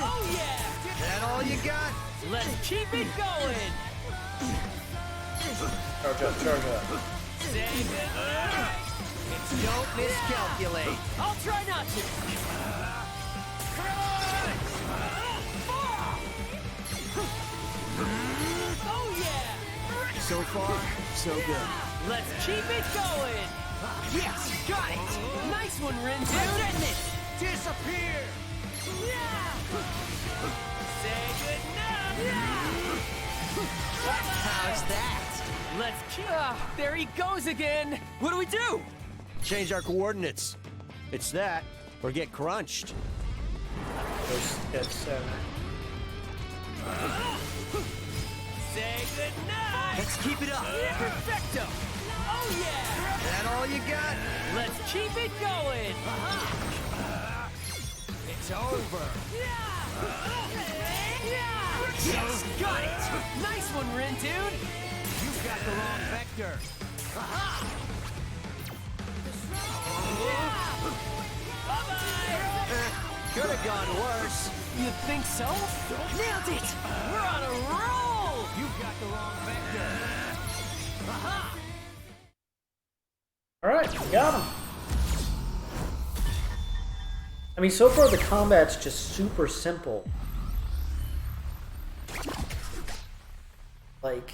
Oh yeah. That all you got? Let's keep it going. Charge up, charge up. Save it. Don't miscalculate. I'll try not to. Oh yeah. So far, so good. Let's keep it going. Yes, got it. Nice one, Rin. Goodness. Disappear. Say goodnight. How's that? Let's keep. There he goes again. What do we do? Change our coordinates. It's that, or get crunched. It's Say goodnight. Let's keep it up. Perfecto. Oh yeah. That all you got? Let's keep it going. It's over. Yes, got it. Nice one, Rin, dude. You got the wrong vector. Bye-bye. Could have gone worse. You think so? Nailed it! We're on a roll! You got the wrong vector. Aha! Alright, got him. I mean, so far the combat's just super simple. Like,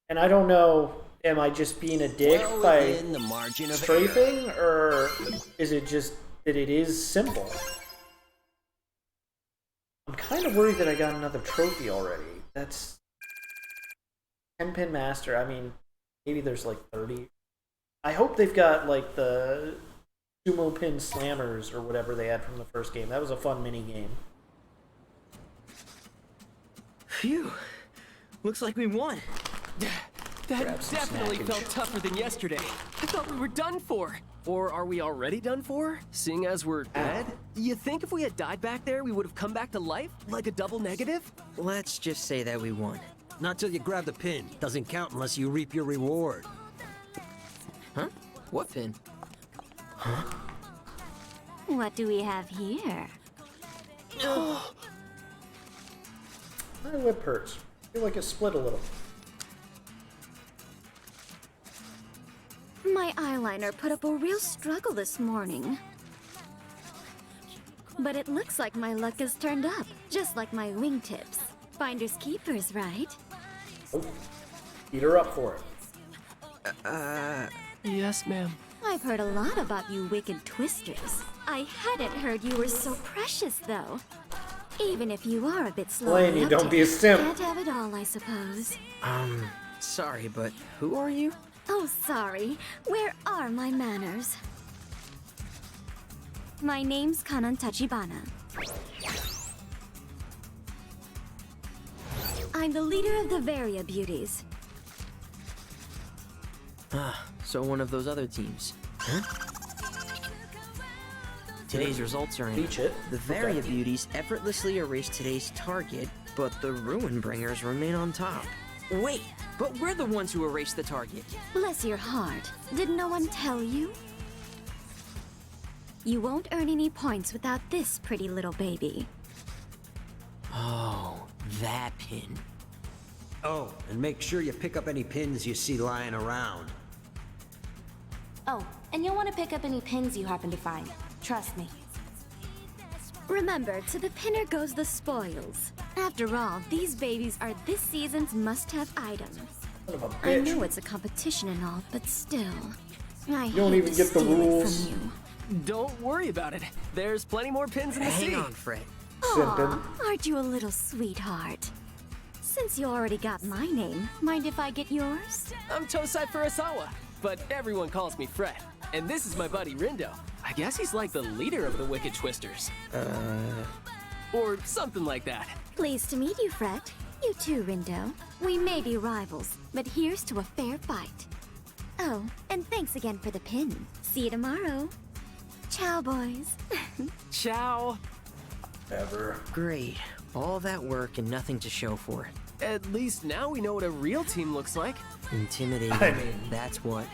and I don't know, am I just being a dick by the margin of strafing, or is it just that it is simple? I'm kind of worried that I got another trophy already. That's 10-pin master. I mean, maybe there's like 30. I hope they've got like the sumo pin slammers or whatever they had from the first game. That was a fun mini game. Phew. Looks like we won. That definitely felt tougher than yesterday. I thought we were done for. Or are we already done for? Seeing as we're dead? You think if we had died back there, we would have come back to life? Like a double negative? Let's just say that we won. Not till you grab the pin. Doesn't count unless you reap your reward. Huh? What pin? Huh? What do we have here? My lip hurts. I feel like it split a little. My eyeliner put up a real struggle this morning. But it looks like my luck has turned up, just like my wingtips. Finders keepers, right? Oh, eat her up for it. Yes, ma'am. I've heard a lot about you wicked twisters. I hadn't heard you were so precious, though. Even if you are a bit slow. Blaney, don't be a simp. Can't have it all, I suppose. Sorry, but who are you? Oh, sorry. Where are my manners? My name's Kanan Tachibana. I'm the leader of the Varia Beauties. So one of those other teams. Huh? Today's results are in. The Varia Beauties effortlessly erased today's target, but the Ruin Bringers remain on top. Wait, but we're the ones who erased the target. Bless your heart. Did no one tell you? You won't earn any points without this pretty little baby. Oh, that pin. Oh, and make sure you pick up any pins you see lying around. Oh, and you'll want to pick up any pins you happen to find. Trust me. Remember, to the pinner goes the spoils. After all, these babies are this season's must-have items. I know it's a competition and all, but still, I You don't hate even to get the steal it rules. from you. Don't worry about it. There's plenty more pins in the sea. Hang on, Fred. Aw, aren't you a little sweetheart? Since you already got my name, mind if I get yours? I'm Tosai Furusawa, but everyone calls me Fred. And this is my buddy Rindo. I guess he's like the leader of the Wicked Twisters. Or something like that. Pleased to meet you, Fred. You too, Rindo. We may be rivals, but here's to a fair fight. Oh, and thanks again for the pin. See you tomorrow. Ciao, boys. Ciao. Ever. Great. All that work and nothing to show for it. At least now we know what a real team looks like. Intimidating. I mean- That's what.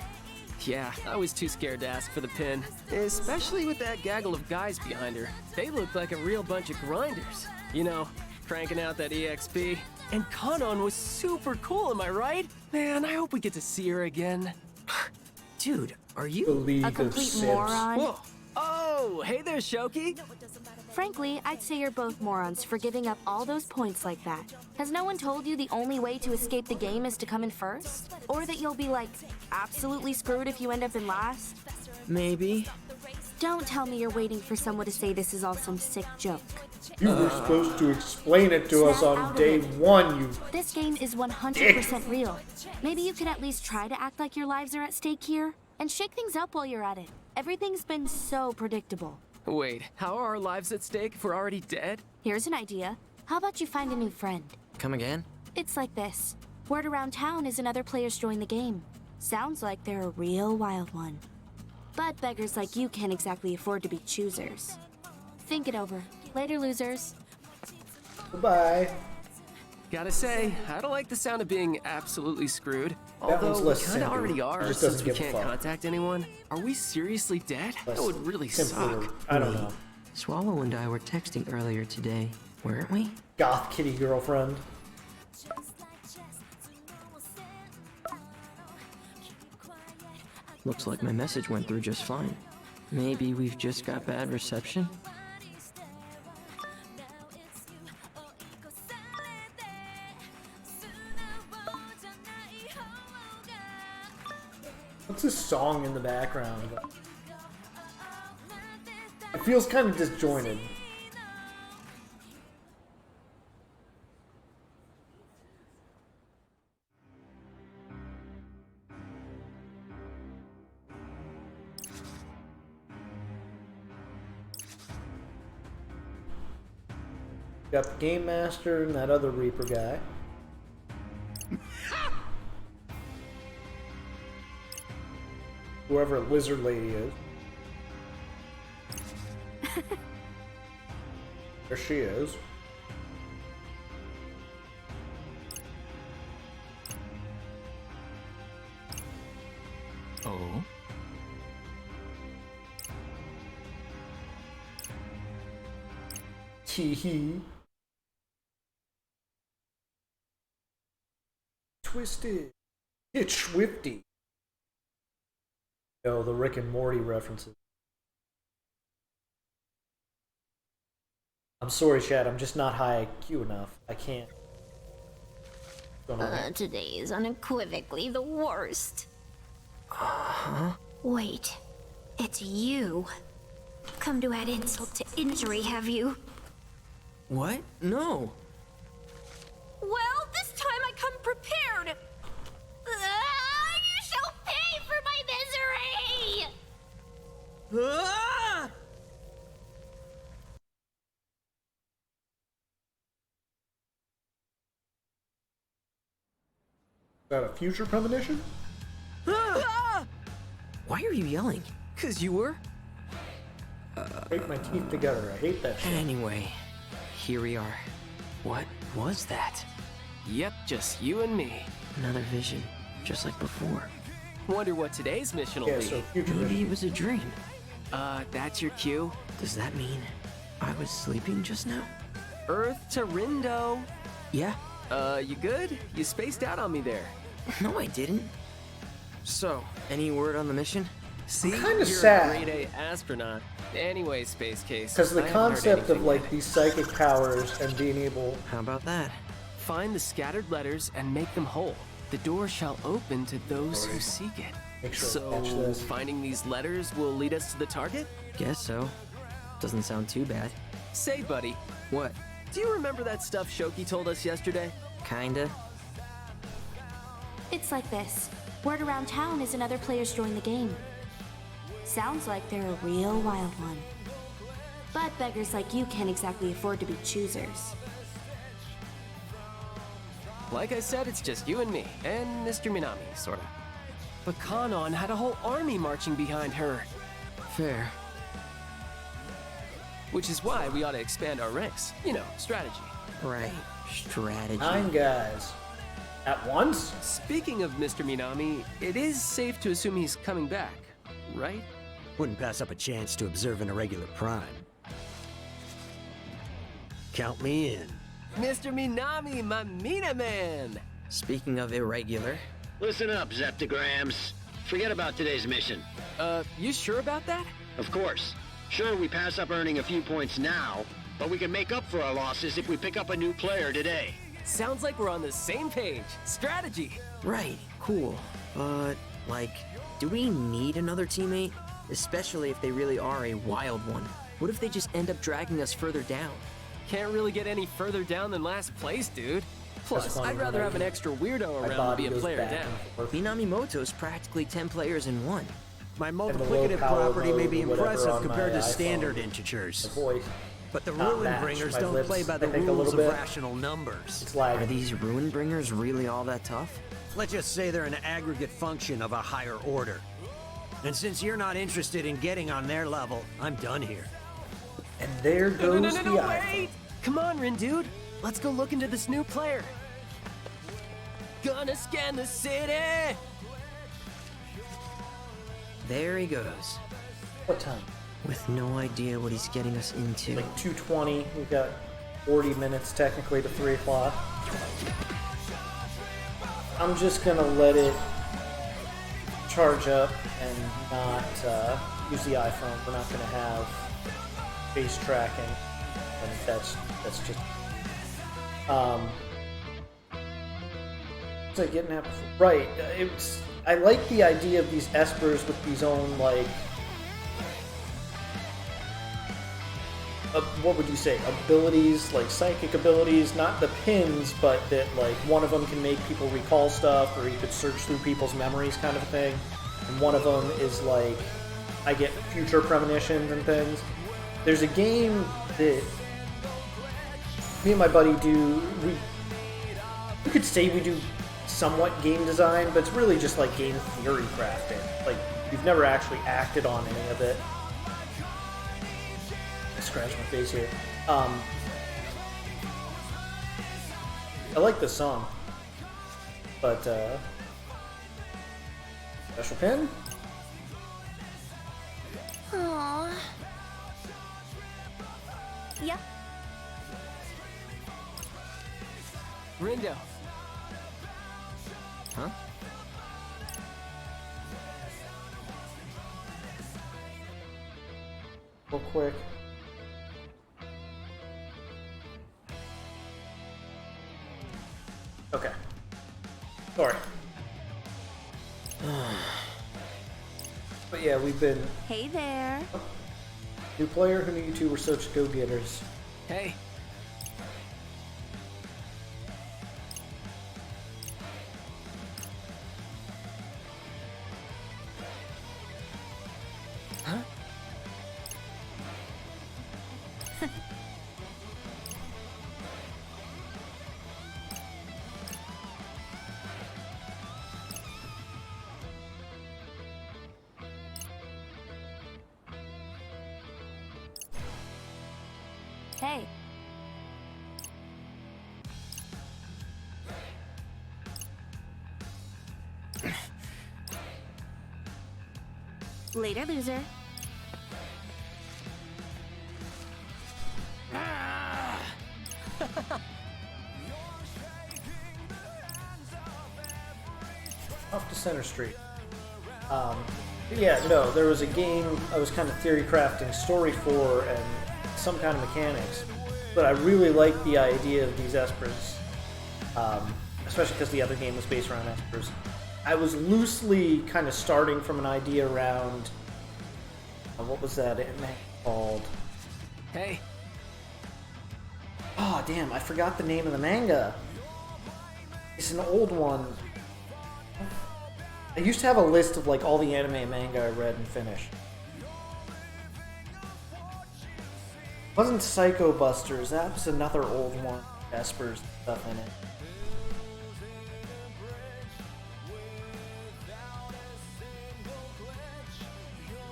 Yeah, I was too scared to ask for the pin. Especially with that gaggle of guys behind her. They looked like a real bunch of grinders. You know, cranking out that EXP. And Kanon was super cool, am I right? Man, I hope we get to see her again. Dude, are you The League A of complete Sims. moron. Whoa. Oh, hey there, Shoki. Frankly, I'd say you're both morons for giving up all those points like that. Has no one told you the only way to escape the game is to come in first? Or that you'll be, like, absolutely screwed if you end up in last? Maybe. Don't tell me you're waiting for someone to say this is all some sick joke. You were supposed to explain it to us Snap out on of day it. one, you... This game is 100% real. Maybe you could at least try to act like your lives are at stake here, and shake things up while you're at it. Everything's been so predictable. Wait, how are our lives at stake if we're already dead? Here's an idea. How about you find a new friend? Come again? It's like this. Word around town is another player's joined the game. Sounds like they're a real wild one. But beggars like you can't exactly afford to be choosers. Think it over. Later, losers. Goodbye. Gotta say, I don't like the sound of being absolutely screwed. That one's Although we less kinda simpy. already It are, just since doesn't we give a can't fuck. contact anyone. Are we seriously dead? Less That would really simpler. suck. I don't know. Swallow and I were texting earlier today, weren't we? Goth kitty girlfriend. Looks like my message went through just fine. Maybe we've just got bad reception? What's this song in the background? It feels kind of disjointed. Got the Game Master and that other Reaper guy. Whoever Lizard Lady is. There she is. Oh? Tee hee. Twisted. It's Swifty. Oh, the Rick and Morty references. I'm sorry, Chad. I'm just not high IQ enough. I can't. Today is unequivocally the worst. Huh? Wait, it's you. Come to add insult to injury, have you? What? No. Well, this time I come prepared. You shall pay for my misery! Ah! Is that a future premonition? Ah! Why are you yelling? 'Cause you were? Break my teeth together. I hate that shit. Anyway, here we are. What was that? Yep, just you and me. Another vision, just like before. Wonder what today's mission will Yeah, be. so future Maybe vision. it was a dream. That's your cue? Does that mean I was sleeping just now? Earth to Rindo. Yeah. You good? You spaced out on me there. No, I didn't. So, any word on the mission? See, kinda you're sad. a grade A astronaut. Anyway, Space Case. Because the I haven't heard concept of anything like yet. these psychic powers and being able. How about that? Find the scattered letters and make them whole. The door shall open to those who seek it. Make sure So, to catch this. finding these letters will lead us to the target? Guess so. Doesn't sound too bad. Say, buddy, What? do you remember that stuff Shoki told us yesterday? Kinda. It's like this. Word around town is another player's joined the game. Sounds like they're a real wild one. But beggars like you can't exactly afford to be choosers. Like I said, it's just you and me, and Mr. Minami, sorta. But Kanon had a whole army marching behind her. Fair. Which is why we ought to expand our ranks. You know, strategy. Right. Strategy. 9 guys. At once? Speaking of Mr. Minami, it is safe to assume he's coming back, right? Wouldn't pass up a chance to observe an irregular prime. Count me in. Mr. Minami, my Mina man! Speaking of irregular, Listen up, Zeptograms. Forget about today's mission. You sure about that? Of course. Sure, we pass up earning a few points now, but we can make up for our losses if we pick up a new player today. Sounds like we're on the same page. Strategy. right, cool. But, like, do we need another teammate? Especially if they really are a wild one. What if they just end up dragging us further down? Can't really get any further down than last place, dude. Plus, funny, I'd rather right? have an extra weirdo My around to body be a goes player back down. and forth. Minami Moto's practically 10 players in one. My the low multiplicative power property may mode be or whatever impressive on compared my to iPhone. standard My integers. voice. But the Not Ruin match. Bringers My don't lips, play by the I think, a rules little of bit. rational numbers. It's Are like these Ruin Bringers really all that tough? Let's just say they're an aggregate function of a higher order. And since you're not interested in getting on their level, I'm done here. and there No, goes no, the no, iPhone. wait! Come on, Rin, dude. Let's go look into this new player. Gonna scan the city! There he goes. What time? with no idea what he's getting us into. Like 2:20, we've got 40 minutes technically to 3 o'clock. I'm just gonna let it charge up and not use the iPhone. We're not gonna have face tracking, and that's just what's I getting at before? Right. I like the idea of these espers with these own like what would you say, abilities, like psychic abilities, not the pins, but that like one of them can make people recall stuff, or you could search through people's memories kind of thing, and one of them is like I get future premonitions and things. There's a game that me and my buddy do, you could say we do somewhat game design, but it's really just like game theory crafting. Like, we've never actually acted on any of it. Scratch my face here. I like this song, but special pin. Aww. Yep. Rindo. Huh? Real quick. Okay. Sorry. But yeah, we've been... Hey there. New player, who knew you two were such go-getters? Hey. Huh? Hey. Later, loser. Off to Center Street. Yeah, no, there was a game I was kind of theory crafting story for and some kind of mechanics, but I really like the idea of these espers, especially because the other game was based around espers. I was loosely kind of starting from an idea around what was that anime called? Hey. Oh damn, I forgot the name of the manga. It's an old one. I used to have a list of like all the anime and manga I read and finished. It wasn't Psycho Busters, that was another old one. Esper's stuff in it.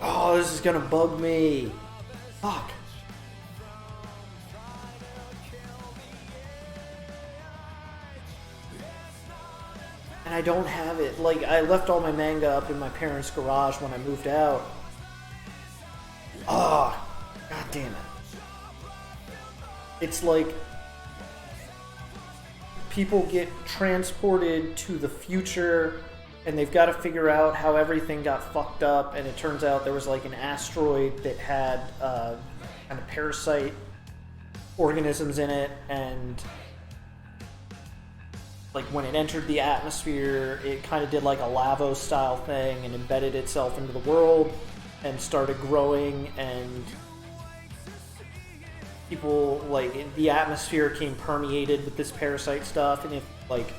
Oh, this is gonna bug me. Fuck. And I don't have it. Like, I left all my manga up in my parents' garage when I moved out. Ah, oh, god damn it. It's like people get transported to the future and they've got to figure out how everything got fucked up, and it turns out there was like an asteroid that had kind of parasite organisms in it, and like when it entered the atmosphere it kind of did like a Lavos style thing and embedded itself into the world and started growing, and people, like, the atmosphere came permeated with this parasite stuff, and if like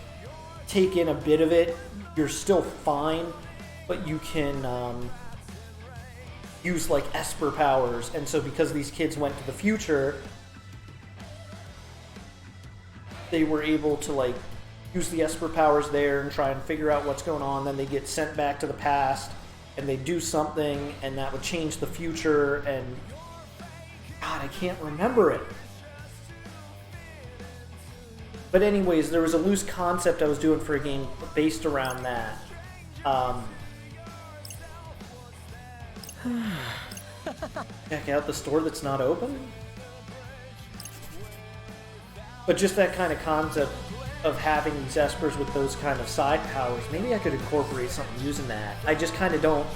take in a bit of it you're still fine, but you can use like Esper powers. And so because these kids went to the future, they were able to like use the Esper powers there and try and figure out what's going on. Then they get sent back to the past and they do something and that would change the future, and God, I can't remember it. But anyways, there was a loose concept I was doing for a game based around that. Check out the store that's not open? But just that kind of concept of having these espers with those kind of side powers, maybe I could incorporate something using that. I just kind of don't...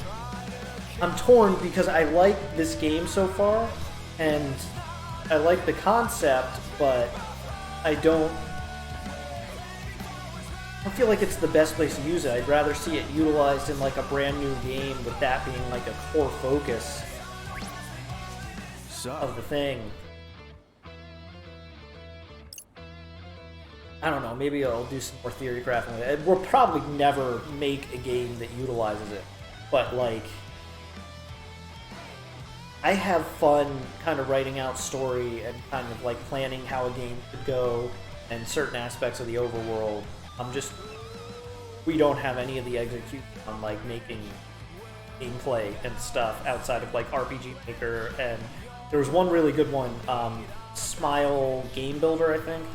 I'm torn because I like this game so far, and I like the concept, but I don't feel like it's the best place to use it. I'd rather see it utilized in like a brand new game with that being like a core focus of the thing. I don't know, maybe I'll do some more theory crafting with it. We'll probably never make a game that utilizes it, but like, I have fun kind of writing out story and kind of like planning how a game could go and certain aspects of the overworld. We don't have any of the execution on like making gameplay and stuff outside of like RPG Maker, and there was one really good one, Smile Game Builder, I think,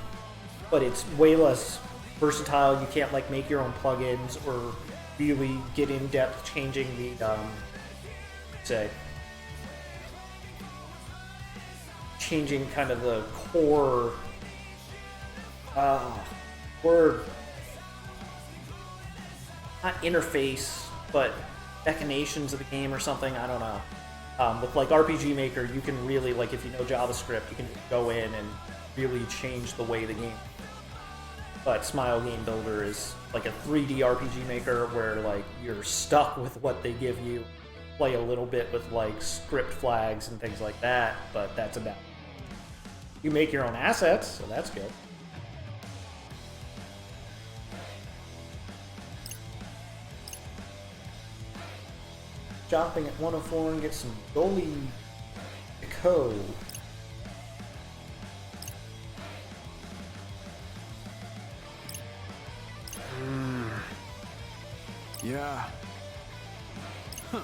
but it's way less versatile. You can't like make your own plugins or really get in depth changing the changing kind of the core not interface, but machinations of the game or something, I don't know. With like RPG Maker, you can really, like, if you know JavaScript, you can go in and really change the way the game. But Smile Game Builder is like a 3D RPG Maker where like you're stuck with what they give you. Play a little bit with like script flags and things like that, but that's about it. You make your own assets, so that's good. Shopping at 104 and get some Dolly Co. Yeah. Huh.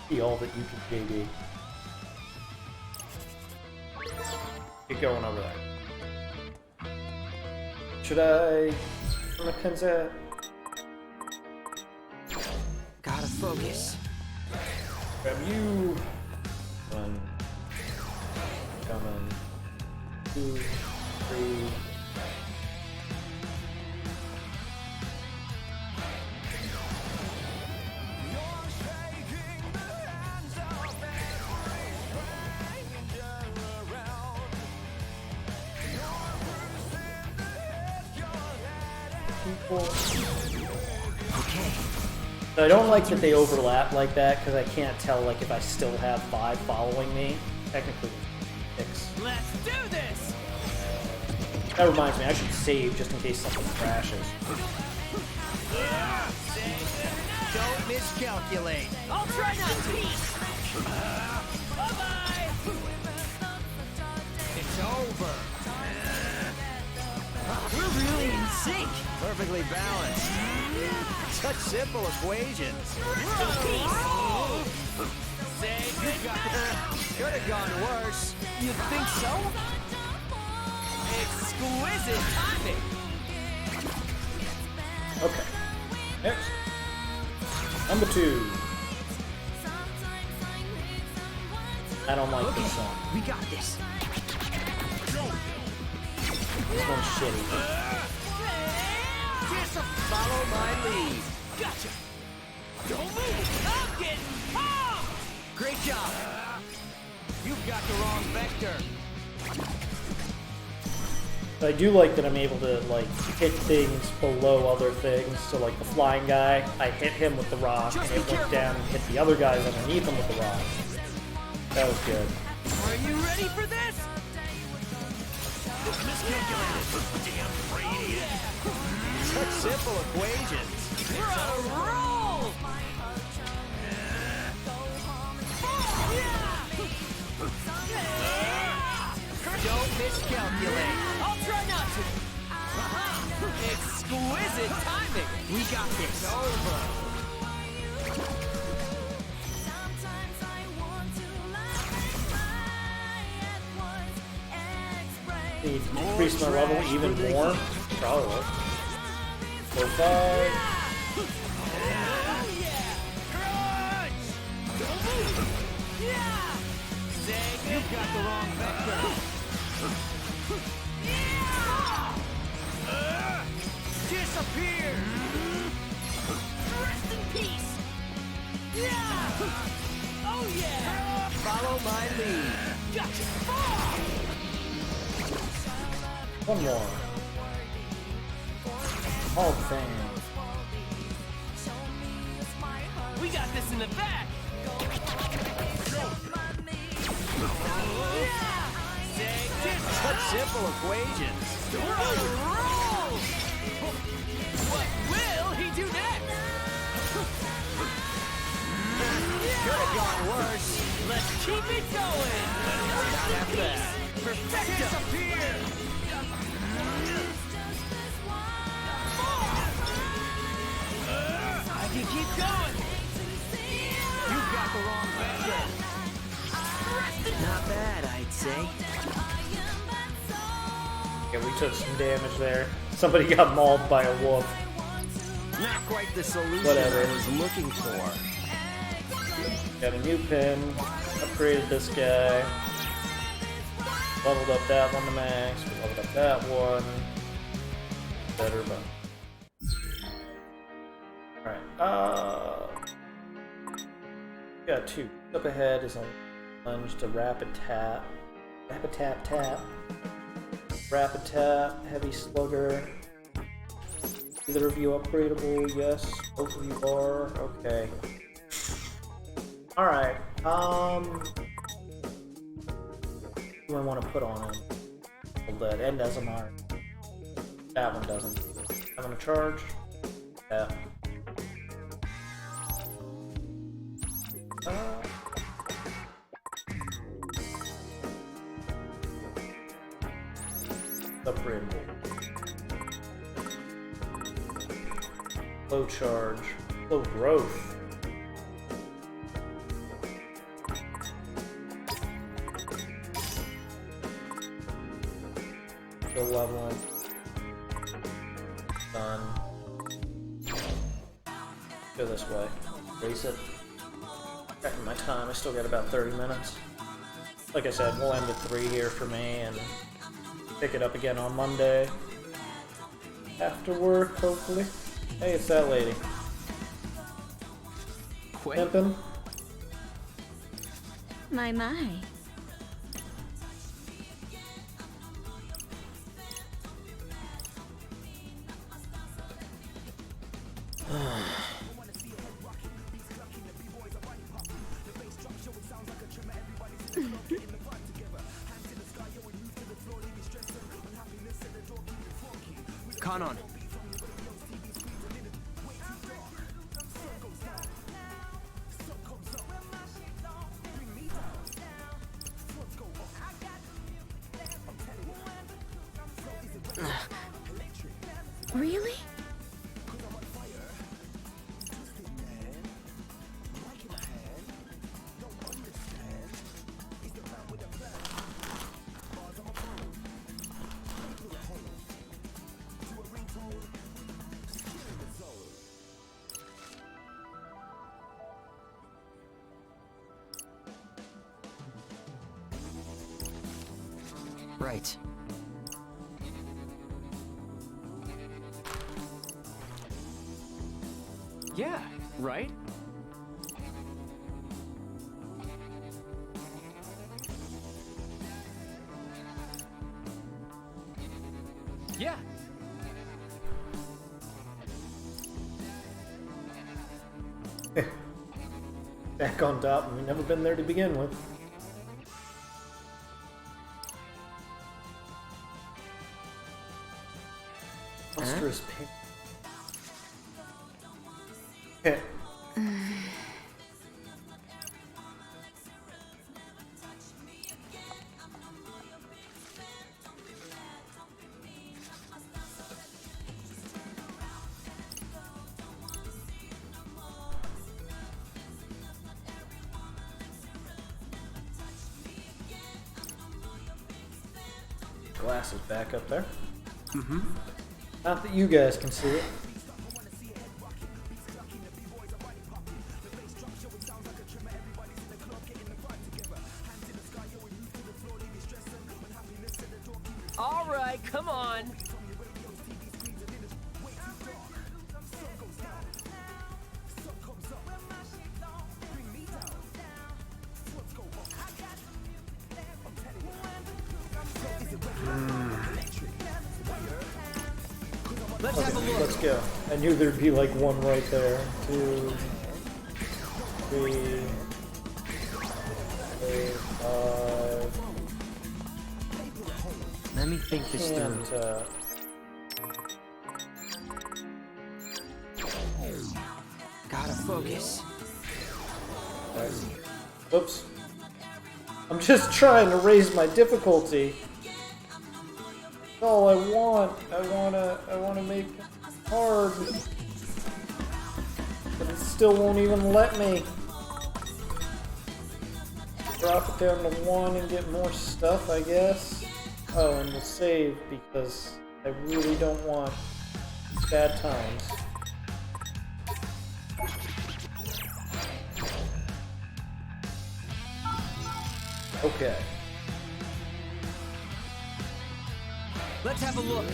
Be all that you can, JB. Get going over there. Should I turn my pins at? Gotta focus. Grab you. One. Coming. 2, 3. So I don't like that they overlap like that because I can't tell like if I still have 5 following me. Technically, 6. Let's do this! That reminds me, I should save just in case something crashes. Don't miscalculate. I'll try not to! Bye-bye! It's over. We're really in sync. Perfectly balanced. Such simple equations. Say Could have gone worse. You think so? Exquisite timing. Okay. Next. Number 2. I don't like this song. We got this. This one's shitty. Just follow my lead. Gotcha! Don't move! I'm getting popped! Great job. You've got the wrong vector. I do like that I'm able to like hit things below other things. So like the flying guy, I hit him with the rock, and it went down and hit the other guys underneath him with the rock. That was good. Are you ready for this? Damn radiant. Such simple equations. We're on a roll! Don't miscalculate. I'll try not to! Exquisite timing. We got this. Over. Increase my level even more? Probably. 4, 5. You've got the wrong vector. Disappear! Rest in peace! Yeah! Oh yeah! Follow my lead. Gotcha! One more. All thing. We got this in the bag! Such simple equations. We're on a roll! What will he do next? Could have gone worse. Let's keep it going! Not have that. Perfecto! Disappear! I can keep going. You've got the wrong vector. Not bad, I'd say. Yeah, we took some damage there. Somebody got mauled by a wolf. Not quite the solution Whatever. I was looking for. Got a new pin. Upgraded this guy. Leveled up that one to max. We leveled up that one. Better, but. Alright, got two. Up ahead is a lunge to rapid tap. Rapid tap tap. Rapid tap, heavy slugger. Either of you upgradable? Yes. Both of you are. Okay. Alright, what do I want to put on him? Well, that end doesn't matter. That one doesn't. I'm gonna charge. Yeah. Upgradable. Low charge. Low growth. Still leveling. Done. Go this way. Race it. Checking my time. I still got about 30 minutes. Like I said, we'll end at 3 here for me and pick it up again on Monday. After work, hopefully. Hey, it's that lady. Pimpin'. My. Kanon. Really? Right. Yeah, right? Yeah. Back on top, and we've never been there to begin with. Monstrous pig. Glass is back up there. Mm-hmm. Not that you guys can see it. right, come on. Let's have a look. Let's go. I knew there'd be like one right there. 2, 3, 4, 5. Let me think this through. Gotta focus. Oops. I'm just trying to raise my difficulty. That's all I want. I wanna make it hard. But it still won't even let me. Drop it down to 1 and get more stuff, I guess. Oh, and we'll save because I really don't want bad times. Okay. Let's have a look.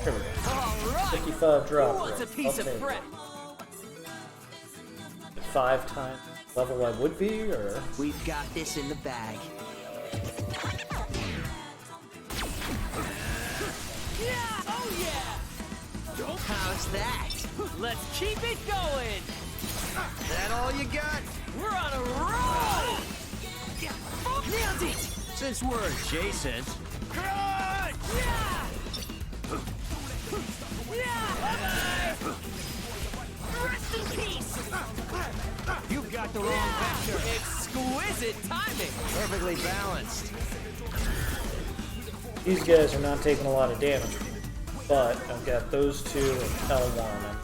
Here we go. 55 drop rate. What's a piece of prep? 5 times level I would be, or? We've got this in the bag. Yeah! Oh yeah! How's that? Let's keep it going! That all you got? We're on a roll! Nailed it! Since we're adjacent. Yeah! Yeah! Bye-bye! Rest in peace! You've got the wrong vector. Exquisite timing! Perfectly balanced. These guys are not taking a lot of damage, but I've got those two and L1.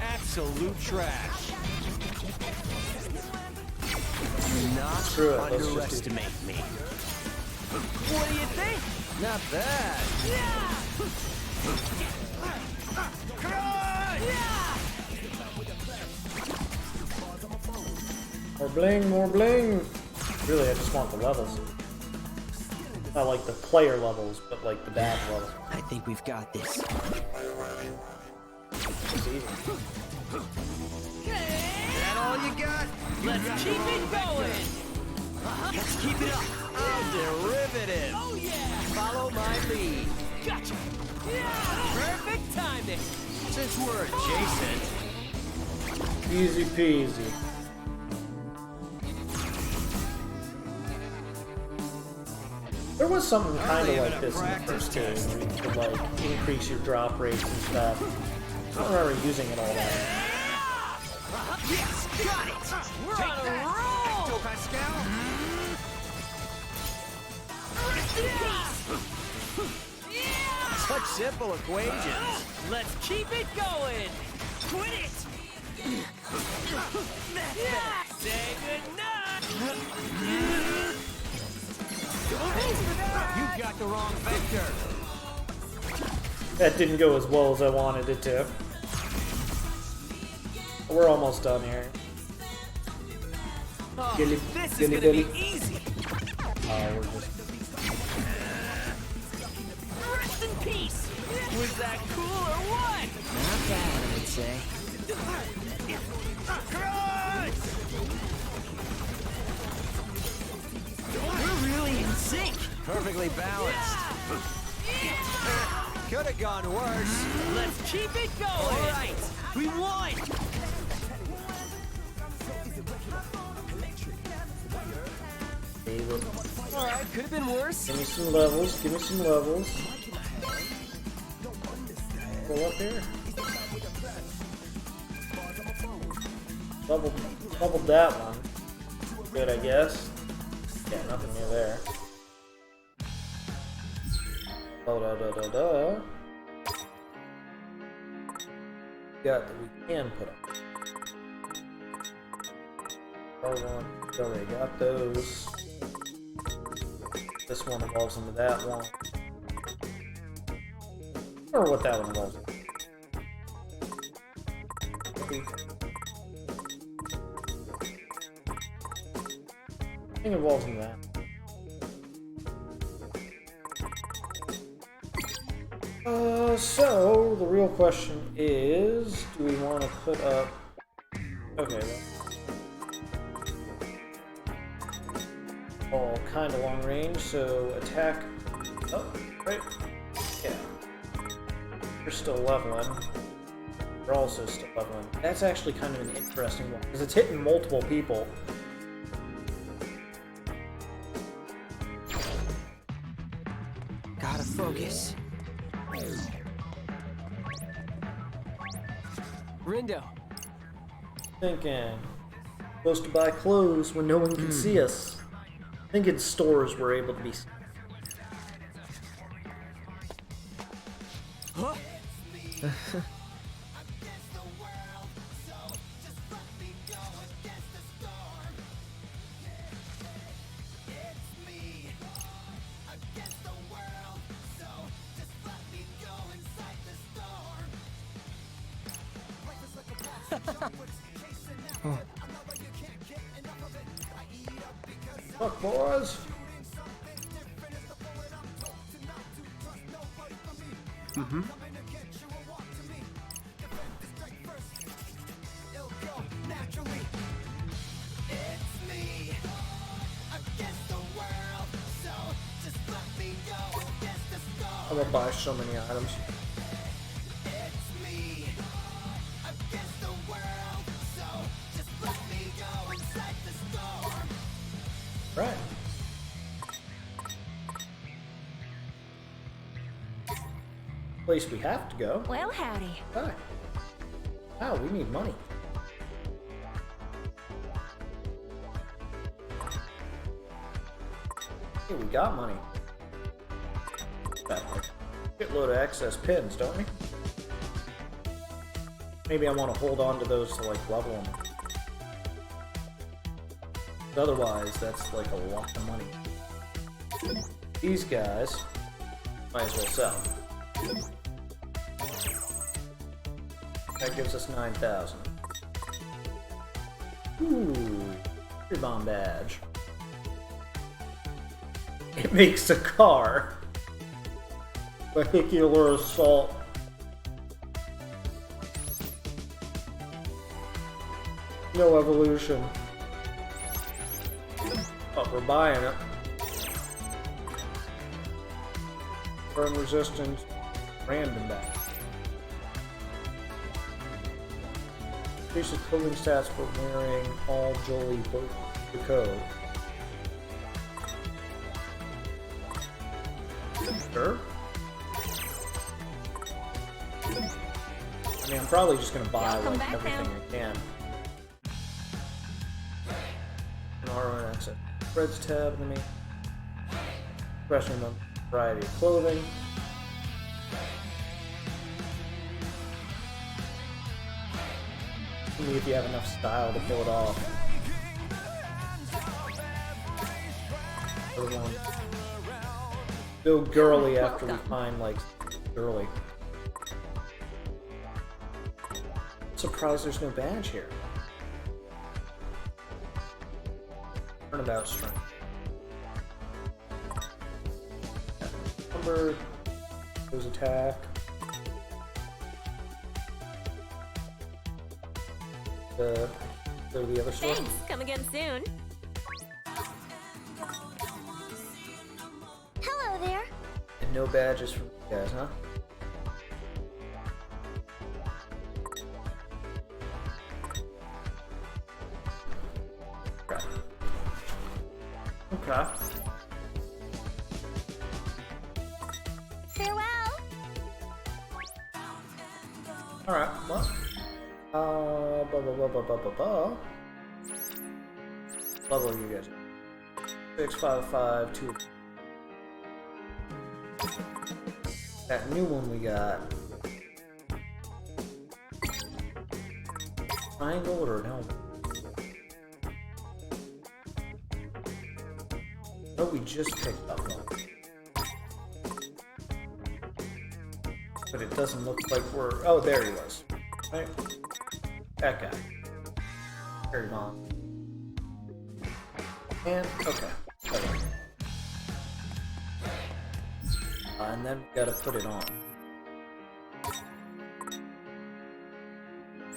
Absolute trash. Do not Screw it, let's just underestimate me. What do you think? Not bad. More bling, more bling! Really, I just want the levels. Not like the player levels, but like the bad levels. I think we've got this. It's easy. That all you got? Let's keep it going! Let's keep it up. How derivative. Oh yeah! Follow my lead. Gotcha! Yeah! Perfect timing! Since we're adjacent. Easy peasy. There was something kind of like this in the first game, where you could like increase your drop rates and stuff. I don't remember using it all that. Yes! Got it! We're on a roll! Pascal. Such simple equations. Let's keep it going! Quit it! Yeah! Say goodnight! You got the wrong vector. That didn't go as well as I wanted it to. We're almost done here. Oh, Gilly, this is gilly, gonna gilly. be easy! We're just... Rest in peace! Was that cool or what? Not bad, I would say. We're really in sync! Perfectly balanced. Could have gone worse. Let's keep it going! Alright! We won! David. Alright, could have been worse. Give me some levels, give me some levels. Go up here. Bubbled that one. Good, I guess. Yeah, nothing new there. Da-da-da-da-da. Got that we can put up. R1, already got those. This one evolves into that one. remember what that one was. I think it involves in that. So the real question is, do we want to put up? Okay. All kind of long range, so attack. Oh, right. Yeah. You're still leveling. You're also still leveling. That's actually kind of an interesting one because it's hitting multiple people. Gotta focus. Rindo. Thinking. Supposed to buy clothes when no one can see us. I think in stores we're able to be. Huh? Fuck, boys. Mm-hmm. I'm gonna buy so many items. Right. Place we have to go. Well, howdy. Hi. Wow, we need money. Hey, we got money. Got a shitload of excess pins, don't we? Maybe I want to hold on to those to like level them. Otherwise, that's like a lot of money. These guys might as well sell. That gives us 9,000. Ooh, free bomb badge. It makes a car. Vehicular assault. No evolution. But we're buying it. Burn resistance. Random back. Increase the clothing stats for wearing all Jolie the code. Sure. I mean, I'm probably just gonna buy like everything I can. An RO exit. Threads tab, let me. Expression of variety of clothing. See if you have enough style to pull it off. Go girly after we find like girly. Surprised there's no badge here. Turnabout strength. Number. Goes attack. Go to the other store. Thanks. Come again soon. Hello there. And no badges from you guys, huh? Okay. Farewell. Alright, well. Level you guys. 6, 5, 5, 2. That new one we got. Triangle or no? No, we just picked up one. but it doesn't look like we're... Oh, there he was. Right? That guy. Carry on. And, okay. And then we gotta put it on.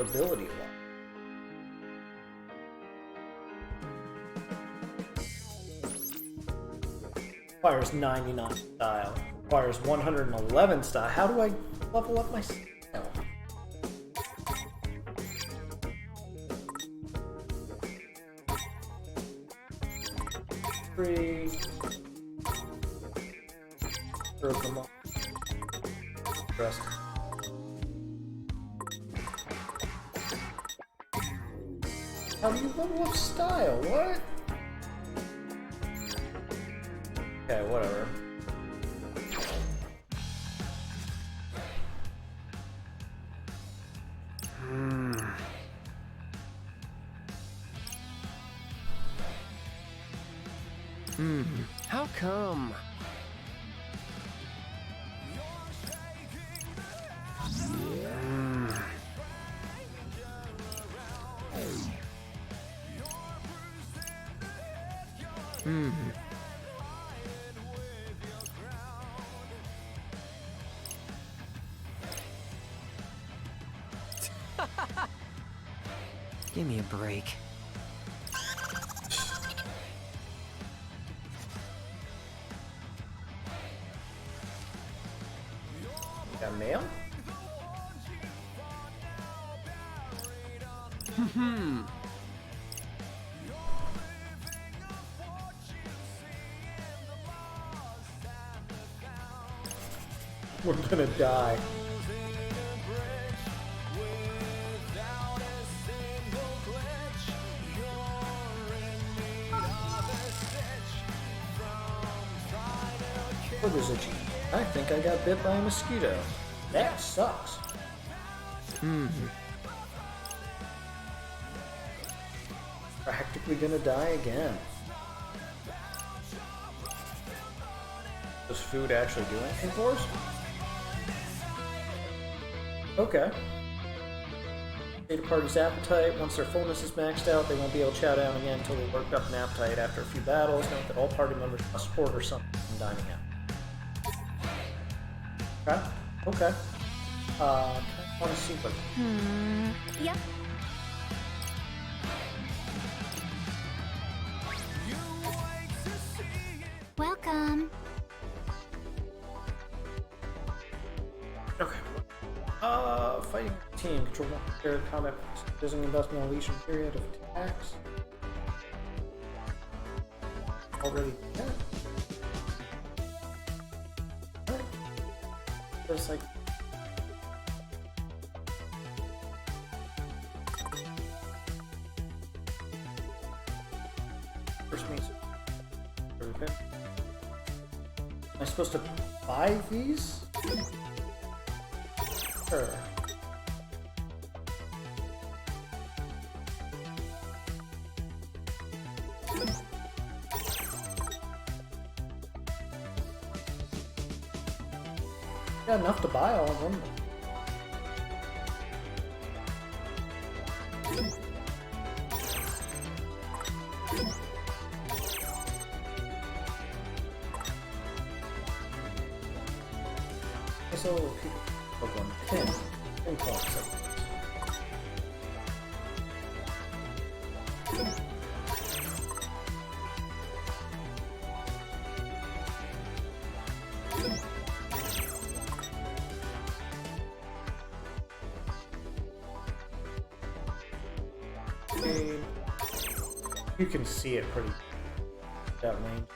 Ability one. Requires 99 style. Requires 111 style. How do I level up my style? 3. Broke them up. Rest. How do you level up style? What? Okay, whatever. How come? Give me a break. Got mail? We're gonna die. Oh, there's a G. I think I got bit by a mosquito. That sucks. Practically gonna die again. Does food actually do anything for us? Okay. State a party's appetite. Once their fullness is maxed out, they won't be able to chow down again until they've worked up an appetite after a few battles. Note that all party members must order something from dining out. Okay. Okay. I want to see what... Yep. Welcome. Okay. Fighting team. Control one player combat. Using investment unleash a period of attacks. Already done. Alright. There's like... First means... Okay. Am I supposed to buy these? Sure. Got enough to buy all of them. So people of one pin points. You can see it pretty that range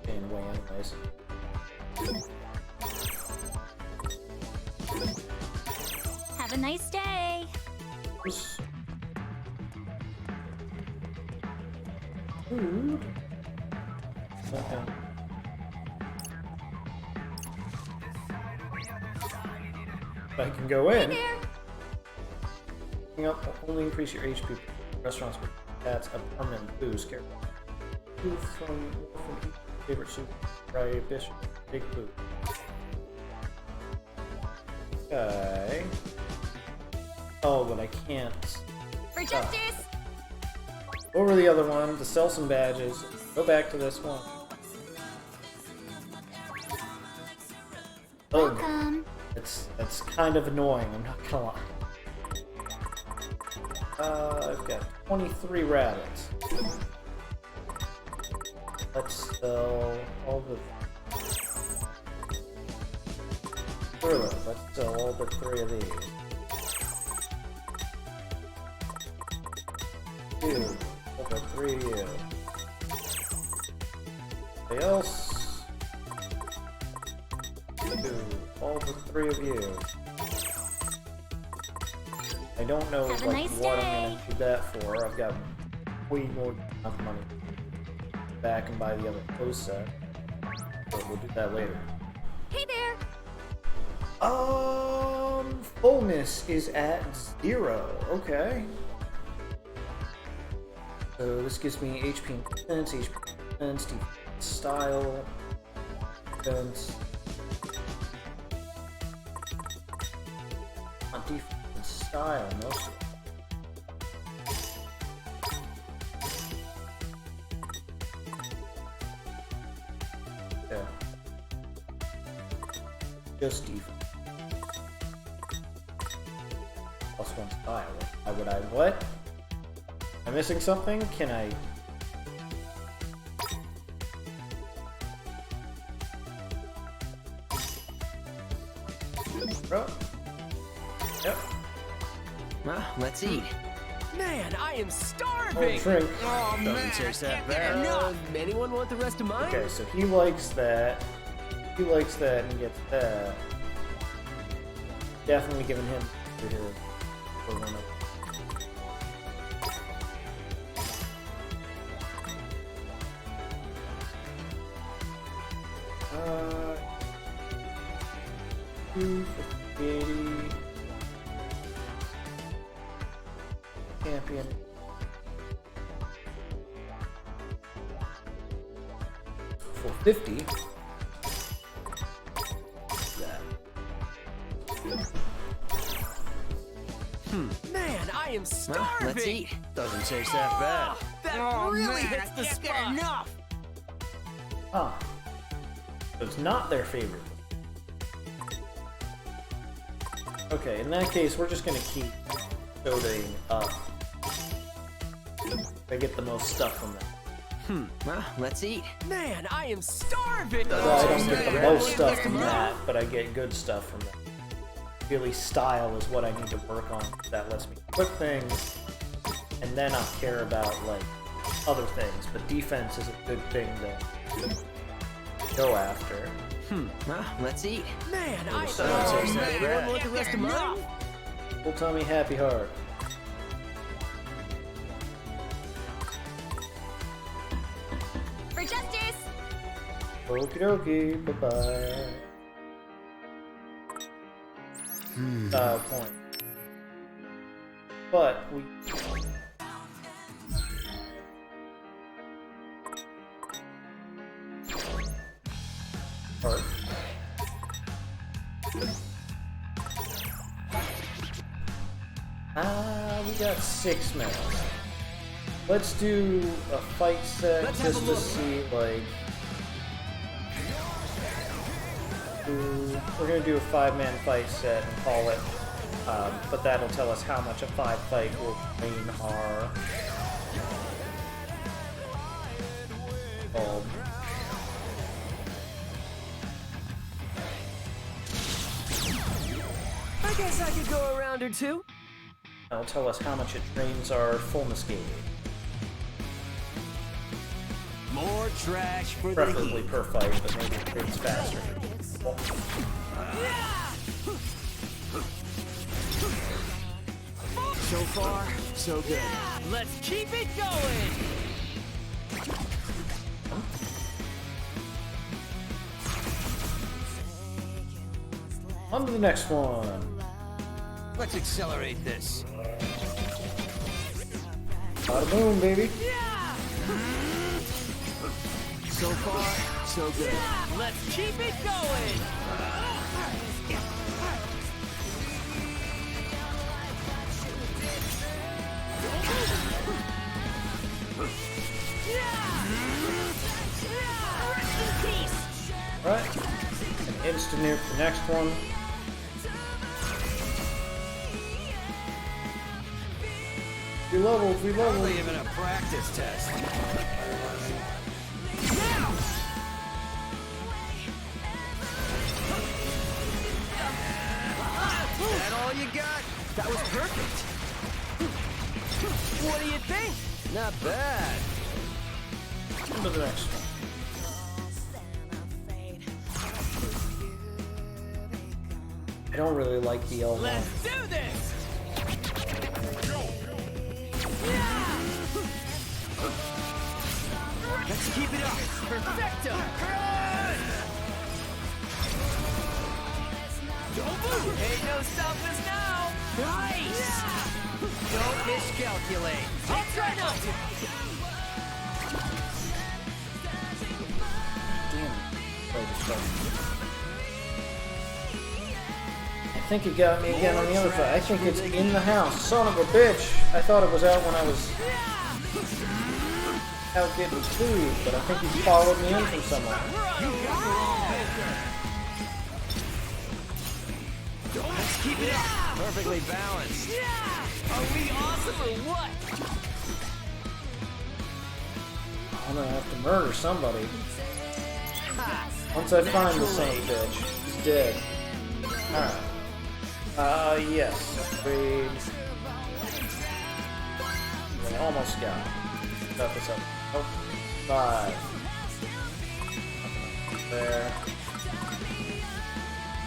in way anyways. Have a nice day. Food. Okay. I can go in. Up will only increase your HP. Restaurants with that's a permanent boost. Careful. Food from each favorite soup, variety of dish, big food. Okay. Oh, but I can't. For justice! Over the other one to sell some badges. Go back to this one. Welcome. That's kind of annoying, I'm not gonna lie. I've got 23 rabbits. Let's sell all the... Let's sell all but 3 of these. 2, all but 3 of you. Anybody else? 2, all but 3 of you. I don't know Have a like nice what day. I'm gonna do that for. I've got way more than enough money to go back and buy the other clothes set. But we'll do that later. Hey there. Fullness is at 0. Okay. So this gives me HP and defense, defense, style, defense. Not defense, style mostly. Yeah. Just defense. +1 style. Why would I? What? Am I missing something? Can I? Bro. Yep. Well, let's eat. Man, I am starving! Drink. Oh, man, Doesn't taste that I can't get bad. enough. Anyone want the rest of mine? Okay, so he likes that. He likes that and gets that. Definitely giving him here. For one of Uh, 250, champion. For 50. Man, I am starving! Well, let's eat. Doesn't taste that bad. That really hits the spot! enough! Huh. So it's not their favorite. Okay, in that case, we're just gonna keep building up. I get the most stuff from that. Well, let's eat. Man, I am starving! Well, I don't get the most stuff from that, but I get good stuff from that. Really, style is what I need to work on. That lets me equip things, and then I'll care about like other things. But defense is a good thing to go after. Well, let's eat. Man, I Doesn't taste that Anyone bad. want the rest of mine? Full tummy, happy heart. For justice! Okie dokie, bye bye. Point. But we. Heart. We got 6 minutes. Let's do a fight set just to see, like... We're gonna do a 5-man fight set and call it, but that'll tell us how much a 5 fight will drain our... I guess I could go a round or two. That'll tell us how much it drains our fullness gauge. More trash for the Preferably heat. per fight, but maybe it drains faster. So far, so good. Let's keep it going! On to the next one. Let's accelerate this. Bada boom, baby. So far, so good. Let's keep it going! Right. And instant nuke the next one. We leveled, we leveled. Hardly even a practice test. That all you got? That was perfect. What do you think? Not bad. On to the next one. I don't really like the L1. Let's do this! Let's keep it up. Perfecto! Ain't no stopping us now! Nice! Don't miscalculate. I'll try not to! I think it got me again on the other side. I think it's in the house. Son of a bitch! I thought it was out when I was out getting food, but I think he followed me in from somewhere. Let's keep it up. Perfectly balanced. Are we awesome or what? I'm gonna have to murder somebody. Once I find the son of a bitch, he's dead. Alright. Yes. Upgrade. I almost got it. Got this up. Oh, 5. There.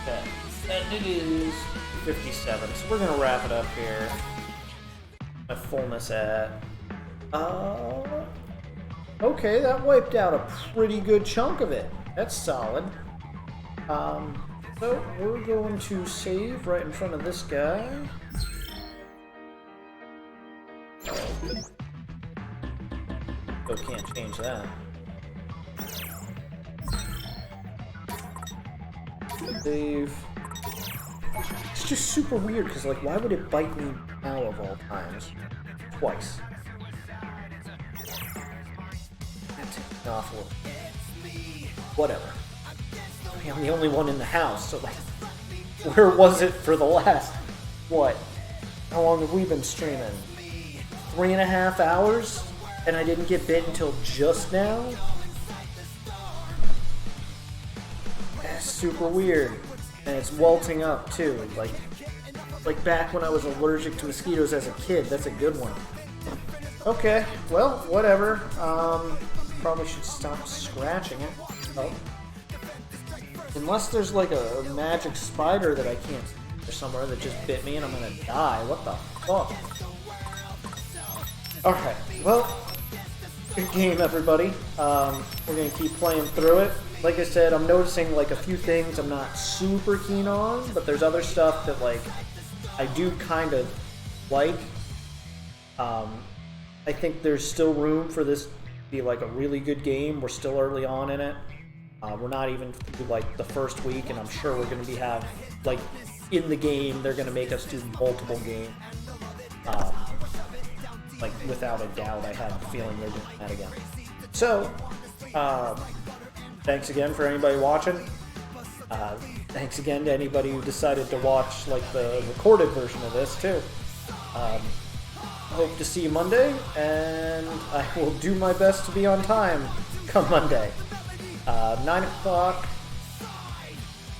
Okay. And it is 57. So we're gonna wrap it up here. My fullness at. Okay, that wiped out a pretty good chunk of it. That's solid. So we're going to save right in front of this guy. So can't change that. Save. It's just super weird because, like, why would it bite me now of all times? Twice. Awful. Whatever. I mean, I'm the only one in the house, so like, where was it for the last, what? How long have we been streaming? 3.5 hours? And I didn't get bit until just now? That's super weird. And it's waltzing up too, like back when I was allergic to mosquitoes as a kid. That's a good one. Okay, well, whatever. Probably should stop scratching it. Oh. Unless there's like a magic spider that I can't see or somewhere that just bit me and I'm gonna die. What the fuck? Alright, well, good game, everybody. We're gonna keep playing through it. Like I said, I'm noticing like a few things I'm not super keen on, but there's other stuff that like I do kind of like. I think there's still room for this to be like a really good game. We're still early on in it. We're not even through like the first week, and I'm sure we're going to have like in the game they're going to make us do multiple games. Like without a doubt, I have a feeling they're doing that again. So, thanks again for anybody watching. Thanks again to anybody who decided to watch like the recorded version of this too. Hope to see you Monday, and I will do my best to be on time come Monday. 9 o'clock.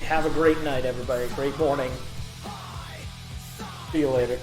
Have a great night, everybody. Great morning. See you later.